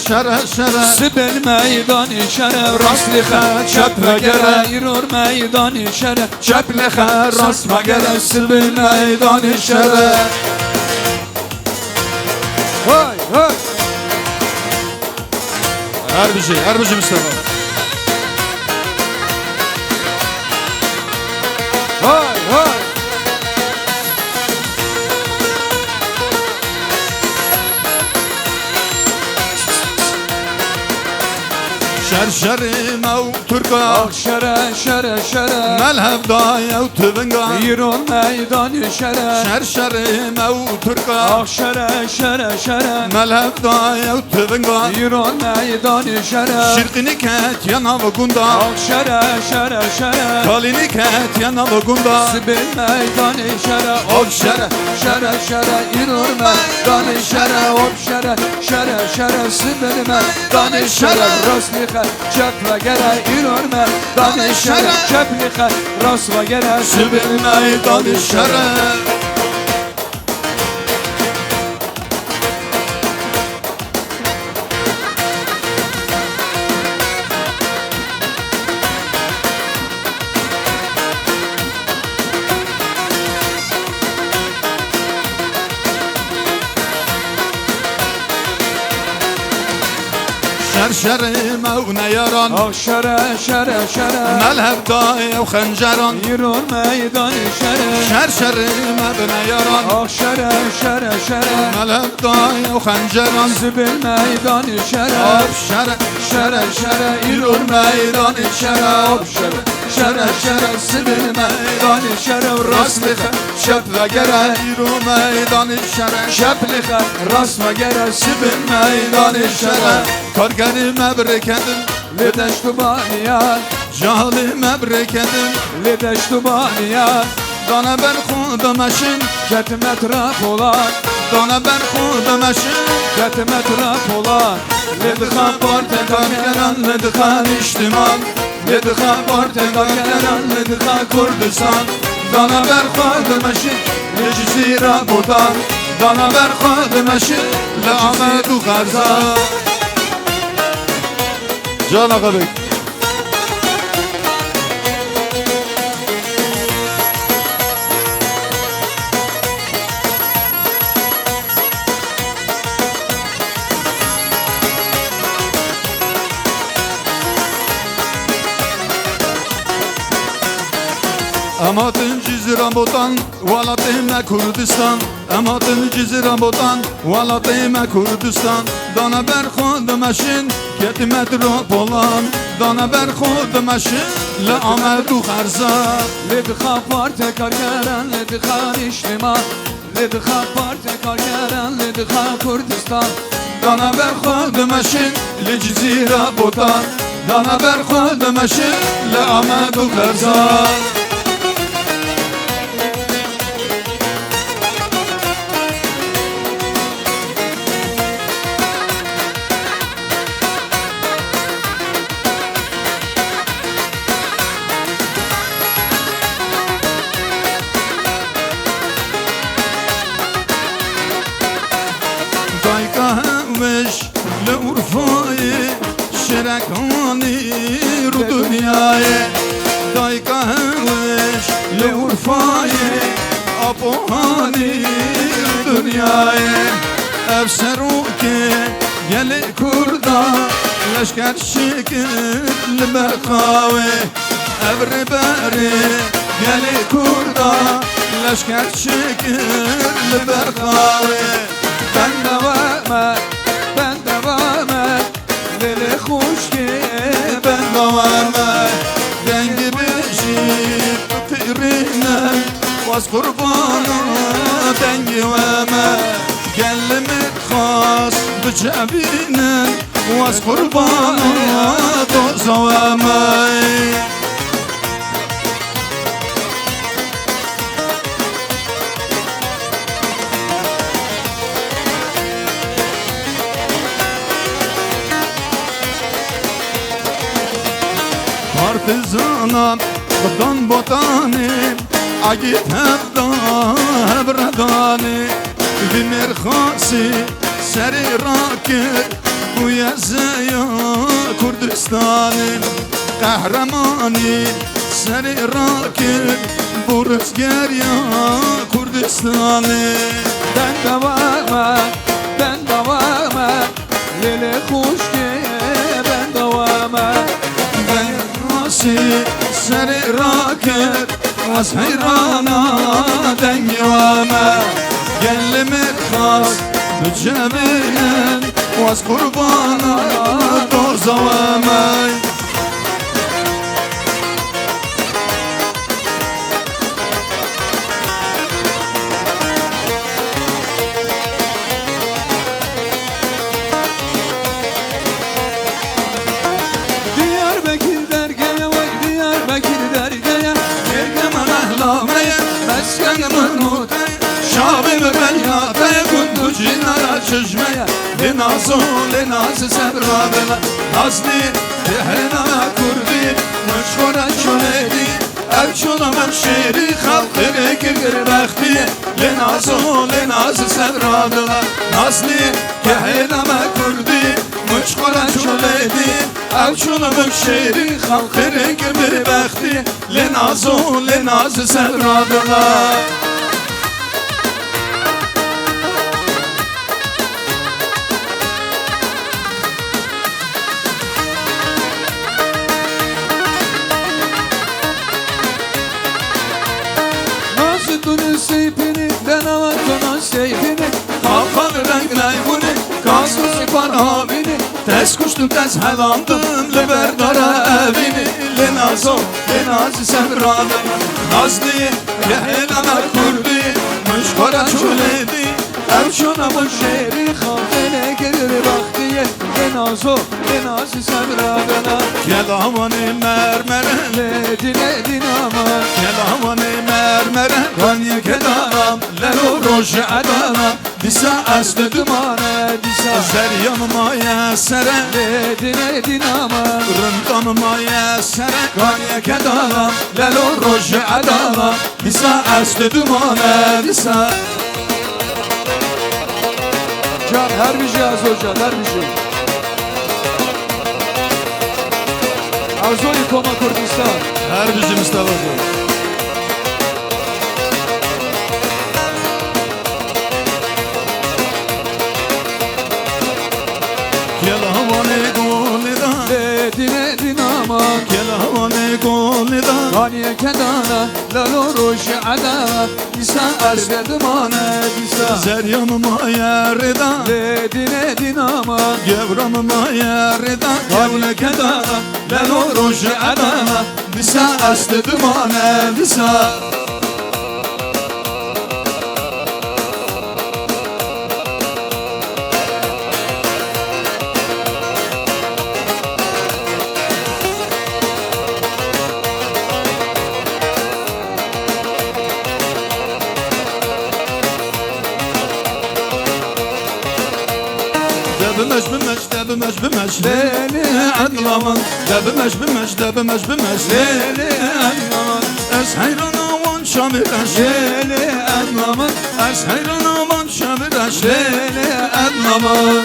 şere Sibel meydanı şeref Rastlığa çöpe gere İron meydanı şeref Çöpleğe rastma gere Sibel meydanı şeref Vay vay Erbici Mustafa Vay vay شرشري مو تركا şere ملهب داية وتبنقا İron meydanı şeref شرشري مو تركا şere ملهب داية وتبنقا İron meydanı şeref شرقني كات ينا وقندا şere خاليني كات ينا وقندا Sibel meydanı şeref Hop şere İron meydanı şeref Hop şere Sibel meydanı şeref Rastlığa çöpe gere İron meydanı şeref Çöpleğe rastma gere سبل ميدان الشرف شرشري مو نيران şere ملهب داية وخنجران İron meydanı şeref شرشري مبنى يران şere ملهب داية وخنجران Sibel meydanı şeref Hop şere İron meydanı şeref Hop şere Sibel meydanı şeref Rastlığa çöpe gere يرو ميدان الشرف Çöpleğe rastma gere Sibel meydanı şeref كارگري مبركندم Ledeştu baniyat جهالي مبركندم Ledeştu baniyat دانا بر خود مشین Ketim etraf olan دانا بر خود مشین Ketim etraf olan لدخا پارتگان گران لدخا اجتماع لدخا پارتگان گران لدخا کردستان دانا بر خود مشین لجزیره بودان دانا بر خود مشین لعمد و غرزا Can Akabek Amatın cizira botan Valatime Kurdistan Amatın cizira botan Valatime Kurdistan Dana ber khod meşin Keti metropolan Dana ber khod meşin Le amedu kharza Ledha parte kargeren ledha işlema Ledha parte kargeren ledha Kurdistan Dana ber khod meşin Le cizira botan Dana ber khod meşin Le amedu kharza شرکانی رو دنیای دایگاه وش لورفای آبوهانی رو دنیای افسرو که گل کردا لشکر شکل برخاوه ابر بره گل کردا لشکر شکل برخاوه ben devamı Deli خوش که ben davamı Dengi beşik pirine Vaz kurbanı dengi veme Gellimit khas bicebine Vaz kurbanı dozaveme Partizanam Bıdan botani Agit hevda hebredani Vimir khasi Seri rakir Bu yazıya Kurdistani Kahramani Seri rakir Bu rüzgar ya Kurdistani Ben devamı Lele خوش که ben devamı سری راکر از حیرانا دنگوامه گلمت خاص بجمعین و از قربانا دوزوامه چشمه لنازو لناز سبرابلا نازلی دهنا کردی مشکورا شونیدی افشونا من شیری خلقی گرگر بختی لنازو لناز سبرابلا نازلی دهنا کردی مشکورا شونیدی افشونا من شیری خلقی گرگر بختی لنازو لناز سبرابلا Seyfini, denavatının seyfini Kalkan renkler bunu, kasmış parhamini Tez kuştum, tez helandım, liberdara evini Lenazo, lenazi semradı Nazlı, yehelana kurdi Müşkara çöledi, evşuna bu şehri Khalqine gelir baktiye Lenazo, lenazi semradına Kelamani mermere Ledine dinama Kelamani mermere Kanya kedaram, lero roji adaram Disa aslı Dumane disa Zeryanıma yesere Ledine dinama Rındanıma yesere Kanya kedaram, lero roji adaram Disa aslı dumane disa Can her bir şey az hocam her bir şey Arzoli Koma Kurdistan Her bizim istemezdi Kelamane golida Ledine dinama Kelamane قول دا دانیه کدانا لالو روش عدا دیسا اشردمانه دیسا زریم ما یردا دینه دیناما گورم ما یردا دانیه کدانا لالو روش عدا دیسا اشردمانه دیسا بمش ليلي أدلمن بمش ليلي أدلمن أسحيرنا وان شامرش ليلي أدلمن أسحيرنا وان شامرش ليلي أدلمن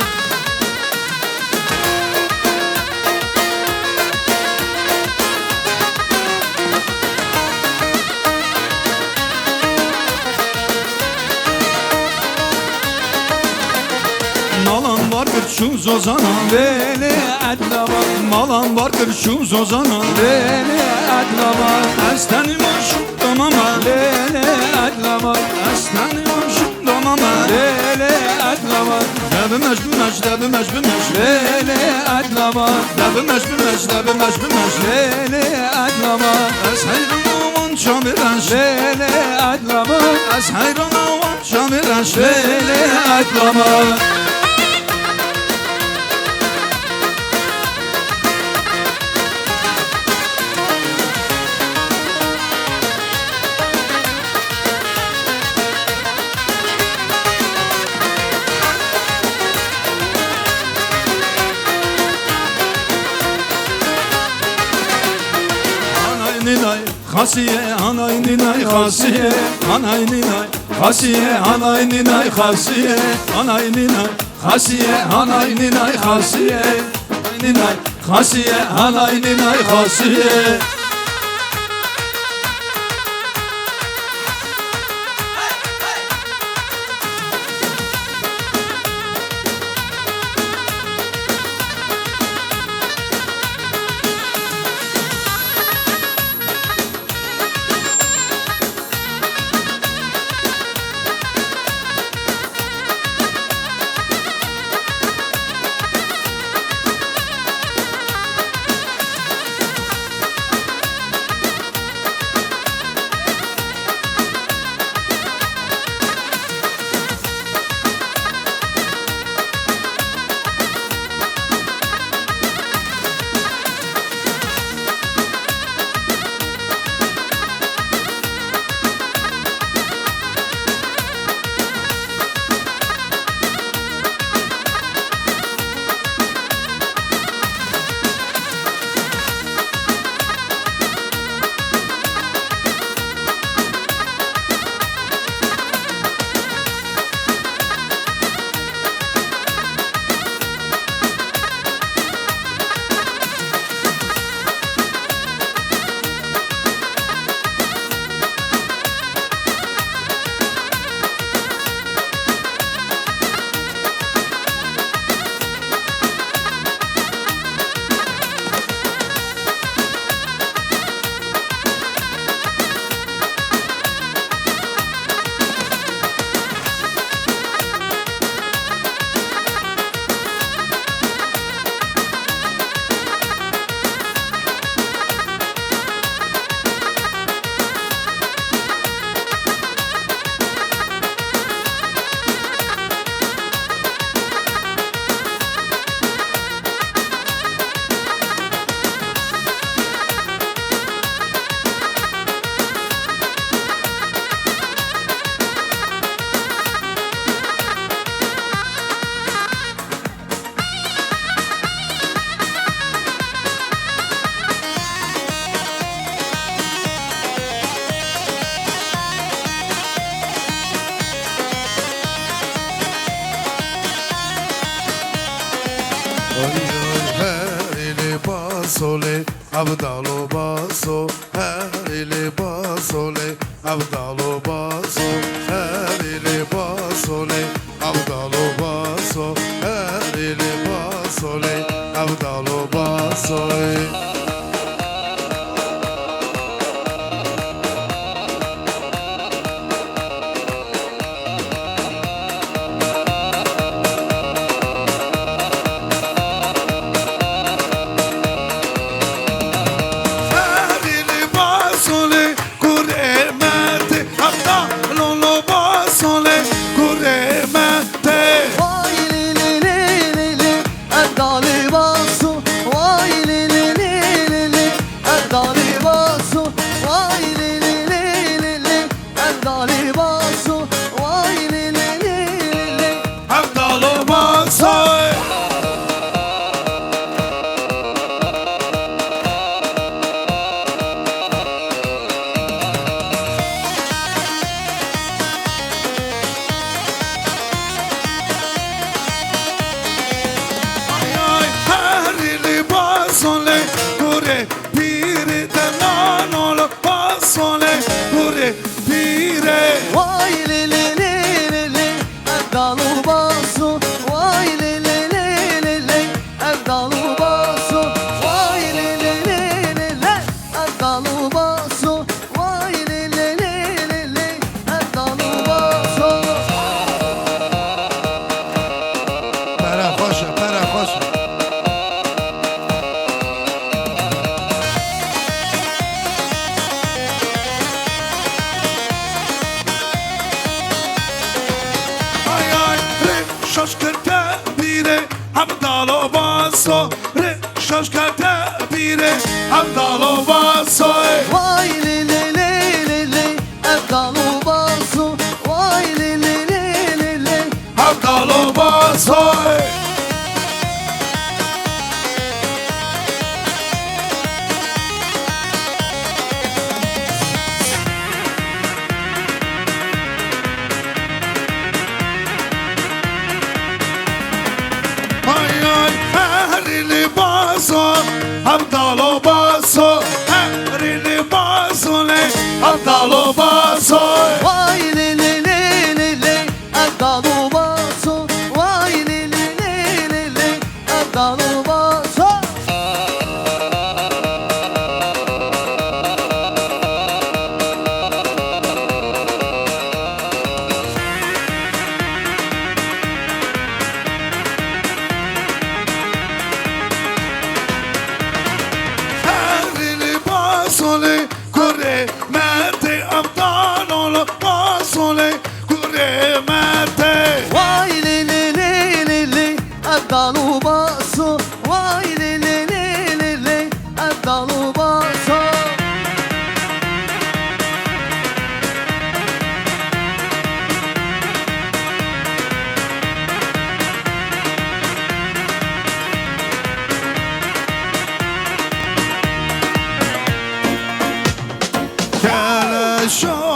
Şu zozana Leyli adlaman Malan vardır şu zozana Leyli adlaman Estenim hoşum damama Leyli adlaman Estenim hoşum damama Leyli adlaman Debimez Leyli adlaman Debimez Leyli adlaman Eshayrana van çamiraş Leyli adlaman Eshayrana van çamiraş Leyli adlaman Hasiye anay ninay hasiye anay ninay hasiye anay ninay hasiye anay ninay hasiye anay ninay hasiye ninay hasiye anay ninay hasiye basole abdalo baso hele basole abdalo baso hele basole abdalo baso hele basole abdalo baso basole kure pire Vay le le le le le Evdalı basu Vay le le le le le Evdalı basu Vay le le le le le Evdalı basu Vay le le le le le Evdalı basu Pere hoşa pere hoşa شاشکرته بیره هم دالو باسو ره شاشکرته بیره هم دالو باسو Vay le le le le le Evdalı basu Vay le le le le le هم دالو باسو هم دالو باسو هری باسو له هم دالو باسو Vay le le le le le Evdalı basu Vay le le le le le Evdalı basu هری باسو له کره مته هم دالو باسو له کره مته Vay le le le le le Evdalı basu Vay le le le le le Evdalı basu Kele şo